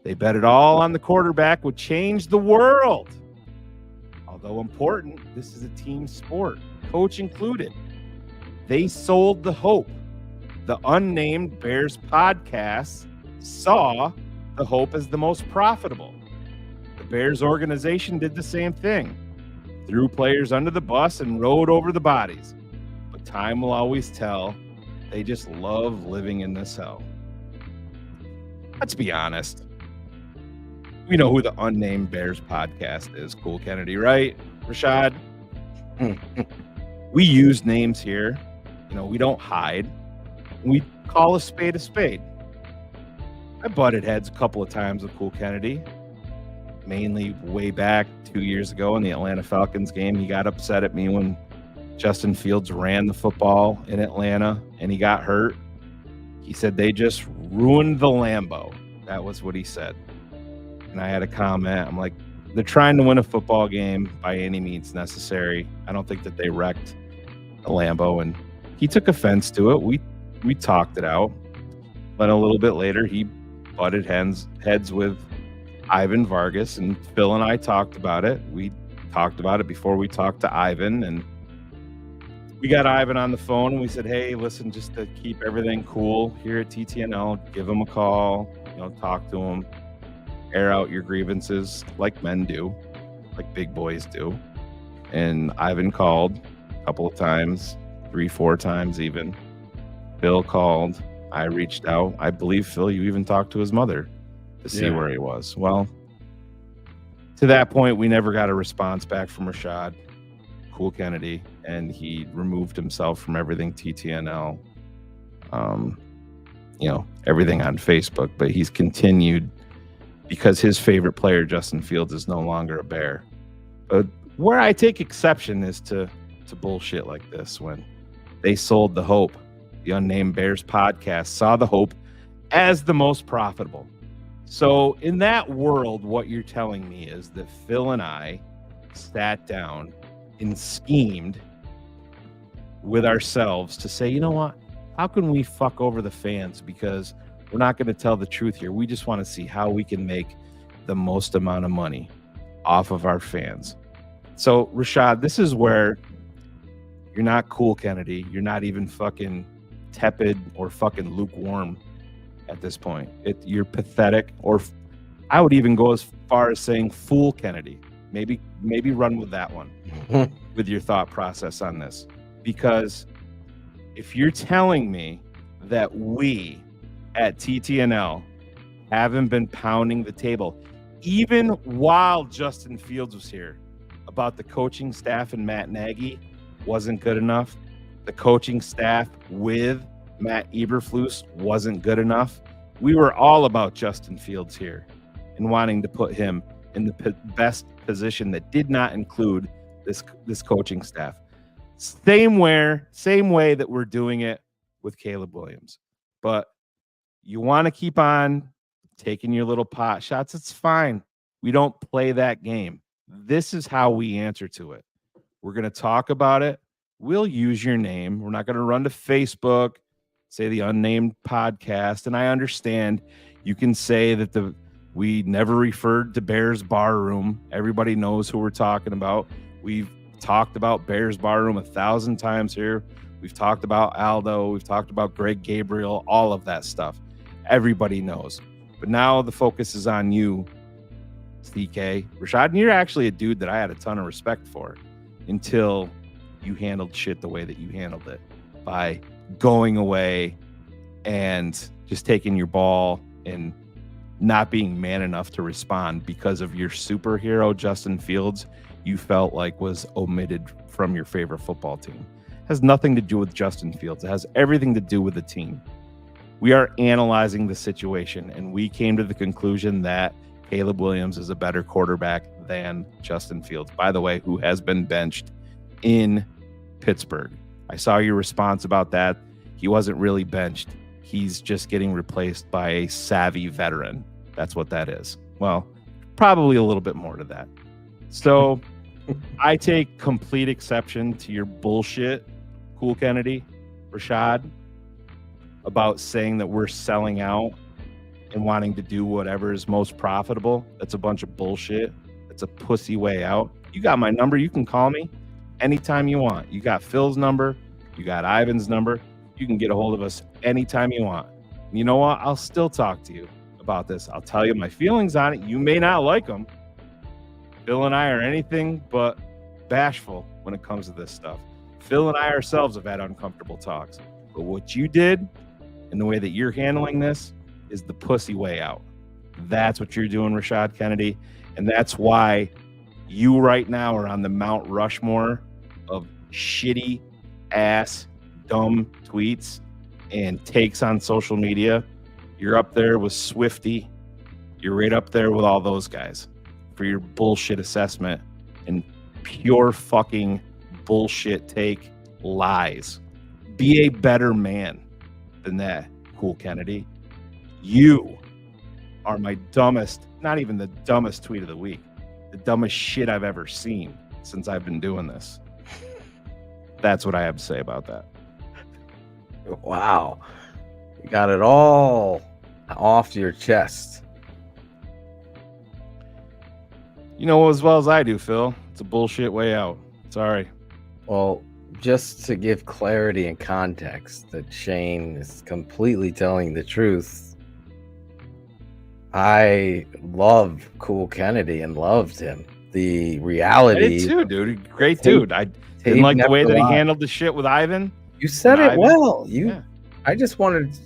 [SPEAKER 7] They bet it all on the quarterback would change the world. Although important, this is a team sport, coach included. They sold the hope. The unnamed Bears podcast saw the hope as the most profitable. The Bears organization did the same thing. Threw players under the bus and rode over the bodies. But time will always tell. They just love living in this hell. Let's be honest. We know who the unnamed Bears podcast is. Cool Kennedy, right? Rashad? We use names here. We don't hide. We call a spade a spade. I butted heads a couple of times with Cool Kennedy. Mainly way back 2 years ago in the Atlanta Falcons game. He got upset at me when Justin Fields ran the football in Atlanta and he got hurt. He said they just ruined the Lambeau. That was what he said. And I had a comment. I'm like, they're trying to win a football game by any means necessary. I don't think that they wrecked the Lambeau. And he took offense to it. We talked it out. Then a little bit later, he butted heads with Ivan Vargas, and Phil and I talked about it. We talked about it before we talked to Ivan, and we got Ivan on the phone, and we said, hey, listen, just to keep everything cool here at TTNL, give him a call, talk to him, air out your grievances like men do, like big boys do. And Ivan called a couple of times, 3-4 times even. Phil called. I reached out. I believe, Phil, you even talked to his mother to see where he was. Well, to that point, we never got a response back from Rashad Kennedy, and he removed himself from everything TTNL, everything on Facebook. But he's continued because his favorite player, Justin Fields, is no longer a Bear. But where I take exception is to bullshit like this. When they sold the hope, the Unnamed Bears podcast saw the hope as the most profitable. So in that world, what you're telling me is that Phil and I sat down and schemed with ourselves to say, you know what? How can we fuck over the fans? Because we're not going to tell the truth here. We just want to see how we can make the most amount of money off of our fans. So, Rashad, this is where you're not cool, Kennedy. You're not even fucking tepid or fucking lukewarm at this point. You're pathetic, or I would even go as far as saying fool Kennedy. Maybe run with that one with your thought process on this. Because if you're telling me that we at TTNL haven't been pounding the table, even while Justin Fields was here, about the coaching staff and Matt Nagy wasn't good enough, the coaching staff with Matt Eberflus wasn't good enough, we were all about Justin Fields here and wanting to put him in the best position that did not include this coaching staff. Same way that we're doing it with Caleb Williams. But you want to keep on taking your little pot shots, it's fine. We don't play that game. This is how we answer to it. We're going to talk about it. We'll use your name. We're not going to run to Facebook, say the Unnamed podcast. And I understand you can say that we never referred to Bears Barroom. Everybody knows who we're talking about. We've talked about Bears Barroom 1,000 times here. We've talked about Aldo. We've talked about Greg Gabriel, all of that stuff. Everybody knows. But now the focus is on you, CK. Rashad, and you're actually a dude that I had a ton of respect for until you handled shit the way that you handled it, by going away and just taking your ball and not being man enough to respond because of your superhero, Justin Fields, you felt like was omitted from your favorite football team. It has nothing to do with Justin Fields. It has everything to do with the team. We are analyzing the situation, and we came to the conclusion that Caleb Williams is a better quarterback than Justin Fields, by the way, who has been benched in Pittsburgh. I saw your response about that. He wasn't really benched. He's just getting replaced by a savvy veteran. That's what that is. Well, probably a little bit more to that. So I take complete exception to your bullshit, Cool Kennedy, Rashad, about saying that we're selling out and wanting to do whatever is most profitable. That's a bunch of bullshit. It's a pussy way out. You got my number. You can call me anytime you want. You got Phil's number. You got Ivan's number. You can get a hold of us anytime you want. And you know what? I'll still talk to you about this. I'll tell you my feelings on it. You may not like them. Phil and I are anything but bashful when it comes to this stuff. Phil and I ourselves have had uncomfortable talks. But what you did and the way that you're handling this is the pussy way out. That's what you're doing, Rashad Kennedy. And that's why you right now are on the Mount Rushmore of shitty ass dumb tweets and takes on social media. You're up there with Swifty. You're right up there with all those guys for your bullshit assessment and pure fucking bullshit take lies. Be a better man than that, Cool Kennedy. You are my dumbest, not even the dumbest tweet of the week, the dumbest shit I've ever seen since I've been doing this. That's what I have to say about that.
[SPEAKER 10] Wow. You got it all off your chest.
[SPEAKER 7] You know as well as I do, Phil. It's a bullshit way out. Sorry.
[SPEAKER 10] Well, just to give clarity and context that Shane is completely telling the truth, I love Cool Kennedy and loved him. The reality...
[SPEAKER 7] I did too, dude. Great dude. I didn't like the way that he handled the shit with Ivan.
[SPEAKER 10] You said it well. I just wanted.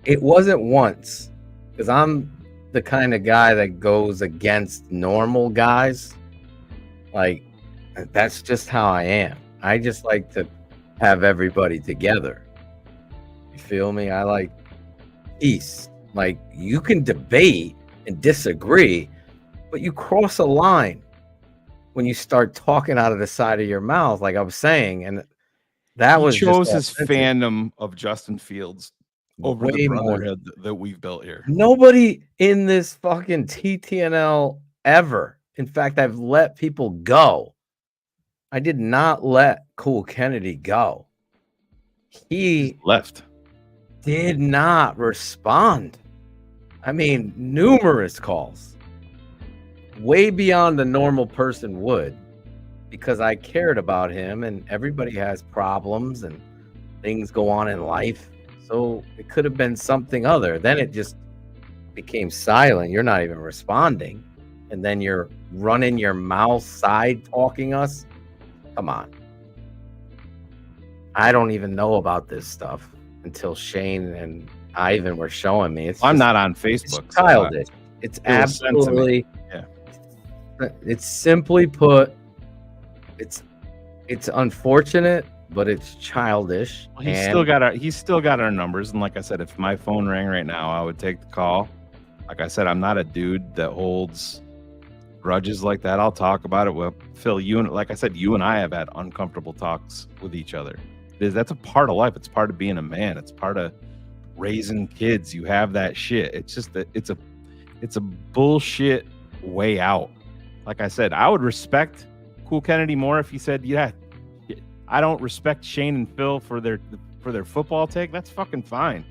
[SPEAKER 10] It wasn't once, because I'm the kind of guy that goes against normal guys. Like, that's just how I am. I just like to have everybody together. You feel me? I like peace. Like, you can debate and disagree, but you cross a line when you start talking out of the side of your mouth, like I was saying, and that
[SPEAKER 7] he
[SPEAKER 10] was
[SPEAKER 7] chose
[SPEAKER 10] just
[SPEAKER 7] his fandom of Justin Fields over the brotherhood that we've built here.
[SPEAKER 10] Nobody in this fucking TTNL ever. In fact, I've let people go. I did not let Cool Kennedy go. He
[SPEAKER 7] left.
[SPEAKER 10] Did not respond. I mean, numerous calls. Way beyond the normal person would, because I cared about him, and everybody has problems and things go on in life. So it could have been something other. Then it just became silent. You're not even responding. And then you're running your mouth side talking us. Come on. I don't even know about this stuff until Shane and Ivan were showing me.
[SPEAKER 7] I'm not on Facebook.
[SPEAKER 10] It's childish. It's absolutely.
[SPEAKER 7] Yeah.
[SPEAKER 10] It's simply put. It's unfortunate, but it's childish.
[SPEAKER 7] Well, he's still got our numbers, and like I said, if my phone rang right now, I would take the call. Like I said, I'm not a dude that holds grudges like that. I'll talk about it with Phil. You and I have had uncomfortable talks with each other. That's a part of life. It's part of being a man. It's part of raising kids. You have that shit. It's just that it's a bullshit way out. Like I said, I would respect Cool Kennedy more if he said, yeah, I don't respect Shane and Phil for their football take. That's fucking fine.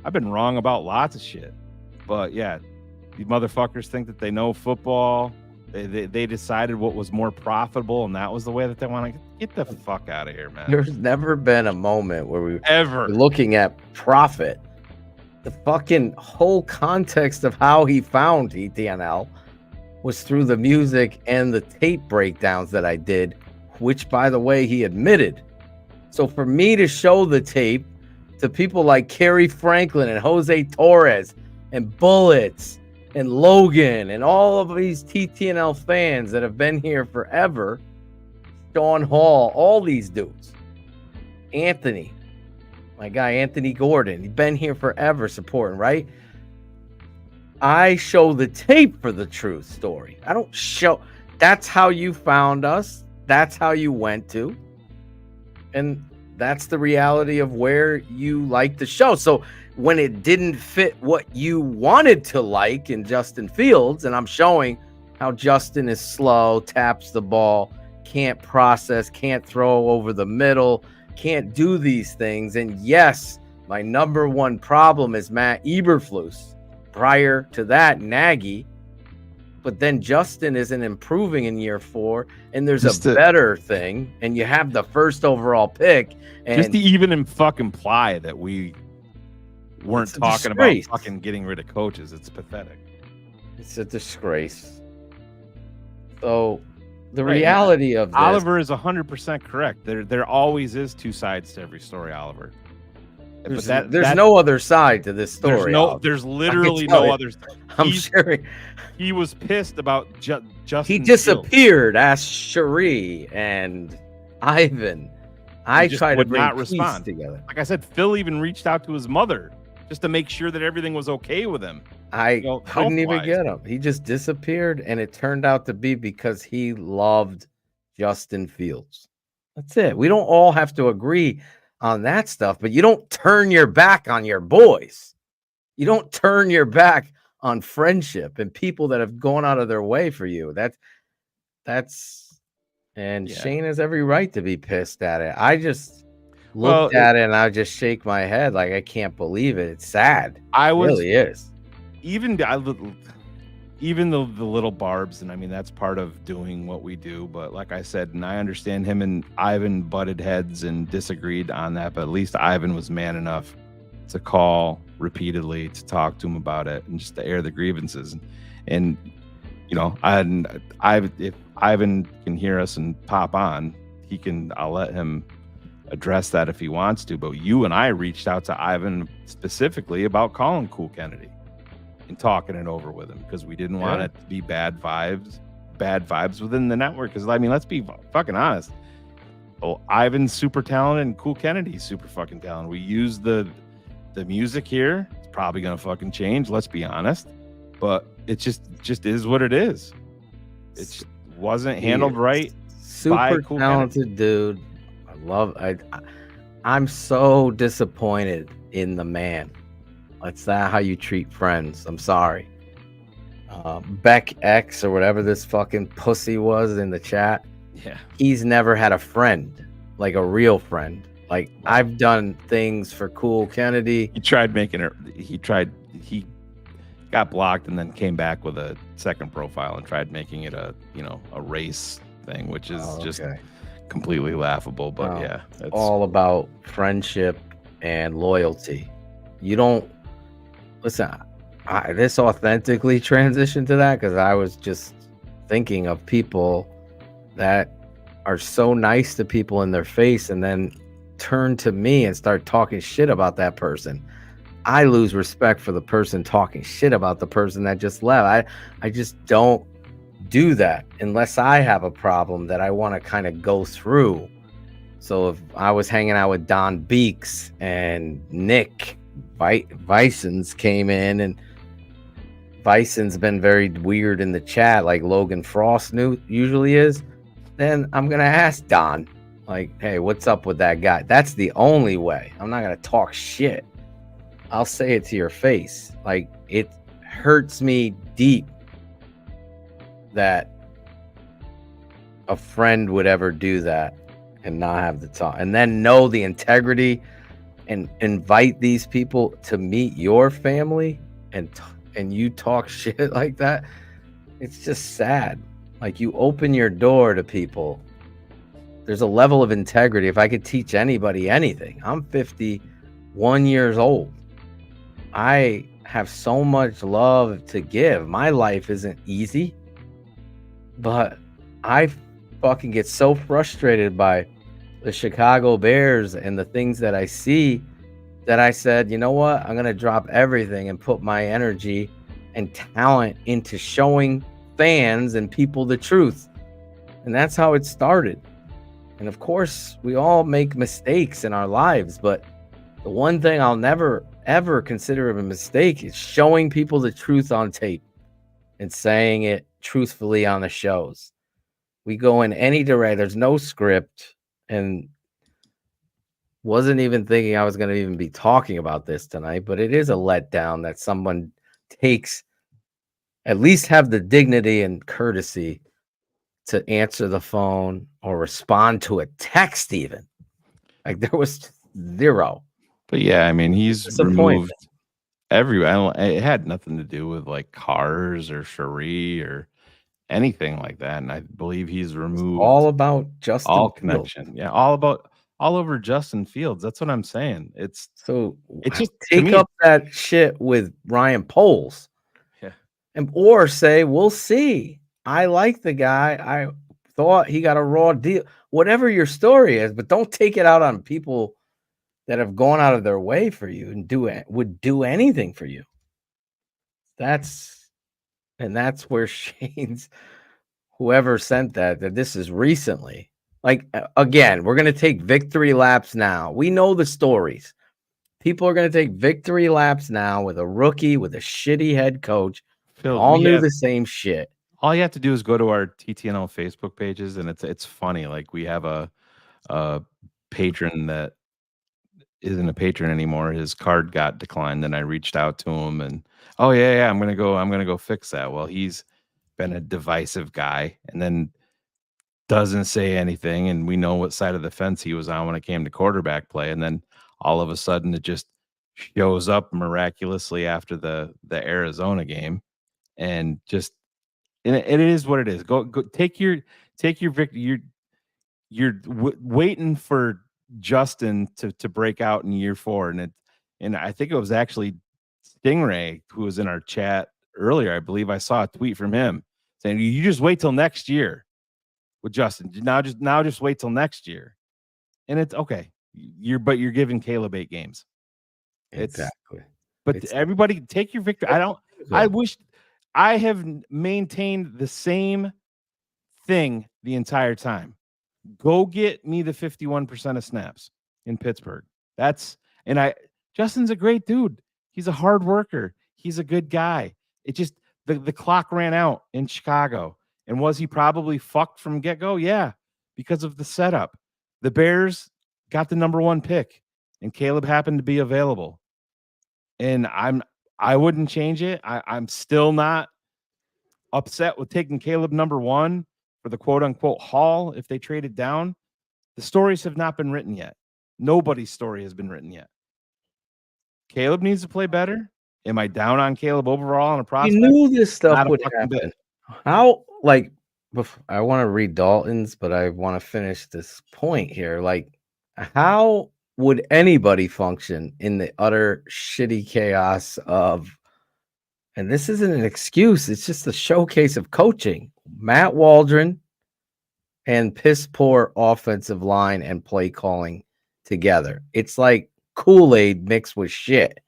[SPEAKER 7] I've been wrong about lots of shit. But yeah, these motherfuckers think that they know football. They decided what was more profitable, and that was the way that they want to get the fuck out of here, man.
[SPEAKER 10] There's never been a moment where we
[SPEAKER 7] ever
[SPEAKER 10] were looking at profit. The fucking whole context of how he found TTNL was through the music and the tape breakdowns that I did, which, by the way, he admitted. So for me to show the tape to people like Kerry Franklin and Jose Torres and Bullets and Logan and all of these TTNL fans that have been here forever, Sean Hall, all these dudes, Anthony, my guy Anthony Gordon, he's been here forever supporting, right? I show the tape for the truth story. I don't show. That's how you found us. That's how you went to. And that's the reality of where you like the show. So when it didn't fit what you wanted to like in Justin Fields, and I'm showing how Justin is slow, taps the ball, can't process, can't throw over the middle, can't do these things. And yes, my number one problem is Matt Eberflus. Prior to that, Nagy. But then Justin isn't improving in year 4, and there's a better thing, and you have the first overall pick. And
[SPEAKER 7] just to even fucking imply that we weren't talking about fucking getting rid of coaches, it's pathetic.
[SPEAKER 10] It's a disgrace. So the reality of this,
[SPEAKER 7] Oliver is 100% correct. There always is two sides to every story, Oliver.
[SPEAKER 10] There's no other side to this story.
[SPEAKER 7] There's literally no other side.
[SPEAKER 10] I'm sure
[SPEAKER 7] he was pissed about Justin.
[SPEAKER 10] He disappeared. Asked Cherie and Ivan. I tried to bring peace together.
[SPEAKER 7] Like I said, Phil even reached out to his mother just to make sure that everything was okay with him.
[SPEAKER 10] I couldn't even get him. He just disappeared, and it turned out to be because he loved Justin Fields. That's it. We don't all have to agree on that stuff, but you don't turn your back on your boys. You don't turn your back on friendship and people that have gone out of their way for you. Shane has every right to be pissed at it. I just looked at it and I just shake my head like I can't believe it. It's sad. It really is.
[SPEAKER 7] Even the little barbs, and I mean that's part of doing what we do, but like I said, and I understand him and Ivan butted heads and disagreed on that, but at least Ivan was man enough to call repeatedly to talk to him about it and just to air the grievances. And you know, if Ivan can hear us and pop on, I'll let him address that if he wants to. But you and I reached out to Ivan specifically about calling Cool Kennedy and talking it over with him because we didn't want it to be bad vibes within the network. Because, I mean, let's be fucking honest. Well, Ivan's super talented and Cool Kennedy's super fucking talented. We use the music here. It's probably going to fucking change. Let's be honest. But it just is what it is. It just wasn't handled right.
[SPEAKER 10] Super
[SPEAKER 7] Cool
[SPEAKER 10] talented dude. I'm so disappointed in the man. That's not how you treat friends. I'm sorry. Beck X or whatever this fucking pussy was in the chat.
[SPEAKER 7] Yeah.
[SPEAKER 10] He's never had a friend, like a real friend. Like I've done things for Cool Kennedy.
[SPEAKER 7] He tried making it. He got blocked and then came back with a second profile and tried making it a race thing, which is just completely laughable. But yeah,
[SPEAKER 10] it's all about friendship and loyalty. You don't listen. This authentically transitioned to that because I was just thinking of people that are so nice to people in their face and then turn to me and start talking shit about that person. I lose respect for the person talking shit about the person that just left. I just don't do that unless I have a problem that I want to kind of go through. So if I was hanging out with Don Beeks and Nick Visons came in, and Vison's been very weird in the chat like Logan Frost usually is, then I'm going to ask Don, like, hey, what's up with that guy? That's the only way. I'm not going to talk shit. I'll say it to your face. Like, it hurts me deep that a friend would ever do that and not have the talk and then know the integrity and invite these people to meet your family and you talk shit like that. It's just sad. Like, you open your door to people. There's a level of integrity. If I could teach anybody anything, I'm 51 years old. I have so much love to give. My life isn't easy, but I fucking get so frustrated by the Chicago Bears and the things that I see that I said, you know what? I'm going to drop everything and put my energy and talent into showing fans and people the truth. And that's how it started. And of course, we all make mistakes in our lives, but the one thing I'll never, ever consider a mistake is showing people the truth on tape and saying it truthfully on the shows. We go in any direction. There's no script, and wasn't even thinking I was going to even be talking about this tonight, but it is a letdown that someone takes, at least have the dignity and courtesy to answer the phone or respond to a text even. Like, there was zero.
[SPEAKER 7] But yeah, I mean, he's removed it had nothing to do with like cars or Cherie or anything like that. And I believe he's removed
[SPEAKER 10] all about Justin
[SPEAKER 7] all
[SPEAKER 10] Fields.
[SPEAKER 7] connection. Yeah, all over Justin Fields. That's what I'm saying. It's just
[SPEAKER 10] take up that shit with Ryan Poles.
[SPEAKER 7] Yeah.
[SPEAKER 10] Or say, we'll see. I like the guy. I thought he got a raw deal. Whatever your story is, but don't take it out on people that have gone out of their way for you and would do anything for you. That's where Shane's, whoever sent that this is recently. Like, again, we're going to take victory laps now. We know the stories. People are going to take victory laps now with a rookie, with a shitty head coach.
[SPEAKER 7] Phil,
[SPEAKER 10] all knew the same shit.
[SPEAKER 7] All you have to do is go to our TTNL Facebook pages, and it's funny. Like, we have a patron that isn't a patron anymore. His card got declined, and I reached out to him, and I'm gonna go fix that. Well, he's been a divisive guy, and then doesn't say anything, and we know what side of the fence he was on when it came to quarterback play, and then all of a sudden it just shows up miraculously after the Arizona game, and it is what it is. Go take your victory. You're waiting for Justin to break out in year 4, and I think it was actually Stingray who was in our chat earlier. I believe I saw a tweet from him saying, "You just wait till next year with Justin. Now just wait till next year." And it's okay. You're giving Caleb 8 games.
[SPEAKER 10] Exactly.
[SPEAKER 7] But everybody take your victory. I wish I have maintained the same thing the entire time. Go get me the 51% of snaps in Pittsburgh. Justin's a great dude. He's a hard worker. He's a good guy. It just the clock ran out in Chicago. And was he probably fucked from get-go? Yeah, because of the setup. The Bears got the number 1 pick, and Caleb happened to be available. And I wouldn't change it. I'm still not upset with taking Caleb number 1 for the quote-unquote haul if they traded down. The stories have not been written yet. Nobody's story has been written yet. Caleb needs to play better. Am I down on Caleb overall on a prospect?
[SPEAKER 10] You knew this stuff
[SPEAKER 7] Not a
[SPEAKER 10] would
[SPEAKER 7] fucking
[SPEAKER 10] happen.
[SPEAKER 7] bit.
[SPEAKER 10] How, I want to read Dalton's, but I want to finish this point here. How would anybody function in the utter shitty chaos of, and this isn't an excuse, it's just a showcase of coaching, Matt Waldron and piss poor offensive line and play calling together? It's like Kool-Aid mixed with shit.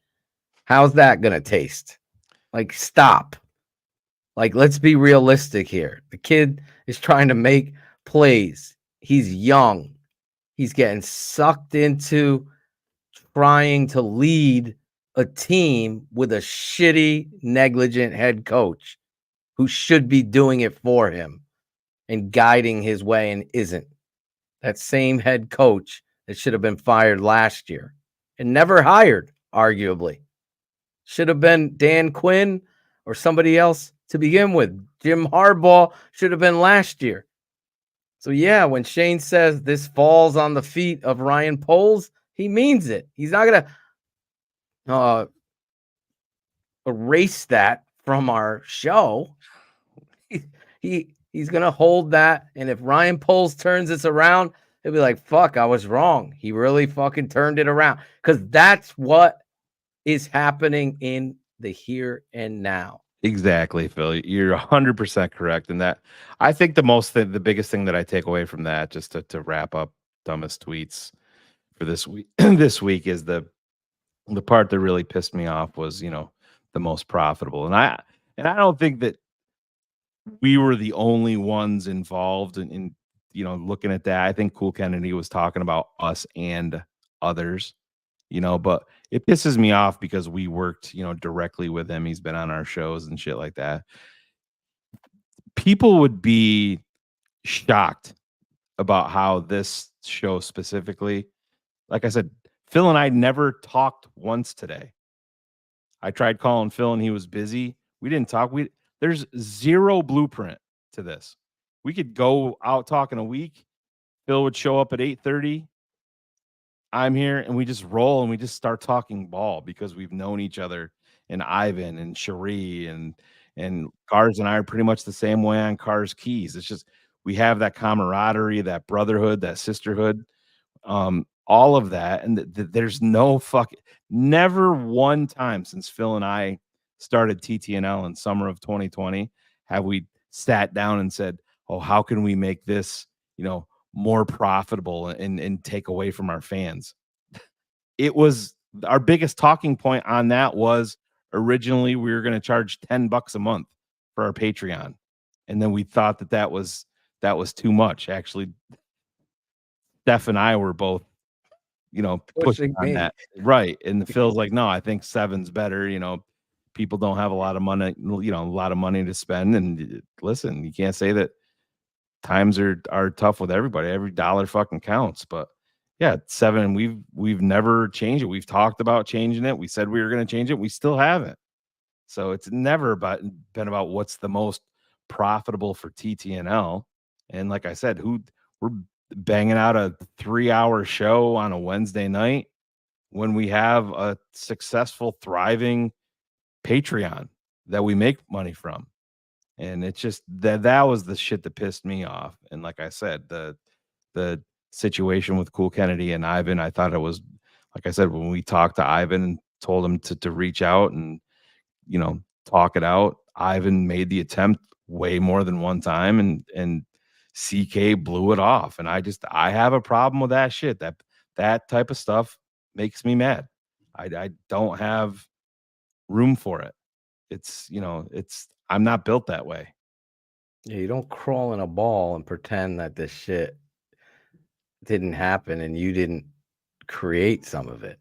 [SPEAKER 10] How's that going to taste? Stop. Let's be realistic here. The kid is trying to make plays. He's young. He's getting sucked into trying to lead a team with a shitty, negligent head coach who should be doing it for him and guiding his way and isn't. That same head coach that should have been fired last year and never hired, arguably. Should have been Dan Quinn or somebody else to begin with. Jim Harbaugh should have been last year. So, yeah, when Shane says this falls on the feet of Ryan Poles, he means it. He's not going to erase that from our show. He's going to hold that. And if Ryan Poles turns this around, he'll be like, fuck, I was wrong. He really fucking turned it around. Because that's what is happening in the here and now.
[SPEAKER 7] Exactly, Phil. You're 100% correct. And that, I think the biggest thing that I take away from that, just to wrap up dumbest tweets for this week, is the part that really pissed me off was, the most profitable. And I don't think that we were the only ones involved in looking at that. I think Cool Kennedy was talking about us and others, but it pisses me off because we worked, directly with him. He's been on our shows and shit like that. People would be shocked about how this show specifically, like I said, Phil and I never talked once today. I tried calling Phil and he was busy. We didn't talk. There's zero blueprint to this. We could go out talking a week. Phil would show up at 8:30. I'm here, and we just roll and we just start talking ball because we've known each other, and Ivan and Cherie and Cars and I are pretty much the same way on Cars Keys. It's just we have that camaraderie, that brotherhood, that sisterhood, all of that. And there's never one time since Phil and I started TTNL in summer of 2020 have we sat down and said, oh, how can we make this, more profitable and take away from our fans. It was our biggest talking point on that was originally we were going to charge $10 a month for our Patreon. And then we thought that was too much. Actually, Steph and I were both, pushing on that. Right. And Phil's like, no, I think 7's better. People don't have a lot of money, a lot of money to spend. And listen, you can't say that times are tough with everybody. Every dollar fucking counts. But yeah, 7, we've never changed it. We've talked about changing it. We said we were going to change it. We still haven't. So it's never been about what's the most profitable for TTNL. And like I said, we're banging out a 3-hour show on a Wednesday night when we have a successful, thriving Patreon that we make money from. And it's just that was the shit that pissed me off. And like I said, the situation with Cool Kennedy and Ivan, I thought it was, like I said, when we talked to Ivan and told him to reach out and, talk it out, Ivan made the attempt way more than one time and CK blew it off. And I have a problem with that shit. That that type of stuff makes me mad. I don't have room for it. It's I'm not built that way.
[SPEAKER 10] Yeah, you don't crawl in a ball and pretend that this shit didn't happen and you didn't create some of it.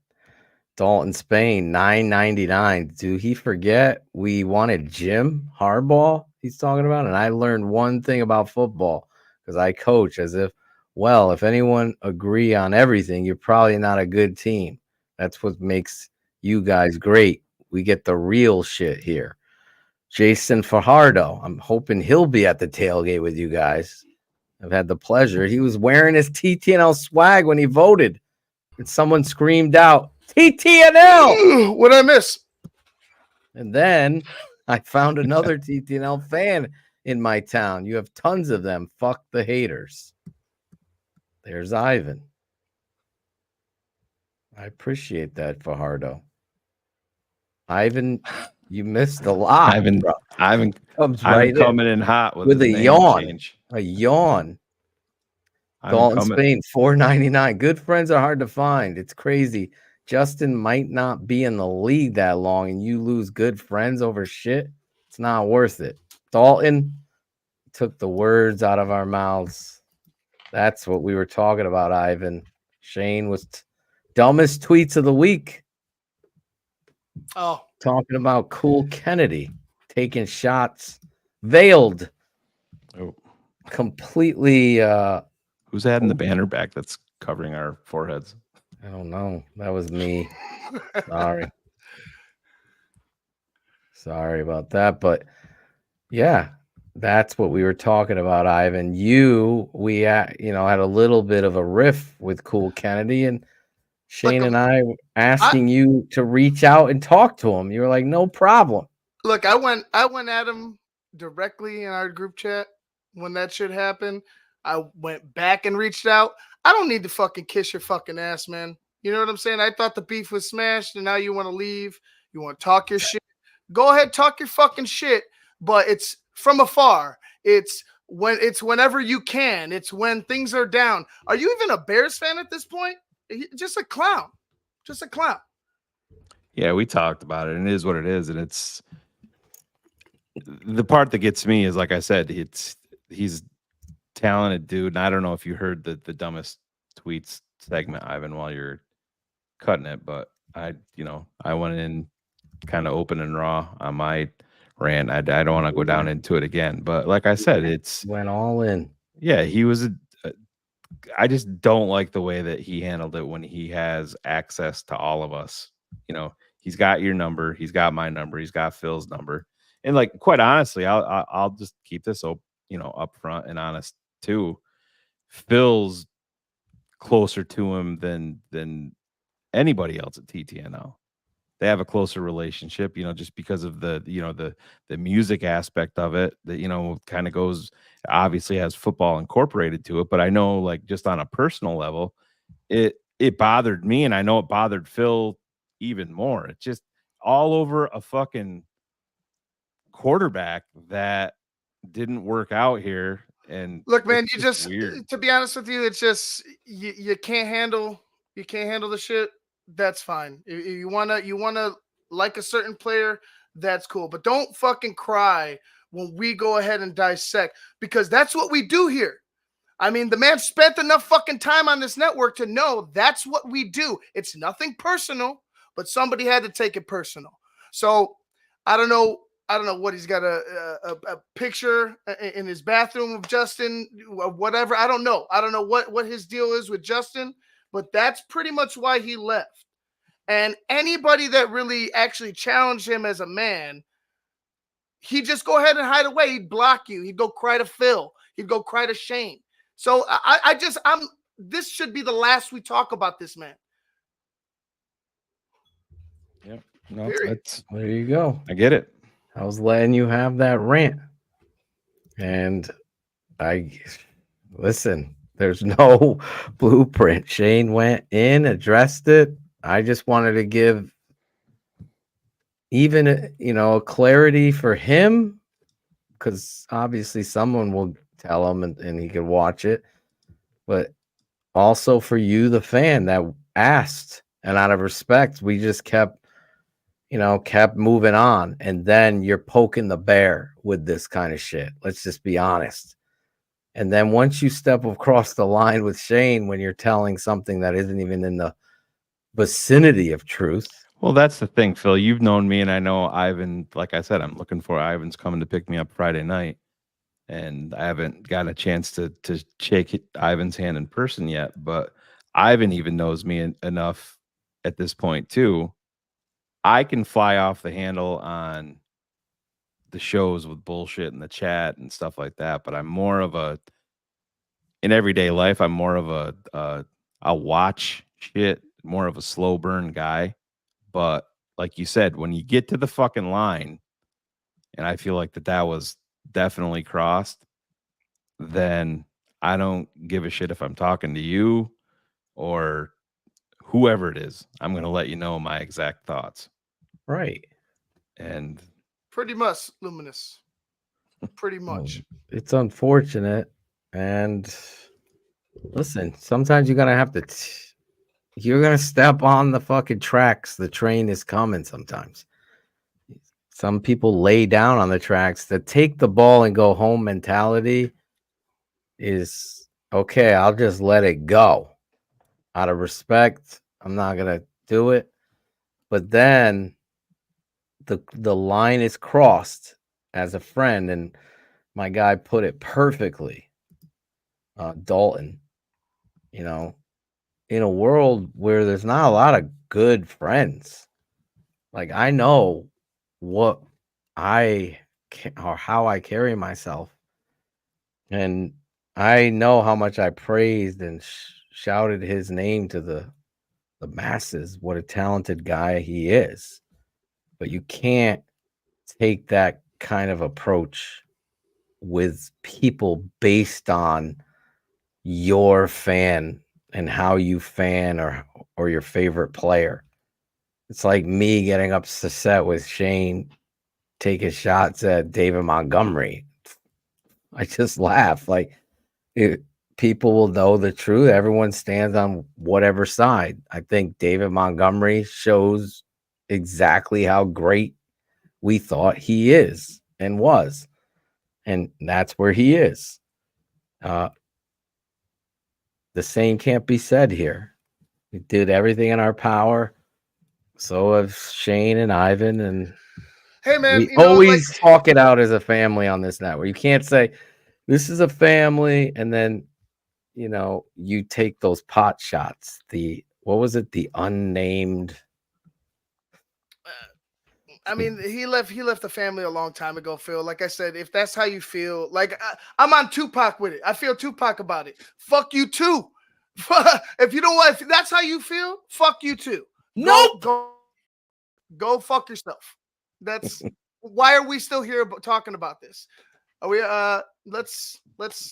[SPEAKER 10] Dalton Spain, $9.99. Do he forget we wanted Jim Harbaugh? He's talking about, and I learned one thing about football because I coach as if, well, if anyone agree on everything, you're probably not a good team. That's what makes you guys great. We get the real shit here. Jason Fajardo, I'm hoping he'll be at the tailgate with you guys. I've had the pleasure. He was wearing his TTNL swag when he voted, and someone screamed out, TTNL!
[SPEAKER 9] What'd I miss?
[SPEAKER 10] And then I found another TTNL fan in my town. You have tons of them. Fuck the haters. There's Ivan. I appreciate that, Fajardo. Ivan, you missed a lot.
[SPEAKER 7] Ivan
[SPEAKER 10] comes right
[SPEAKER 7] coming in hot with
[SPEAKER 10] a
[SPEAKER 7] his name
[SPEAKER 10] yawn.
[SPEAKER 7] change.
[SPEAKER 10] A yawn. Dalton Spain, $4.99. Good friends are hard to find. It's crazy. Justin might not be in the league that long, and you lose good friends over shit. It's not worth it. Dalton took the words out of our mouths. That's what we were talking about, Ivan. Shane was dumbest tweets of the week.
[SPEAKER 9] Oh,
[SPEAKER 10] talking about Cool Kennedy taking shots, veiled.
[SPEAKER 7] Oh,
[SPEAKER 10] completely.
[SPEAKER 7] Who's adding the banner back that's covering our foreheads?
[SPEAKER 10] I don't know. That was me. Sorry about that. But yeah, that's what we were talking about, Ivan. We had a little bit of a riff with Cool Kennedy, and Shane and I were asking you to reach out and talk to him. You were like, no problem.
[SPEAKER 9] Look, I went at him directly in our group chat when that shit happened. I went back and reached out. I don't need to fucking kiss your fucking ass, man. You know what I'm saying? I thought the beef was smashed, and now you want to leave. You want to talk your shit. Go ahead, talk your fucking shit. But it's from afar. It's whenever you can. It's when things are down. Are you even a Bears fan at this point? Just a clown. Just a clown.
[SPEAKER 7] Yeah, we talked about it, and it is what it is. And it's the part that gets me is, like I said, he's talented dude. And I don't know if you heard the dumbest tweets segment, Ivan, while you're cutting it, but I went in kind of open and raw on my rant. I don't want to go down into it again, but like I said, it's
[SPEAKER 10] went all in.
[SPEAKER 7] Yeah, he was I just don't like the way that he handled it when he has access to all of us. He's got your number, he's got my number, he's got Phil's number. And like, quite honestly, I'll just keep this up front and honest too. Phil's closer to him than anybody else at TTNL. They have a closer relationship, just because of the music aspect of it that, kind of goes, obviously has football incorporated to it. But I know, like, just on a personal level, it bothered me, and I know it bothered Phil even more. It's just all over a fucking quarterback that didn't work out here. And
[SPEAKER 9] look, man, you just weird. To be honest with you, it's just you can't handle the shit. That's fine. You wanna like a certain player, that's cool. But don't fucking cry when we go ahead and dissect, because that's what we do here. I mean, the man spent enough fucking time on this network to know that's what we do. It's nothing personal, but somebody had to take it personal. So I don't know what he's got, a picture in his bathroom of Justin, whatever. I don't know what his deal is with Justin, but that's pretty much why he left. And anybody that really actually challenged him as a man, he'd just go ahead and hide away. He'd block you. He'd go cry to Phil. He'd go cry to Shane. So this should be the last we talk about this man.
[SPEAKER 7] Yeah. No,
[SPEAKER 10] there you go.
[SPEAKER 7] I get it.
[SPEAKER 10] I was letting you have that rant. And listen, there's no blueprint. Shane went in, addressed it. I just wanted to give even, a clarity for him, because obviously someone will tell him and he can watch it. But also for you, the fan that asked, and out of respect, we just kept moving on. And then you're poking the bear with this kind of shit. Let's just be honest. And then once you step across the line with Shane, when you're telling something that isn't even in the vicinity of truth.
[SPEAKER 7] Well, that's the thing, Phil. You've known me, and I know Ivan. Like I said, I'm looking for Ivan's coming to pick me up Friday night, and I haven't gotten a chance to shake Ivan's hand in person yet. But Ivan even knows me enough at this point too. I can fly off the handle on the shows with bullshit in the chat and stuff like that, but I'm more of a in everyday life. I'm more of a I'll watch shit, more of a slow burn guy. But like you said, when you get to the fucking line, and I feel like that was definitely crossed, then I don't give a shit if I'm talking to you or whoever it is. I'm going to let you know my exact thoughts.
[SPEAKER 10] Right.
[SPEAKER 7] And
[SPEAKER 9] pretty much, Luminous. Pretty much.
[SPEAKER 10] It's unfortunate. And listen, sometimes you're going to have to you're going to step on the fucking tracks. The train is coming sometimes. Some people lay down on the tracks. The take the ball and go home mentality is okay. I'll just let it go. Out of respect, I'm not going to do it. But then the line is crossed as a friend, and my guy put it perfectly. Dalton, in a world where there's not a lot of good friends, like I know what or how I carry myself, and I know how much I praised and shouted his name to the masses. What a talented guy he is. But you can't take that kind of approach with people based on your fan and how you fan or your favorite player. It's like me getting upset with Shane taking shots at David Montgomery. I just laugh. Like, people will know the truth. Everyone stands on whatever side. I think David Montgomery shows exactly how great we thought he is and was. And that's where he is. The same can't be said here. We did everything in our power. So have Shane and Ivan. And
[SPEAKER 9] hey, man,
[SPEAKER 10] we always talk it out as a family on this network. You can't say this is a family and then you take those pot shots. What was it? The unnamed.
[SPEAKER 9] I mean, he left the family a long time ago, Phil. Like I said, if that's how you feel, like I'm on Tupac with it. I feel Tupac about it. Fuck you too. If you don't want, if that's how you feel, fuck you too.
[SPEAKER 2] Nope.
[SPEAKER 9] Go fuck yourself. That's why are we still here talking about this? Are we let's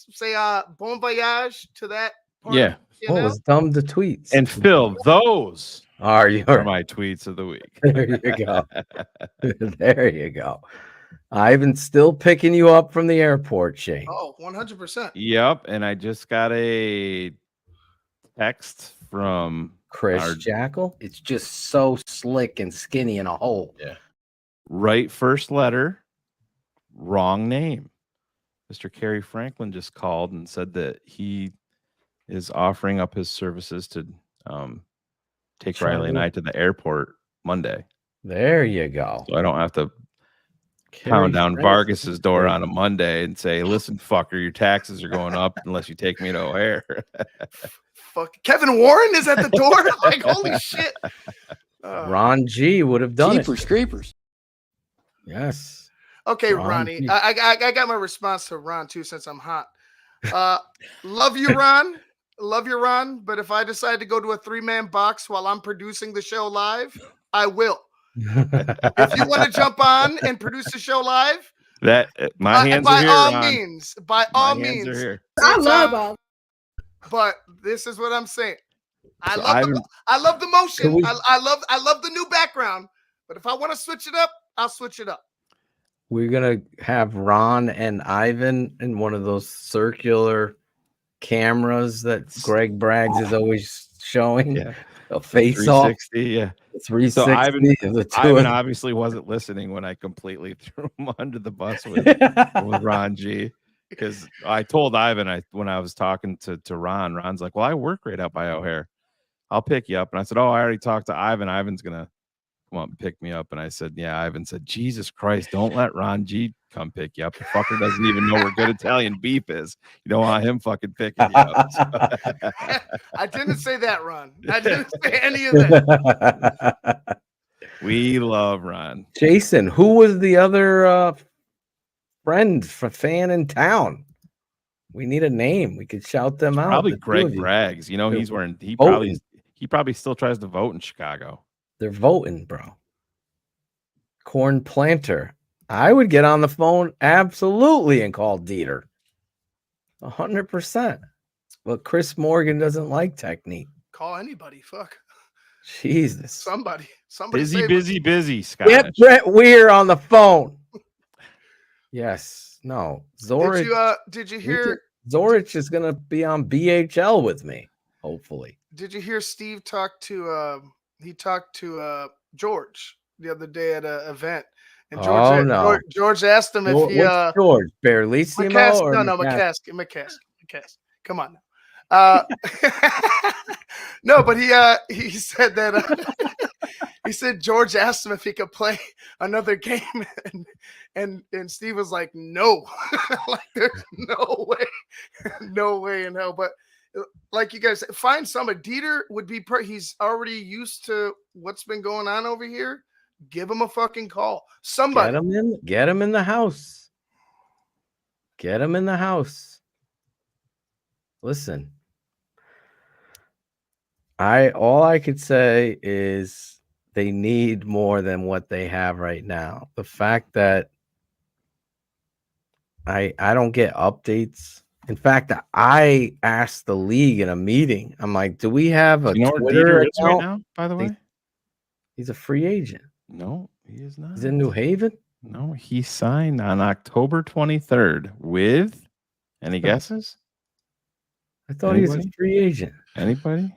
[SPEAKER 9] say bon voyage to that part.
[SPEAKER 7] Yeah.
[SPEAKER 10] Well, it's dumb to tweets.
[SPEAKER 7] And Phil, those
[SPEAKER 10] are
[SPEAKER 7] my tweets of the week.
[SPEAKER 10] There you go. There you go. Ivan's still picking you up from the airport, Shane.
[SPEAKER 9] Oh, 100%.
[SPEAKER 7] Yep. And I just got a text from
[SPEAKER 10] Chris Jackal. It's just so slick and skinny in a hole.
[SPEAKER 7] Yeah. Right first letter, wrong name. Mr. Kerry Franklin just called and said that he is offering up his services to take Riley and I to the airport Monday.
[SPEAKER 10] There you go.
[SPEAKER 7] So I don't have to pound down Vargas's door on a Monday and say, listen, fucker, your taxes are going up unless you take me to O'Hare.
[SPEAKER 9] Fuck, Kevin Warren is at the door? Like, holy shit.
[SPEAKER 10] Ron G would have done
[SPEAKER 2] Jeepers creepers.
[SPEAKER 10] Yes.
[SPEAKER 9] Okay, Ronnie. I got my response to Ron too, since I'm hot. Love you, Ron. Love you, Ron. But if I decide to go to a 3-man box while I'm producing the show live, I will. If you want to jump on and produce the show live,
[SPEAKER 7] that my hands are here.
[SPEAKER 9] By all means.
[SPEAKER 7] Are here.
[SPEAKER 3] I love all.
[SPEAKER 9] But this is what I'm saying. I love the motion. I love the new background. But if I want to switch it up, I'll switch it up.
[SPEAKER 10] We're gonna have Ron and Ivan in one of those circular cameras that Greg Braggs is always showing.
[SPEAKER 7] Yeah.
[SPEAKER 10] A face off.
[SPEAKER 7] 360, yeah.
[SPEAKER 10] 360.
[SPEAKER 7] So
[SPEAKER 10] of the two
[SPEAKER 7] Ivan
[SPEAKER 10] of them.
[SPEAKER 7] obviously wasn't listening when I completely threw him under the bus with Ron G. Because I told Ivan when I was talking to Ron's like, well, I work right out by O'Hare. I'll pick you up. And I said, oh, I already talked to Ivan. Ivan's gonna come up and pick me up. And I said, yeah. Ivan said, Jesus Christ, don't let Ron G come pick you up. The fucker doesn't even know where good Italian beef is. You don't want him fucking picking you up. So.
[SPEAKER 9] I didn't say that, Ron. I didn't say any of that.
[SPEAKER 7] We love Ron.
[SPEAKER 10] Jason, who was the other fan in town? We need a name. We could shout them out.
[SPEAKER 7] Probably Greg Braggs. You know, he's wearing. He probably still tries to vote in Chicago.
[SPEAKER 10] They're voting, bro. Corn planter. I would get on the phone absolutely and call Dieter. 100%. But Chris Morgan doesn't like technique.
[SPEAKER 9] Call anybody. Fuck.
[SPEAKER 10] Jesus.
[SPEAKER 9] Somebody.
[SPEAKER 7] Busy. Scott.
[SPEAKER 10] Get Brett Weir on the phone. Yes. No. Zorich.
[SPEAKER 9] Did you hear?
[SPEAKER 10] Zorich is going to be on BHL with me, hopefully.
[SPEAKER 9] Did you hear Steve talk to he talked to George the other day at an event, and George asked him if he
[SPEAKER 10] George Barlissimo
[SPEAKER 9] McCaskey. Come on now. No, but he said that he said George asked him if he could play another game, and Steve was like, no. Like there's no way in hell. But like you guys find somebody. Dieter would be he's already used to what's been going on over here. Give him a fucking call. Somebody
[SPEAKER 10] get him in the house. Get him in the house. Listen. All I could say is they need more than what they have right now. The fact that I don't get updates. In fact, I asked the league in a meeting. I'm like, do we have a Twitter account
[SPEAKER 7] right now, by the way?
[SPEAKER 10] He's a free agent.
[SPEAKER 7] No, he is not.
[SPEAKER 10] He's in New Haven?
[SPEAKER 7] No, he signed on October 23rd with any guesses?
[SPEAKER 10] I thought he was a free agent.
[SPEAKER 7] Anybody?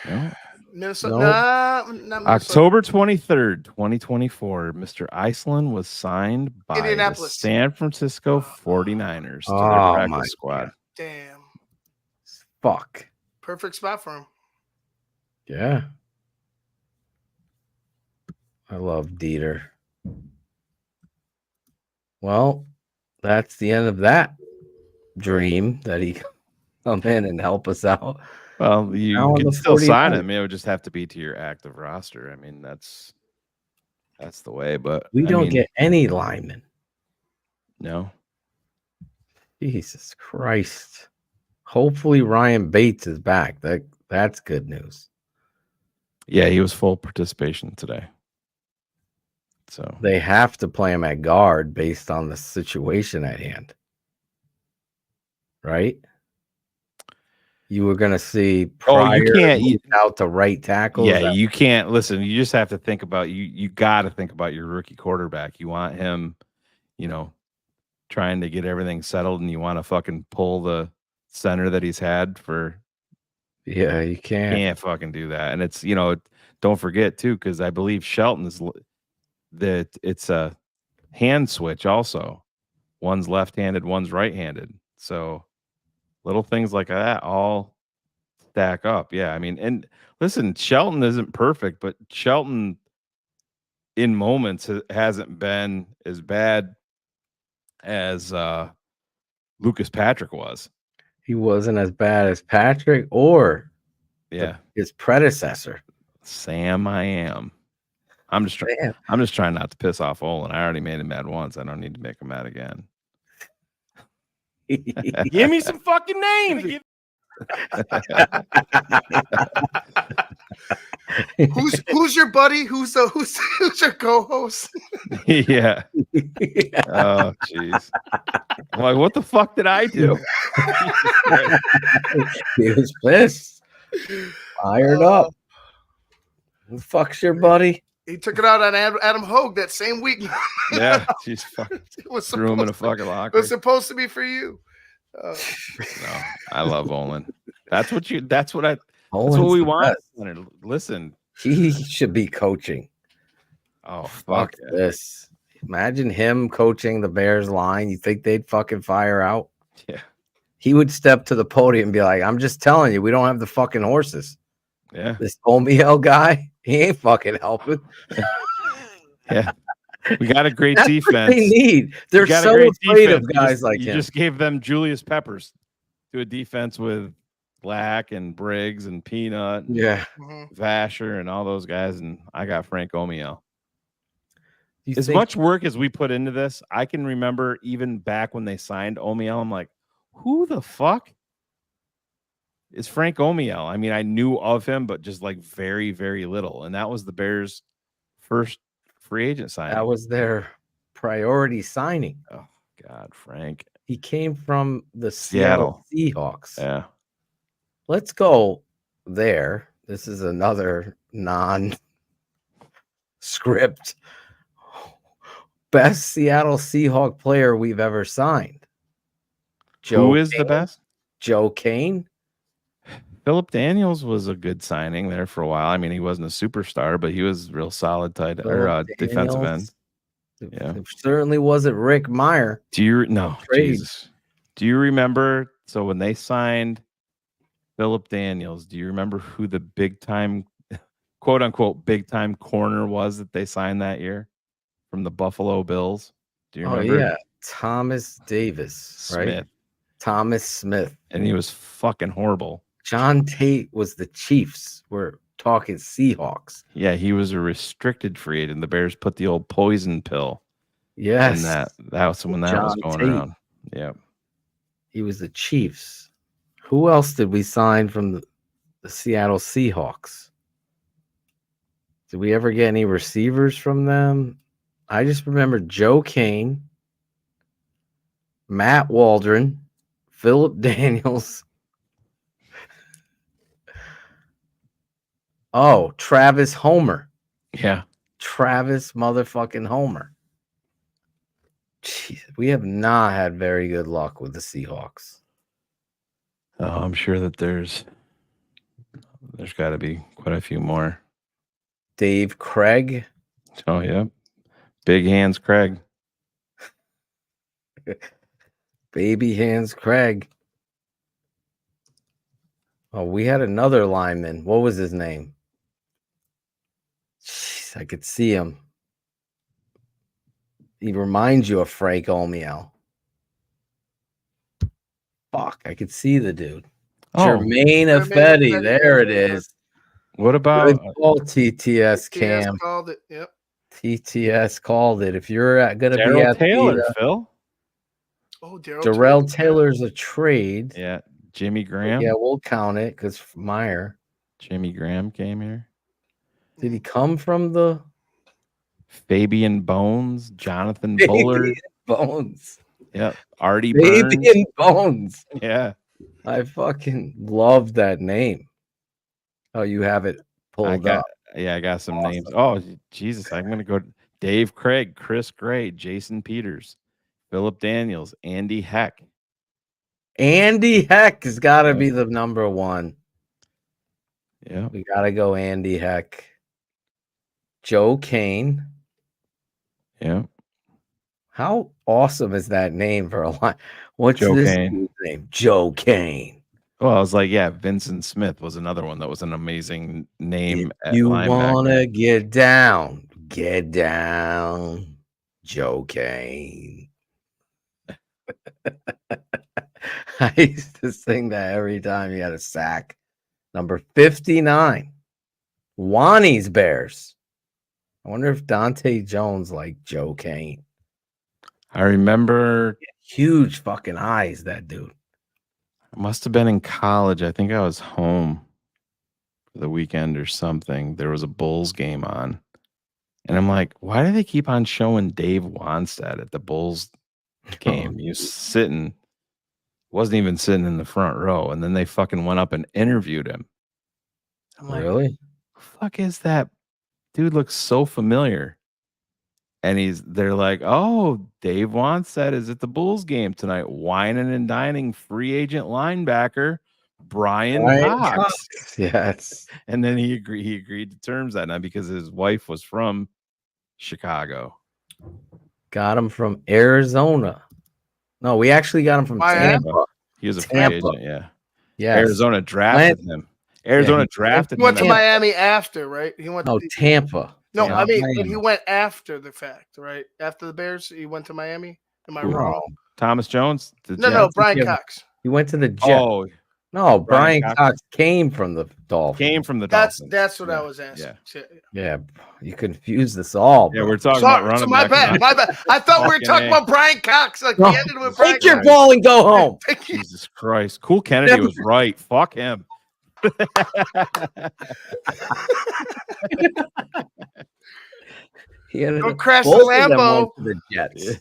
[SPEAKER 7] No.
[SPEAKER 9] Minnesota.
[SPEAKER 7] October 23rd, 2024. Mr. Iceland was signed by the San Francisco 49ers to their practice squad.
[SPEAKER 9] God. Damn.
[SPEAKER 10] Fuck.
[SPEAKER 9] Perfect spot for him.
[SPEAKER 10] Yeah. I love Dieter. Well, that's the end of that dream that he come in and help us out.
[SPEAKER 7] Well, you can still sign him. It would just have to be to your active roster. I mean, that's the way. But
[SPEAKER 10] we don't get any linemen.
[SPEAKER 7] No.
[SPEAKER 10] Jesus Christ. Hopefully Ryan Bates is back. That's good news.
[SPEAKER 7] Yeah, he was full participation today. So
[SPEAKER 10] they have to play him at guard based on the situation at hand. Right? You were going to see Pryor out to right tackle.
[SPEAKER 7] Yeah, you can't. Listen, you just have to think about you got to think about your rookie quarterback. You want him, trying to get everything settled, and you want to fucking pull the center that he's had for.
[SPEAKER 10] Yeah, you can't
[SPEAKER 7] fucking do that. And it's, don't forget too, because I believe Shelton is that it's a hand switch also. One's left-handed, one's right-handed. So little things like that all stack up. Yeah, I mean, and listen, Shelton isn't perfect, but Shelton in moments hasn't been as bad as Lucas Patrick was.
[SPEAKER 10] He wasn't as bad as Patrick or his predecessor.
[SPEAKER 7] Sam I am. I'm just trying not to piss off Olin. I already made him mad once. I don't need to make him mad again.
[SPEAKER 2] Give me some fucking names.
[SPEAKER 9] Who's your buddy? Who's your co-host?
[SPEAKER 7] Yeah. Oh, jeez. I'm like, what the fuck did I do?
[SPEAKER 10] He was pissed. Fired up. Who the fuck's your buddy?
[SPEAKER 9] He took it out on Adam Hogue that same week.
[SPEAKER 7] Yeah, she's fucking threw him in a fucking locker.
[SPEAKER 9] It was supposed to be for you.
[SPEAKER 7] No, I love Olin. That's what we
[SPEAKER 10] the
[SPEAKER 7] want.
[SPEAKER 10] best.
[SPEAKER 7] Listen,
[SPEAKER 10] He should be coaching.
[SPEAKER 7] Oh,
[SPEAKER 10] fuck this. Imagine him coaching the Bears line. You think they'd fucking fire out?
[SPEAKER 7] Yeah.
[SPEAKER 10] He would step to the podium and be like, I'm just telling you, we don't have the fucking horses.
[SPEAKER 7] Yeah.
[SPEAKER 10] This Omiel guy, he ain't fucking helping.
[SPEAKER 7] Yeah. We got a great
[SPEAKER 10] That's
[SPEAKER 7] defense.
[SPEAKER 10] what they need. They're so afraid of guys like
[SPEAKER 7] you
[SPEAKER 10] him.
[SPEAKER 7] just gave them Julius Peppers to a defense with Black and Briggs and Peanut, and
[SPEAKER 10] Yeah.
[SPEAKER 7] Vasher and all those guys, and I got Frank Omiel. As
[SPEAKER 10] think-
[SPEAKER 7] much work as we put into this, I can remember even back when they signed Omiel, I'm like, who the fuck is Frank Omiel? I mean, I knew of him, but just like very, very little. And that was the Bears' first free agent signing.
[SPEAKER 10] That was their priority signing.
[SPEAKER 7] Oh, God, Frank.
[SPEAKER 10] He came from the Seattle Seahawks.
[SPEAKER 7] Yeah.
[SPEAKER 10] Let's go there. This is another non-script. Best Seattle Seahawk player we've ever signed.
[SPEAKER 7] Who is the best?
[SPEAKER 10] Joe Kane.
[SPEAKER 7] Philip Daniels was a good signing there for a while. I mean, he wasn't a superstar, but he was real solid defensive end. Yeah.
[SPEAKER 10] It certainly wasn't Rick Meyer.
[SPEAKER 7] Jesus. Do you remember? So when they signed Philip Daniels, do you remember who the big time, quote unquote, big time corner was that they signed that year from the Buffalo Bills? Do you remember?
[SPEAKER 10] Oh, yeah. Thomas Davis, right? Thomas Smith.
[SPEAKER 7] And he was fucking horrible.
[SPEAKER 10] John Tate was the Chiefs. We're talking Seahawks.
[SPEAKER 7] Yeah, he was a restricted free agent. The Bears put the old poison pill.
[SPEAKER 10] Yes.
[SPEAKER 7] And that was when that was going around. Yeah.
[SPEAKER 10] He was the Chiefs. Who else did we sign from the Seattle Seahawks? Did we ever get any receivers from them? I just remember Joe Kane, Matt Waldron, Philip Daniels. Oh, Travis Homer.
[SPEAKER 7] Yeah.
[SPEAKER 10] Travis motherfucking Homer. Jeez, we have not had very good luck with the Seahawks.
[SPEAKER 7] Oh, I'm sure that there's got to be quite a few more.
[SPEAKER 10] Dave Craig.
[SPEAKER 7] Oh, yeah. Big Hands Craig.
[SPEAKER 10] Baby Hands Craig. Oh, we had another lineman. What was his name? Jeez, I could see him. He reminds you of Frank Omiel. Fuck, I could see the dude.
[SPEAKER 7] Oh.
[SPEAKER 10] Jermaine Ifedi. There it is.
[SPEAKER 7] What about
[SPEAKER 10] TTS Cam?
[SPEAKER 9] TTS called it. Yep.
[SPEAKER 10] TTS called it. If you're going to be
[SPEAKER 7] Darrell
[SPEAKER 10] at
[SPEAKER 7] Taylor, Phil?
[SPEAKER 9] Oh,
[SPEAKER 10] Darrell Taylor's a trade.
[SPEAKER 7] Yeah. Jimmy Graham?
[SPEAKER 10] Yeah, we'll count it because Meyer.
[SPEAKER 7] Jimmy Graham came here.
[SPEAKER 10] Did he come from the
[SPEAKER 7] Fabian Bones, Jonathan Bullard?
[SPEAKER 10] Bones.
[SPEAKER 7] Yep. Artie Burns.
[SPEAKER 10] Fabian Bones.
[SPEAKER 7] Yeah.
[SPEAKER 10] I fucking love that name. Oh, you have it pulled up.
[SPEAKER 7] Yeah, I got some names. Oh, Jesus. I'm going to go Dave Craig, Chris Gray, Jason Peters, Philip Daniels, Andy Heck.
[SPEAKER 10] Andy Heck has got to be the number one.
[SPEAKER 7] Yeah.
[SPEAKER 10] We got to go Andy Heck. Joe Kane.
[SPEAKER 7] Yeah.
[SPEAKER 10] How awesome is that name for a line? What's
[SPEAKER 7] Joe
[SPEAKER 10] this
[SPEAKER 7] Kane.
[SPEAKER 10] dude's name? Joe Kane.
[SPEAKER 7] Well, I was like, yeah, Vincent Smith was another one that was an amazing name.
[SPEAKER 10] You want to get down. Get down. Joe Kane. I used to sing that every time he had a sack. Number 59. Wani's Bears. I wonder if Dante Jones liked Joe Kane.
[SPEAKER 7] I remember
[SPEAKER 10] huge fucking eyes, that dude.
[SPEAKER 7] I must have been in college. I think I was home for the weekend or something. There was a Bulls game on. And I'm like, why do they keep on showing Dave Wanstead at the Bulls game? He was wasn't even sitting in the front row. And then they fucking went up and interviewed him. I'm like,
[SPEAKER 10] really?
[SPEAKER 7] Who the fuck is that? Dude looks so familiar. And they're like, oh, Dave Wants said, is it the Bulls game tonight? Whining and dining free agent linebacker Brian Cox.
[SPEAKER 10] Yes.
[SPEAKER 7] And then he agreed to terms that night because his wife was from Chicago.
[SPEAKER 10] Got him from Arizona. No, we actually got him from Tampa.
[SPEAKER 7] He was a free agent, yeah.
[SPEAKER 10] Yeah.
[SPEAKER 7] Arizona drafted him. Arizona drafted him.
[SPEAKER 9] He went to Miami after, right? He went to
[SPEAKER 10] Tampa.
[SPEAKER 9] No,
[SPEAKER 10] Tampa.
[SPEAKER 9] I mean, but he went after the fact, right? After the Bears, he went to Miami. Am I wrong?
[SPEAKER 7] Thomas Jones?
[SPEAKER 9] No, Brian Cox.
[SPEAKER 10] He went to the Jets.
[SPEAKER 7] Oh,
[SPEAKER 10] no, Brian Cox came from the Dolphins.
[SPEAKER 9] That's what I was asking.
[SPEAKER 10] Yeah, you confused us all.
[SPEAKER 7] Yeah,
[SPEAKER 10] bro.
[SPEAKER 7] we're talking about running
[SPEAKER 9] So my
[SPEAKER 7] back.
[SPEAKER 9] bad. I thought we were talking about Brian Cox. Like,
[SPEAKER 10] No,
[SPEAKER 9] we ended with Brian
[SPEAKER 10] take your
[SPEAKER 9] Cox.
[SPEAKER 10] ball and go home.
[SPEAKER 7] Jesus Christ. Cool Kennedy was right. Fuck him.
[SPEAKER 9] Don't crash the Lambo.
[SPEAKER 10] The Jets.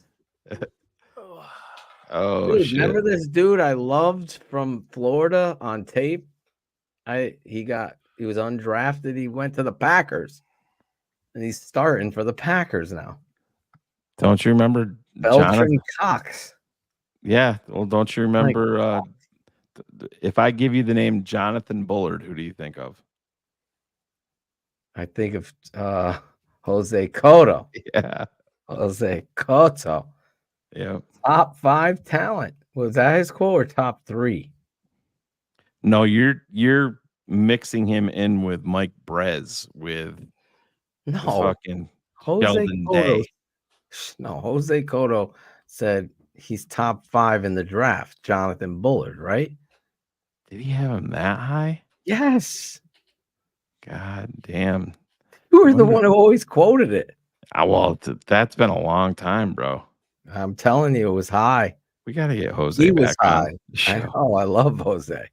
[SPEAKER 7] Oh,
[SPEAKER 10] dude,
[SPEAKER 7] shit.
[SPEAKER 10] remember this dude I loved from Florida on tape? He was undrafted. He went to the Packers, and he's starting for the Packers now.
[SPEAKER 7] Don't you remember
[SPEAKER 10] Beltran Cox?
[SPEAKER 7] Yeah. Well, don't you remember if I give you the name Jonathan Bullard, who do you think of?
[SPEAKER 10] I think of Jose Cotto.
[SPEAKER 7] Yeah.
[SPEAKER 10] Jose Cotto.
[SPEAKER 7] Yeah.
[SPEAKER 10] Top 5 talent. Was that his quote or top 3?
[SPEAKER 7] No, you're mixing him in with Mike Brez with fucking
[SPEAKER 10] Jose
[SPEAKER 7] Sheldon
[SPEAKER 10] Cotto.
[SPEAKER 7] Day.
[SPEAKER 10] No, Jose Cotto said he's top 5 in the draft. Jonathan Bullard, right?
[SPEAKER 7] Did he have him that high?
[SPEAKER 10] Yes.
[SPEAKER 7] God damn.
[SPEAKER 10] You were the one who always quoted it.
[SPEAKER 7] Well, that's been a long time, bro.
[SPEAKER 10] I'm telling you, it was high.
[SPEAKER 7] We got to get Jose
[SPEAKER 10] He
[SPEAKER 7] back
[SPEAKER 10] was
[SPEAKER 7] on
[SPEAKER 10] high.
[SPEAKER 7] the show.
[SPEAKER 10] I know. I love Jose.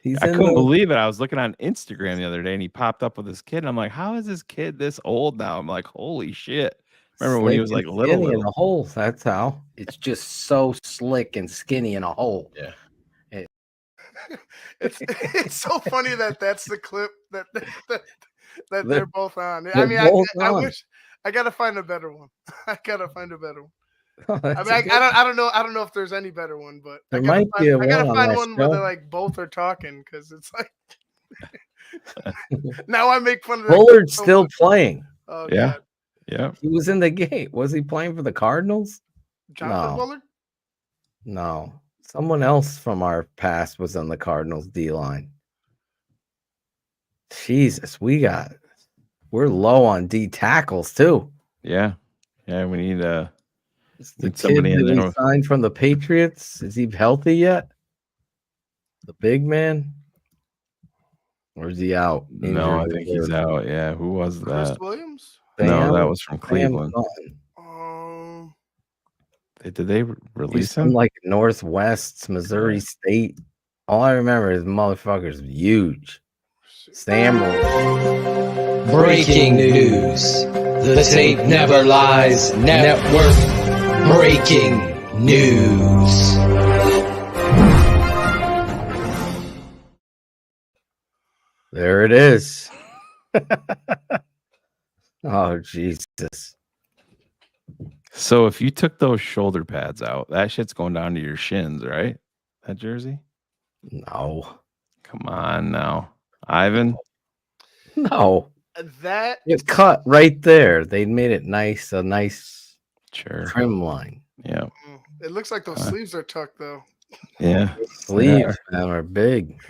[SPEAKER 7] I couldn't believe it. I was looking on Instagram the other day and he popped up with this kid. And I'm like, how is this kid this old now? I'm like, holy shit. Remember when he was like little
[SPEAKER 10] in a hole? That's how. It's just so slick and skinny in a hole.
[SPEAKER 7] Yeah.
[SPEAKER 9] It's so funny that's the clip that they're both on. I mean, I wish I gotta find a better one. I gotta find a better one. I mean, I don't know if there's any better one, but
[SPEAKER 10] there might be.
[SPEAKER 9] I gotta find one where they're like both are talking because it's like now I make fun of that.
[SPEAKER 10] Bullard's still playing.
[SPEAKER 9] Oh,
[SPEAKER 7] yeah,
[SPEAKER 9] God.
[SPEAKER 7] yeah.
[SPEAKER 10] He was in the game. Was he playing for the Cardinals?
[SPEAKER 9] Jonathan Bullard?
[SPEAKER 10] No. Someone else from our past was on the Cardinals D line. Jesus, we're low on D tackles too.
[SPEAKER 7] Yeah. Yeah, we need
[SPEAKER 10] The
[SPEAKER 7] somebody
[SPEAKER 10] kid
[SPEAKER 7] in
[SPEAKER 10] that
[SPEAKER 7] there.
[SPEAKER 10] he signed from the Patriots. Is he healthy yet? The big man? Or is he out?
[SPEAKER 7] No, I think he's out. Yeah. Who was
[SPEAKER 9] Chris
[SPEAKER 7] that?
[SPEAKER 9] Williams?
[SPEAKER 7] No, that was from Cleveland. Did they release
[SPEAKER 10] He's from
[SPEAKER 7] him?
[SPEAKER 10] like Northwest Missouri State. All I remember is motherfucker's huge. Sam.
[SPEAKER 8] Breaking news. The tape never lies. Network breaking news.
[SPEAKER 10] There it is. Oh, Jesus.
[SPEAKER 7] So if you took those shoulder pads out, that shit's going down to your shins, right? That jersey?
[SPEAKER 10] No.
[SPEAKER 7] Come on now. Ivan?
[SPEAKER 10] No.
[SPEAKER 9] That
[SPEAKER 10] It's cut right there. They made it nice, a nice trim line.
[SPEAKER 7] Yeah.
[SPEAKER 9] It looks like those sleeves are tucked though.
[SPEAKER 7] Yeah.
[SPEAKER 10] Sleeves man, are big.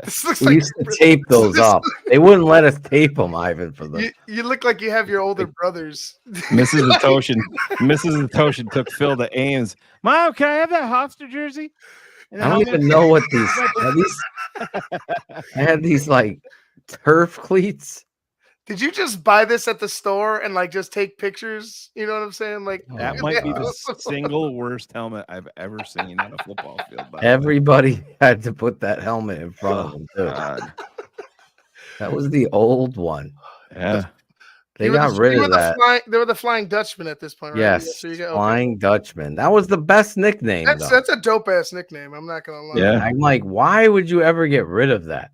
[SPEAKER 9] This looks
[SPEAKER 10] We
[SPEAKER 9] like
[SPEAKER 10] used to tape those up. They wouldn't let us tape them, Ivan, for the
[SPEAKER 9] you look like you have your older brothers.
[SPEAKER 7] Mrs. Atoshin took Phil to Ames. Mom, can I have that Hofstra jersey?
[SPEAKER 10] I don't even know what these I had these like turf cleats.
[SPEAKER 9] Did you just buy this at the store and like just take pictures? You know what I'm saying? Like
[SPEAKER 7] That might be the single worst helmet I've ever seen on a football field.
[SPEAKER 10] Everybody had to put that helmet in front of them too. That was the old one.
[SPEAKER 7] Yeah.
[SPEAKER 10] They got rid of that.
[SPEAKER 9] They were the Flying Dutchman at this point, right?
[SPEAKER 10] Yes,
[SPEAKER 9] So you got,
[SPEAKER 10] Flying Dutchman. That was the best nickname.
[SPEAKER 9] That's a dope ass nickname. I'm not gonna lie.
[SPEAKER 10] Yeah, I'm like, why would you ever get rid of that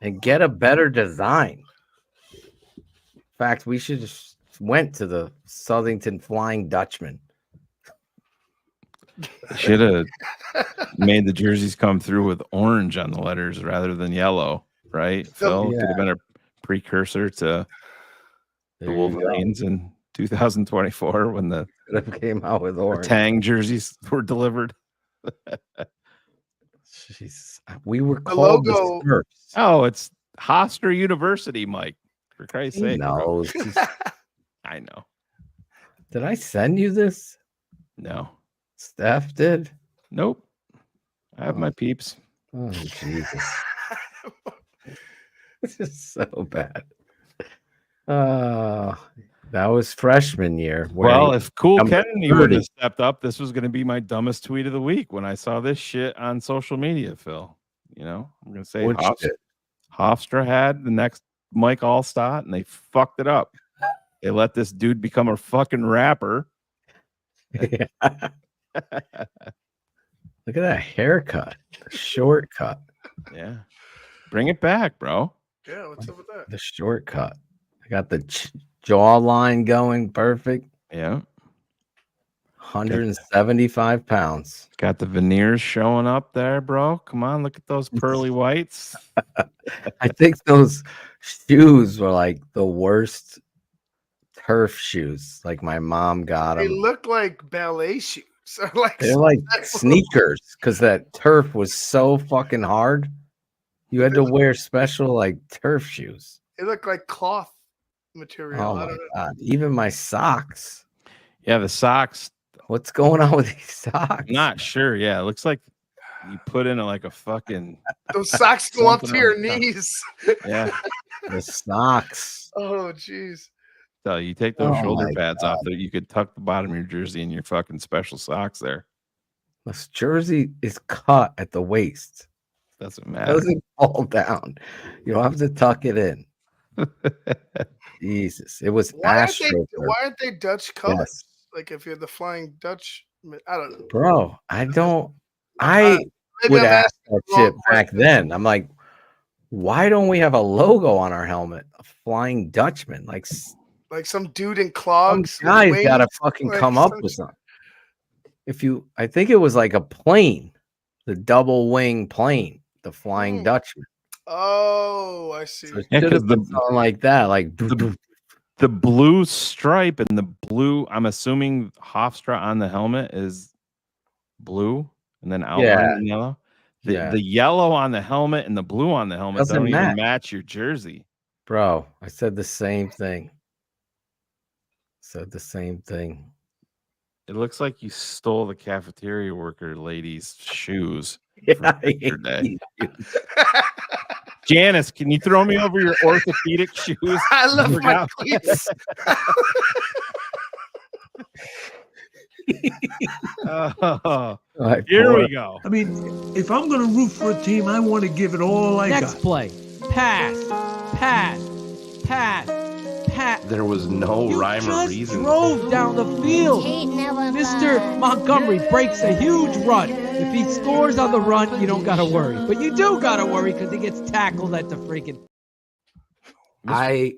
[SPEAKER 10] and get a better design? In fact, we should just went to the Southington Flying Dutchman.
[SPEAKER 7] Should have made the jerseys come through with orange on the letters rather than yellow, right? Phil could have been a precursor to the Wolverines in 2024 when the
[SPEAKER 10] came out with orange.
[SPEAKER 7] Tang jerseys were delivered.
[SPEAKER 10] Jeez, we were called the Smurfs.
[SPEAKER 7] Oh, it's Hofstra University, Mike. For Christ's sake.
[SPEAKER 10] No,
[SPEAKER 7] I know.
[SPEAKER 10] Did I send you this?
[SPEAKER 7] No.
[SPEAKER 10] Steph did?
[SPEAKER 7] Nope. I have my peeps.
[SPEAKER 10] Oh, Jesus. This is so bad. That was freshman year.
[SPEAKER 7] Well, if Cool Kennedy would have stepped up, this was going to be my dumbest tweet of the week when I saw this shit on social media, Phil. You know, I'm going to say Hofstra had the next Mike Allstott, and they fucked it up. They let this dude become a fucking rapper.
[SPEAKER 10] Yeah. Look at that haircut. The shortcut.
[SPEAKER 7] Yeah. Bring it back, bro.
[SPEAKER 9] Yeah, what's up with that?
[SPEAKER 10] The shortcut. I got the jawline going perfect.
[SPEAKER 7] Yeah.
[SPEAKER 10] 175 pounds.
[SPEAKER 7] Got the veneers showing up there, bro. Come on, look at those pearly whites.
[SPEAKER 10] I think those shoes were like the worst turf shoes. Like my mom got them.
[SPEAKER 9] They look like ballet shoes.
[SPEAKER 10] They're like sneakers because that turf was so fucking hard. You had to wear special like turf shoes.
[SPEAKER 9] They look like cloth material.
[SPEAKER 10] Oh my God. Even my socks.
[SPEAKER 7] Yeah, the socks.
[SPEAKER 10] What's going on with these socks?
[SPEAKER 7] Not sure. Yeah, it looks like you put in like a fucking.
[SPEAKER 9] Those socks go up to your knees.
[SPEAKER 7] Yeah,
[SPEAKER 10] the socks.
[SPEAKER 9] Oh, jeez.
[SPEAKER 7] So you take those shoulder pads off there, you could tuck the bottom of your jersey in your fucking special socks there.
[SPEAKER 10] This jersey is cut at the waist.
[SPEAKER 7] Doesn't
[SPEAKER 10] It
[SPEAKER 7] matter.
[SPEAKER 10] doesn't fall down. You don't have to tuck it in. Jesus. It was
[SPEAKER 9] Why aren't they Dutch colors?
[SPEAKER 10] Yes.
[SPEAKER 9] Like if you're the Flying Dutch, I don't know.
[SPEAKER 10] Bro, I would ask that shit back then. I'm like, why don't we have a logo on our helmet? A Flying Dutchman. Like
[SPEAKER 9] some dude in clogs.
[SPEAKER 10] Some guy's got to fucking come up with something. I think it was like a plane, the double wing plane, the Flying Dutchman.
[SPEAKER 9] Oh, I see.
[SPEAKER 10] So yeah, because something like that, like
[SPEAKER 7] the blue stripe and the blue. I'm assuming Hofstra on the helmet is blue, and then outlined in yellow. The yellow on the helmet and the blue on the helmet don't even match your jersey,
[SPEAKER 10] bro. I said the same thing. It
[SPEAKER 7] looks like you stole the cafeteria worker lady's shoes.
[SPEAKER 10] Yeah,
[SPEAKER 7] Janice, can you throw me over your orthopedic shoes?
[SPEAKER 9] I love my cleats.
[SPEAKER 7] Here we go.
[SPEAKER 13] I mean, if I'm going to root for a team, I want to give it all I got.
[SPEAKER 2] Next play. Pass.
[SPEAKER 14] There was no rhyme or reason.
[SPEAKER 2] Drove down the field. Mr. Montgomery breaks a huge run. If he scores on the run, you don't got to worry. But you do got to worry because he gets tackled at the freaking.
[SPEAKER 10] I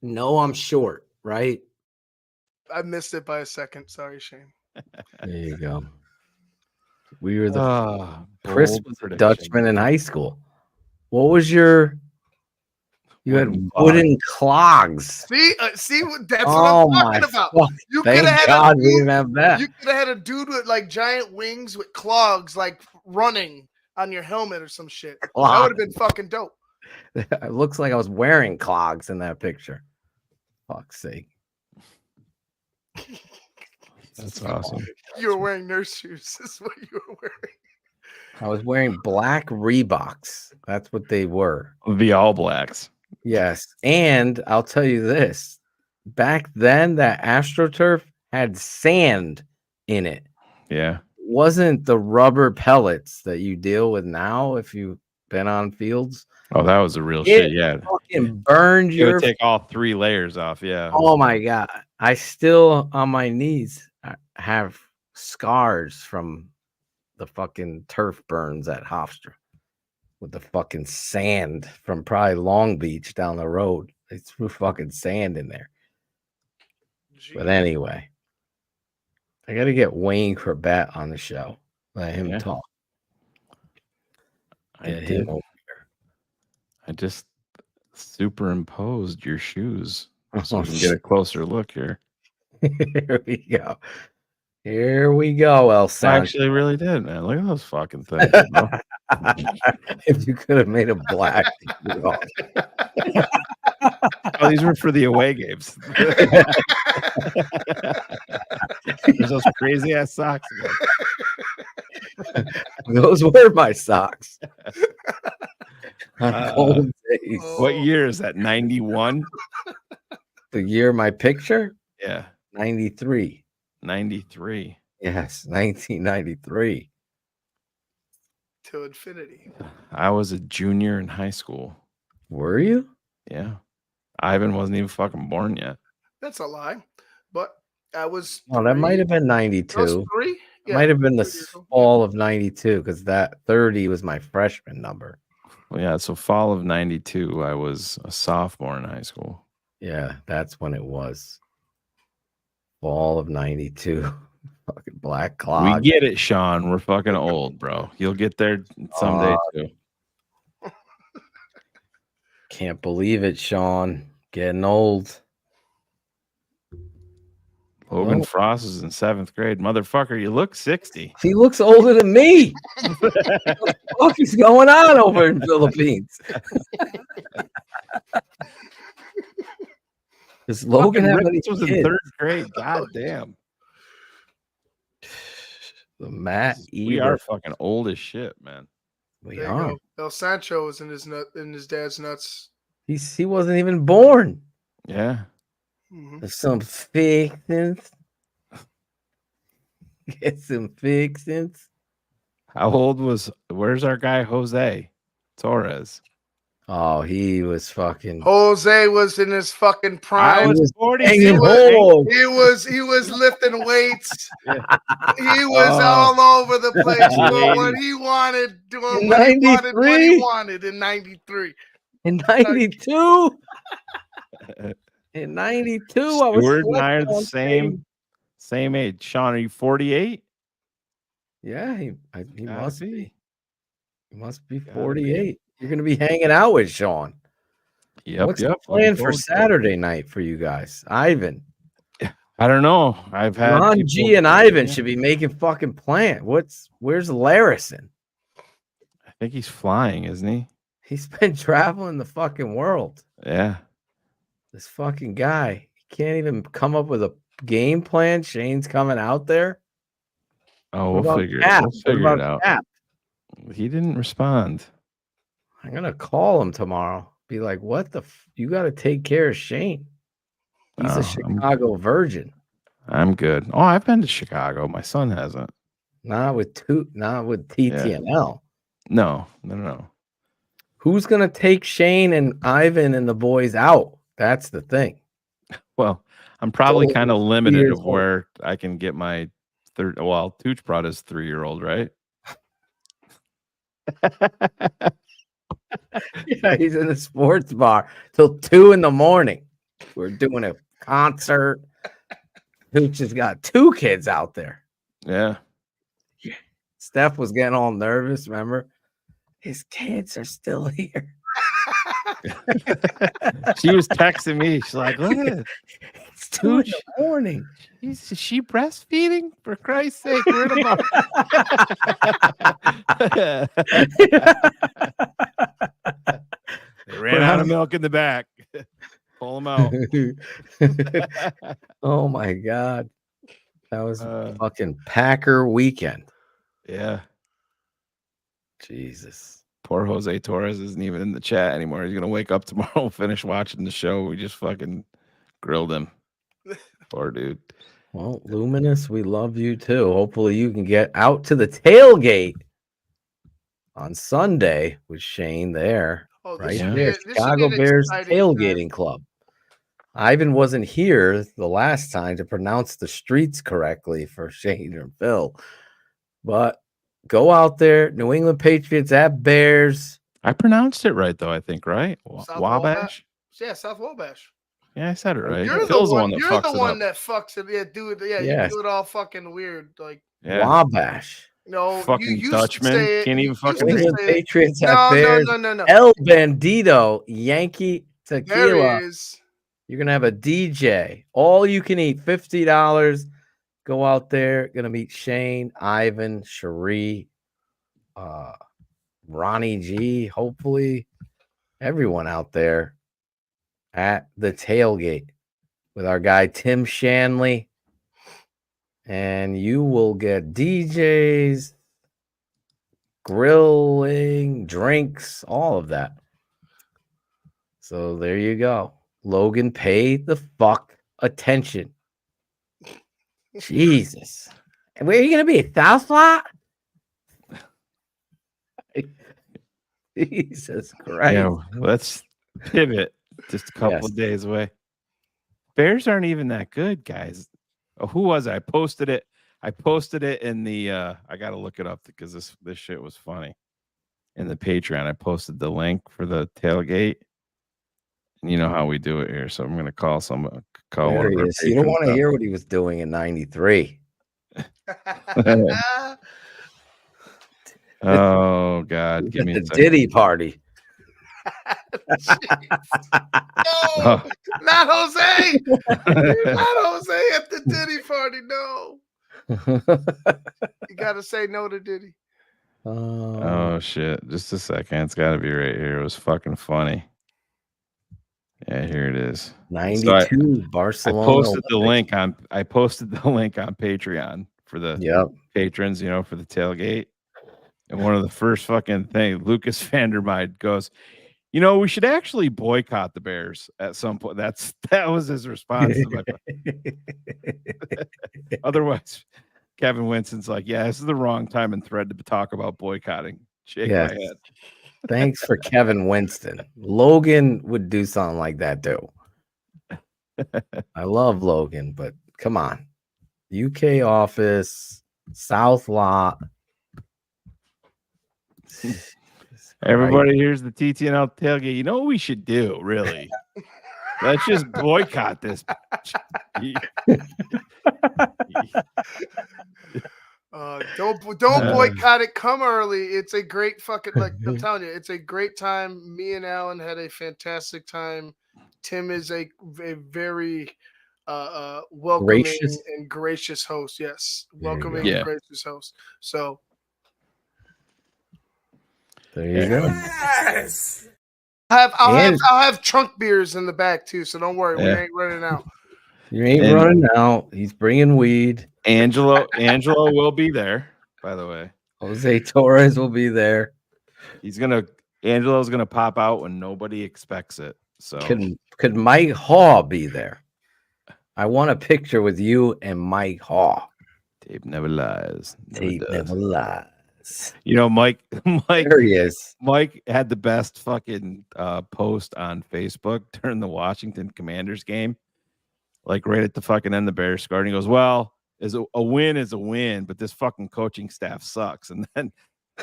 [SPEAKER 10] know I'm short, right?
[SPEAKER 9] I missed it by a second. Sorry, Shane.
[SPEAKER 10] There you go. We were the Chris was a Dutchman in high school. What was your? You had wooden clogs.
[SPEAKER 9] See, that's what I'm talking about. You could have had
[SPEAKER 10] we didn't have that.
[SPEAKER 9] You could have had a dude with like giant wings with clogs, like running on your helmet or some shit. That would have been fucking dope.
[SPEAKER 10] It looks like I was wearing clogs in that picture. Fuck's sake.
[SPEAKER 7] That's awesome.
[SPEAKER 9] You were wearing nurse shoes. This is what you were wearing.
[SPEAKER 10] I was wearing black Reeboks. That's what they were.
[SPEAKER 7] The All Blacks.
[SPEAKER 10] Yes. And I'll tell you this. Back then, that AstroTurf had sand in it.
[SPEAKER 7] Yeah.
[SPEAKER 10] It wasn't the rubber pellets that you deal with now if you've been on fields.
[SPEAKER 7] Oh, that was the real shit. Yeah.
[SPEAKER 10] Fucking burned
[SPEAKER 7] You
[SPEAKER 10] your...
[SPEAKER 7] would take all 3 layers off. Yeah.
[SPEAKER 10] Oh, my God. I still, on my knees, have scars from the fucking turf burns at Hofstra with the fucking sand from probably Long Beach down the road. They threw fucking sand in there. But anyway, I got to get Wayne Corbett on the show. Let him talk.
[SPEAKER 7] I just superimposed your shoes so we can get a closer look here.
[SPEAKER 10] Here we go. Here we go, El Sancho.
[SPEAKER 7] I actually really did, man. Look at those fucking things, bro.
[SPEAKER 10] If you could have made a black.
[SPEAKER 7] Oh, these were for the away games. There's those crazy ass socks.
[SPEAKER 10] Those were my socks. On cold days.
[SPEAKER 7] What year is that? 91?
[SPEAKER 10] The year my picture?
[SPEAKER 7] Yeah.
[SPEAKER 10] 93.
[SPEAKER 7] 93.
[SPEAKER 10] Yes, 1993.
[SPEAKER 9] To infinity.
[SPEAKER 7] I was a junior in high school.
[SPEAKER 10] Were you?
[SPEAKER 7] Yeah. Ivan wasn't even fucking born yet.
[SPEAKER 9] That's a lie. But I was.
[SPEAKER 10] Oh, that might have been 92.
[SPEAKER 9] I was 3? Yeah,
[SPEAKER 10] might have been the fall of 92 because that 30 was my freshman number.
[SPEAKER 7] Well, yeah. So fall of 92, I was a sophomore in high school.
[SPEAKER 10] Yeah, that's when it was. Fall of 92. Fucking black cloud.
[SPEAKER 7] We get it, Sean. We're fucking old, bro. You'll get there someday too.
[SPEAKER 10] Can't believe it, Sean. Getting old.
[SPEAKER 7] Logan Frost is in 7th grade. Motherfucker, you look 60.
[SPEAKER 10] He looks older than me. What the fuck is going on over in Philippines? Does Logan have any
[SPEAKER 7] was
[SPEAKER 10] kids?
[SPEAKER 7] in 3rd grade. God damn.
[SPEAKER 10] The Matt
[SPEAKER 7] We are fucking old as shit, man.
[SPEAKER 10] We
[SPEAKER 9] There you
[SPEAKER 10] are.
[SPEAKER 9] go. El Sancho was in his dad's nuts.
[SPEAKER 10] He wasn't even born.
[SPEAKER 7] Yeah.
[SPEAKER 10] There's some fixins. Get some fixins.
[SPEAKER 7] How old was? Where's our guy Jose Torres?
[SPEAKER 10] Oh, he was fucking.
[SPEAKER 9] Jose was in his fucking prime.
[SPEAKER 7] I was 40.
[SPEAKER 9] He was lifting weights. He was all over the place doing what he wanted, doing what he wanted in 93.
[SPEAKER 10] In 92? In 92, I was.
[SPEAKER 7] Stuart and I are the same age. Sean, are you 48?
[SPEAKER 10] Yeah, he must be. He must be
[SPEAKER 7] Gotta
[SPEAKER 10] 48. You're going to be hanging out with Sean. What's the plan for Saturday night for you guys? Ivan.
[SPEAKER 7] I don't know. I've had
[SPEAKER 10] Ron G and Ivan should be making fucking plan. Where's Larison?
[SPEAKER 7] I think he's flying, isn't he?
[SPEAKER 10] He's been traveling the fucking world.
[SPEAKER 7] Yeah.
[SPEAKER 10] This fucking guy. He can't even come up with a game plan. Shane's coming out there.
[SPEAKER 7] Oh, we'll figure it out.
[SPEAKER 10] Cap?
[SPEAKER 7] He didn't respond.
[SPEAKER 10] I'm gonna call him tomorrow. Be like, what the? You got to take care of Shane. He's a Chicago virgin.
[SPEAKER 7] I'm good. Oh, I've been to Chicago. My son hasn't.
[SPEAKER 10] Not with TTNL.
[SPEAKER 7] No.
[SPEAKER 10] Who's gonna take Shane and Ivan and the boys out? That's the thing.
[SPEAKER 7] Well, I'm probably kind of limited of where I can get my third. Well, Tooch brought his 3-year-old, right?
[SPEAKER 10] Yeah, he's in a sports bar till 2 a.m. We're doing a concert. Tooch has got 2 kids out there.
[SPEAKER 7] Yeah.
[SPEAKER 10] Steph was getting all nervous. Remember, his kids are still here.
[SPEAKER 7] She was texting me. She's like, look at it.
[SPEAKER 10] It's 2 a.m.
[SPEAKER 7] Is she breastfeeding? For Christ's sake, we're in a They ran out of milk in the back. Pull them out.
[SPEAKER 10] Oh my God. That was a fucking Packer weekend.
[SPEAKER 7] Yeah.
[SPEAKER 10] Jesus.
[SPEAKER 7] Poor Jose Torres isn't even in the chat anymore. He's gonna wake up tomorrow, finish watching the show. We just fucking grilled him. Poor dude.
[SPEAKER 10] Well, Luminous, we love you too. Hopefully you can get out to the tailgate on Sunday with Shane there. Right there. Chicago Bears tailgating club. Ivan wasn't here the last time to pronounce the streets correctly for Shane and Phil. But go out there, New England Patriots at Bears.
[SPEAKER 7] I pronounced it right though, I think, right?
[SPEAKER 9] South
[SPEAKER 7] Wabash?
[SPEAKER 9] Yeah, South Wabash.
[SPEAKER 7] Yeah, I said it right.
[SPEAKER 9] You're
[SPEAKER 7] Phil's
[SPEAKER 9] the one.
[SPEAKER 7] that
[SPEAKER 9] You're
[SPEAKER 7] fucks
[SPEAKER 9] the
[SPEAKER 7] it
[SPEAKER 9] one
[SPEAKER 7] up.
[SPEAKER 9] that fucks it. Yeah, dude. Yeah,
[SPEAKER 10] Yes.
[SPEAKER 9] you do it all fucking weird. Like
[SPEAKER 10] Wabash.
[SPEAKER 9] no,
[SPEAKER 7] Fucking
[SPEAKER 9] you used
[SPEAKER 7] Dutchman.
[SPEAKER 9] to say it.
[SPEAKER 7] Can't
[SPEAKER 9] You
[SPEAKER 7] even
[SPEAKER 9] used
[SPEAKER 7] fucking
[SPEAKER 9] to
[SPEAKER 7] read.
[SPEAKER 10] England
[SPEAKER 9] say it.
[SPEAKER 10] Patriots at
[SPEAKER 9] No,
[SPEAKER 10] Bears.
[SPEAKER 9] no.
[SPEAKER 10] El Bandito, Yankee
[SPEAKER 9] There
[SPEAKER 10] Tequila.
[SPEAKER 9] he is.
[SPEAKER 10] You're gonna have a DJ. All you can eat, $50. Go out there. Gonna meet Shane, Ivan, Cherie, Ronnie G. Hopefully, everyone out there at the tailgate with our guy Tim Shanley. And you will get DJs, grilling, drinks, all of that. So there you go. Logan, pay the fuck attention. Jesus. And where are you going to be? South Lot? Jesus Christ.
[SPEAKER 7] Yeah, let's pivot just a couple of days away. Bears aren't even that good, guys. Oh, who was it? I posted it. I posted it in the I gotta look it up because this shit was funny. In the Patreon, I posted the link for the tailgate. And you know how we do it here. So I'm gonna call one of our
[SPEAKER 10] is. You don't want to hear what he was doing in 93.
[SPEAKER 7] Oh God, give me
[SPEAKER 10] the Diddy party.
[SPEAKER 9] No, not Jose. Not Jose at the Diddy party. No. You gotta say no to Diddy.
[SPEAKER 7] Oh shit! Just a second. It's got to be right here. It was fucking funny. Yeah, here it is.
[SPEAKER 10] 92 Barcelona.
[SPEAKER 7] I posted the link on Patreon for the patrons, for the tailgate. And one of the first fucking things, Lucas Vandermeid goes, we should actually boycott the Bears at some point. That was his response to my Otherwise, Kevin Winston's like, yeah, this is the wrong time and thread to talk about boycotting. Shake my head.
[SPEAKER 10] Thanks for Kevin Winston. Logan would do something like that too. I love Logan, but come on. UK office, South Lot.
[SPEAKER 7] Everybody, here's the TTNL tailgate. You know what we should do, really? Let's just boycott this.
[SPEAKER 9] Don't boycott it. Come early. It's a great fucking I'm telling you, it's a great time. Me and Alan had a fantastic time. Tim is a very welcoming and gracious host. Yes, welcoming and gracious host. So
[SPEAKER 10] there you go.
[SPEAKER 9] Yes. I'll have trunk beers in the back too. So don't worry, we ain't running out.
[SPEAKER 10] You ain't running out. He's bringing weed.
[SPEAKER 7] Angelo will be there, by the way.
[SPEAKER 10] Jose Torres will be there.
[SPEAKER 7] Angelo's gonna pop out when nobody expects it. So
[SPEAKER 10] could Mike Haw be there? I want a picture with you and Mike Haw.
[SPEAKER 7] Tape never lies.
[SPEAKER 10] Never lies.
[SPEAKER 7] Mike.
[SPEAKER 10] There he is.
[SPEAKER 7] Mike had the best fucking post on Facebook during the Washington Commanders game. Like right at the fucking end, the Bears scored. And he goes, "Well, a win is a win, but this fucking coaching staff sucks." And then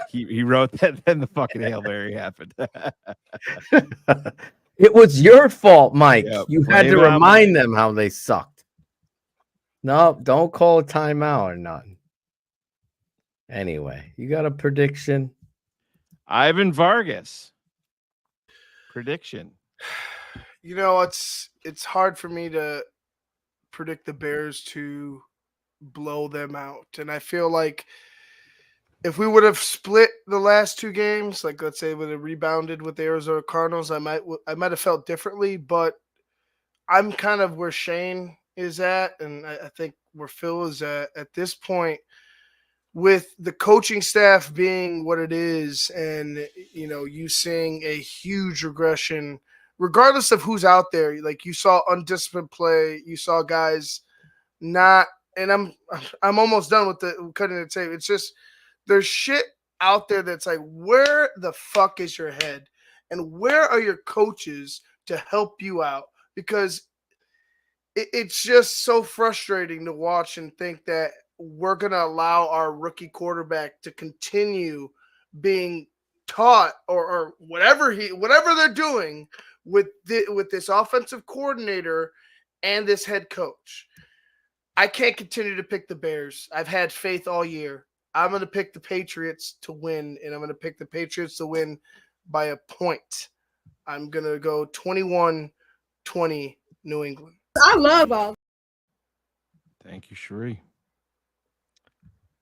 [SPEAKER 7] he wrote that. Then the fucking Hail Mary happened.
[SPEAKER 10] It was your fault, Mike.
[SPEAKER 7] Yeah,
[SPEAKER 10] you had to remind them how they sucked. No, don't call a timeout or nothing. Anyway, you got a prediction?
[SPEAKER 7] Ivan Vargas. Prediction.
[SPEAKER 9] It's hard for me to predict the Bears to blow them out. And I feel like if we would have split the last two games, like let's say would have rebounded with the Arizona Cardinals, I might have felt differently, but I'm kind of where Shane is at, and I think where Phil is at this point, with the coaching staff being what it is, and you seeing a huge regression regardless of who's out there. Like you saw undisciplined play, you saw guys not, and I'm almost done with the cutting the tape. It's just there's shit out there that's like, where the fuck is your head? And where are your coaches to help you out? Because it's just so frustrating to watch and think that we're going to allow our rookie quarterback to continue being taught or whatever they're doing with this offensive coordinator and this head coach. I can't continue to pick the Bears. I've had faith all year. I'm going to pick the Patriots to win, and I'm going to pick the Patriots to win by a point. I'm going to go 21-20 New England.
[SPEAKER 15] I love all.
[SPEAKER 7] Thank you, Sheree.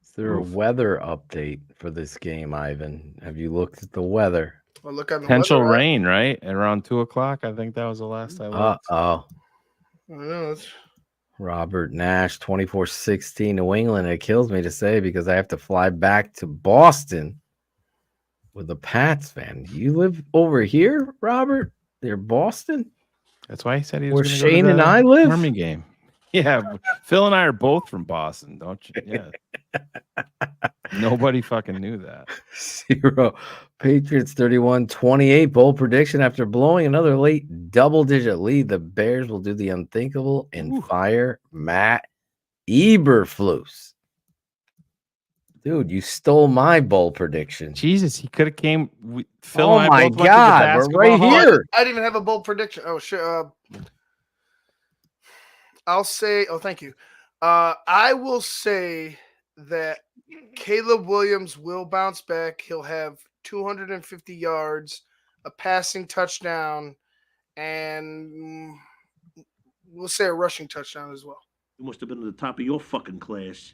[SPEAKER 10] Is there a weather update for this game, Ivan? Have you looked at the weather?
[SPEAKER 9] Well, look on the
[SPEAKER 7] Potential
[SPEAKER 9] weather,
[SPEAKER 7] rain, right? Around 2 o'clock. I think that was the last I looked.
[SPEAKER 10] Uh-oh.
[SPEAKER 9] I don't know.
[SPEAKER 10] Robert Nash, 24-16 New England. It kills me to say because I have to fly back to Boston with a Pats fan. You live over here, Robert? You're Boston?
[SPEAKER 7] That's why he said he
[SPEAKER 10] Where
[SPEAKER 7] was
[SPEAKER 10] Shane and I live?
[SPEAKER 7] Army game. Yeah, Phil and I are both from Boston, don't you? Yeah. Nobody fucking knew that.
[SPEAKER 10] 0. Patriots 31-28. Bold prediction after blowing another late double-digit lead. The Bears will do the unthinkable and fire Matt Eberflus. Dude, you stole my bold prediction.
[SPEAKER 7] Jesus, he could have came. Phil
[SPEAKER 10] Oh
[SPEAKER 7] and I
[SPEAKER 10] my
[SPEAKER 7] both went to the
[SPEAKER 10] God, we're
[SPEAKER 7] basketball
[SPEAKER 10] right
[SPEAKER 7] hall.
[SPEAKER 10] here.
[SPEAKER 9] I didn't even have a bold prediction. Oh, shit. I'll say, thank you. I will say that Caleb Williams will bounce back. He'll have 250 yards, a passing touchdown, and we'll say a rushing touchdown as well.
[SPEAKER 13] You must have been at the top of your fucking class.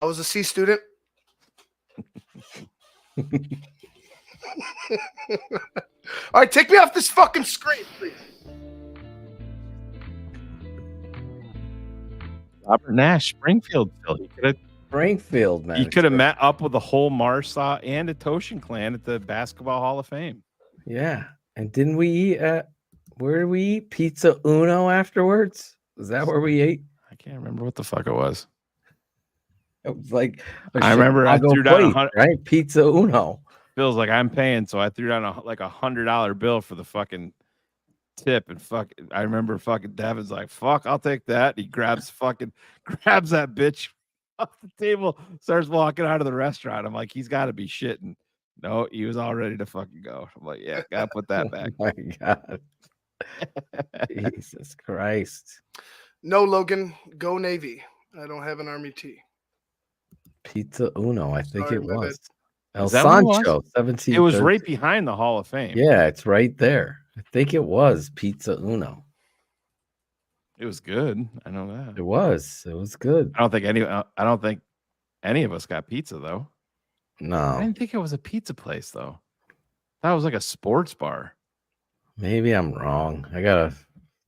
[SPEAKER 9] I was a C student. All right, take me off this fucking screen, please.
[SPEAKER 7] Robert Nash, Springfield, Phil. He could have
[SPEAKER 10] Springfield, man.
[SPEAKER 7] He could have met up with the whole Marsaw and the Toshin clan at the Basketball Hall of Fame.
[SPEAKER 10] Yeah. And didn't we eat at where did we eat? Pizza Uno afterwards? Is that where we ate?
[SPEAKER 7] I can't remember what the fuck it was.
[SPEAKER 10] It was like
[SPEAKER 7] I remember I threw down
[SPEAKER 10] plate, right? Pizza Uno.
[SPEAKER 7] Bill's like, I'm paying, so I threw down a $100 bill for the fucking tip, and I remember fucking Devin's like, fuck, I'll take that. He grabs that bitch off the table, starts walking out of the restaurant. I'm like, he's got to be shitting. No, he was all ready to fucking go. I'm like, yeah, gotta put that back.
[SPEAKER 10] Oh my God. Jesus Christ.
[SPEAKER 9] No, Logan, go Navy. I don't have an Army tee.
[SPEAKER 10] Pizza Uno, I think it was. El
[SPEAKER 7] Is that what it was?
[SPEAKER 10] Sancho, 17.
[SPEAKER 7] It was right behind the Hall of Fame.
[SPEAKER 10] Yeah, it's right there. I think it was Pizza Uno.
[SPEAKER 7] It was good. I know that.
[SPEAKER 10] It was. It was good.
[SPEAKER 7] I don't think any of us got pizza though.
[SPEAKER 10] No.
[SPEAKER 7] I didn't think it was a pizza place though. That was like a sports bar.
[SPEAKER 10] Maybe I'm wrong. I gotta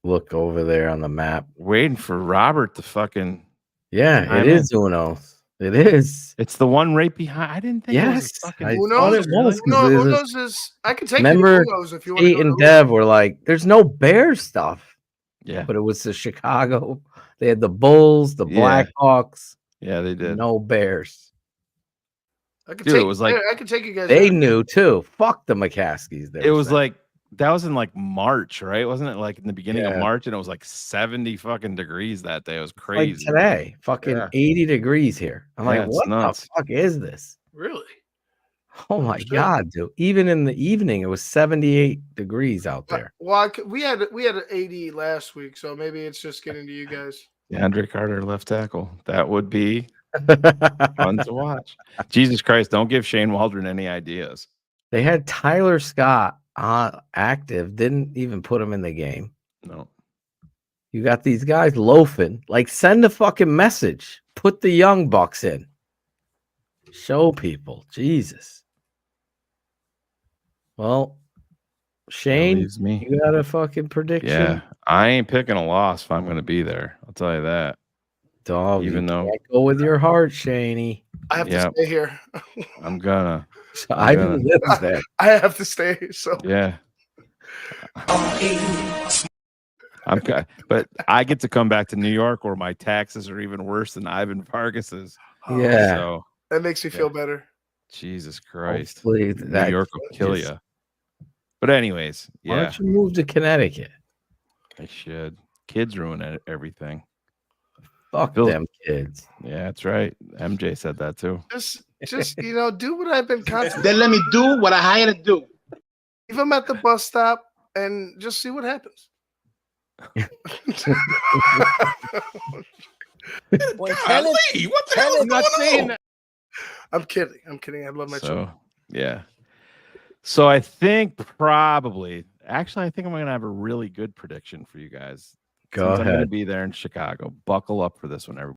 [SPEAKER 10] look over there on the map.
[SPEAKER 7] Waiting for Robert to fucking.
[SPEAKER 10] Yeah, it is Uno's. It is.
[SPEAKER 7] It's the one right behind. I didn't think it was a fucking.
[SPEAKER 9] Uno's? Uno's is. I can take
[SPEAKER 10] remember
[SPEAKER 9] you to Uno's if you want.
[SPEAKER 10] Kate and Dev were like, "There's no Bears stuff."
[SPEAKER 7] Yeah,
[SPEAKER 10] but it was the Chicago. They had the Bulls, the Blackhawks.
[SPEAKER 7] Yeah, they did.
[SPEAKER 10] No Bears.
[SPEAKER 9] I could
[SPEAKER 7] Dude,
[SPEAKER 9] take.
[SPEAKER 7] it was like
[SPEAKER 9] I could take you guys.
[SPEAKER 10] They
[SPEAKER 9] out.
[SPEAKER 10] knew too. Fuck the McCaskies.
[SPEAKER 7] It was like that was in like March, right? Wasn't it like in the beginning of
[SPEAKER 10] Yeah.
[SPEAKER 7] March? And it was like 70 fucking degrees that day. It was
[SPEAKER 10] like
[SPEAKER 7] crazy.
[SPEAKER 10] today, fucking 80 degrees here. I'm
[SPEAKER 7] Yeah,
[SPEAKER 10] like,
[SPEAKER 7] it's
[SPEAKER 10] what
[SPEAKER 7] nuts.
[SPEAKER 10] the fuck is this?
[SPEAKER 9] Really?
[SPEAKER 10] Oh my God, dude! Even in the evening, it was 78 degrees out there.
[SPEAKER 9] Well, we had an 80 last week, so maybe it's just getting to you guys.
[SPEAKER 7] Andre Carter, left tackle. That would be fun to watch. Jesus Christ! Don't give Shane Waldron any ideas.
[SPEAKER 10] They had Tyler Scott active, didn't even put him in the game.
[SPEAKER 7] No.
[SPEAKER 10] You got these guys loafing. Like, send a fucking message. Put the young bucks in. Show people. Jesus. Well, Shane,
[SPEAKER 7] leaves me.
[SPEAKER 10] you got a fucking prediction?
[SPEAKER 7] Yeah, I ain't picking a loss if I'm going to be there. I'll tell you that.
[SPEAKER 10] Dog,
[SPEAKER 7] even though
[SPEAKER 10] can't go with your heart, Shaney.
[SPEAKER 9] I have to stay here.
[SPEAKER 7] I'm gonna.
[SPEAKER 10] I didn't live there.
[SPEAKER 9] I have to stay. So
[SPEAKER 7] Yeah. But I get to come back to New York where my taxes are even worse than Ivan Vargas's.
[SPEAKER 10] Yeah.
[SPEAKER 7] So
[SPEAKER 9] that makes me feel better.
[SPEAKER 7] Jesus Christ.
[SPEAKER 10] Hopefully
[SPEAKER 7] New
[SPEAKER 10] that
[SPEAKER 7] York will kill
[SPEAKER 10] changes.
[SPEAKER 7] you. But anyways,
[SPEAKER 10] Why
[SPEAKER 7] yeah.
[SPEAKER 10] don't you move to Connecticut?
[SPEAKER 7] I should. Kids ruin everything.
[SPEAKER 10] Fuck
[SPEAKER 7] Bill-
[SPEAKER 10] them kids.
[SPEAKER 7] Yeah, that's right. MJ said that too.
[SPEAKER 9] Just do what I've been constantly.
[SPEAKER 12] Then let me do what I hired to do.
[SPEAKER 9] Leave them at the bus stop. and just see what happens.
[SPEAKER 15] When Kenneth,
[SPEAKER 14] what the hell is going on?
[SPEAKER 9] I'm kidding. I love my children.
[SPEAKER 7] Yeah. So I think probably, actually, I think I'm going to have a really good prediction for you guys.
[SPEAKER 10] Go
[SPEAKER 7] I'm going to
[SPEAKER 10] ahead.
[SPEAKER 7] be there in Chicago. Buckle up for this one, everybody.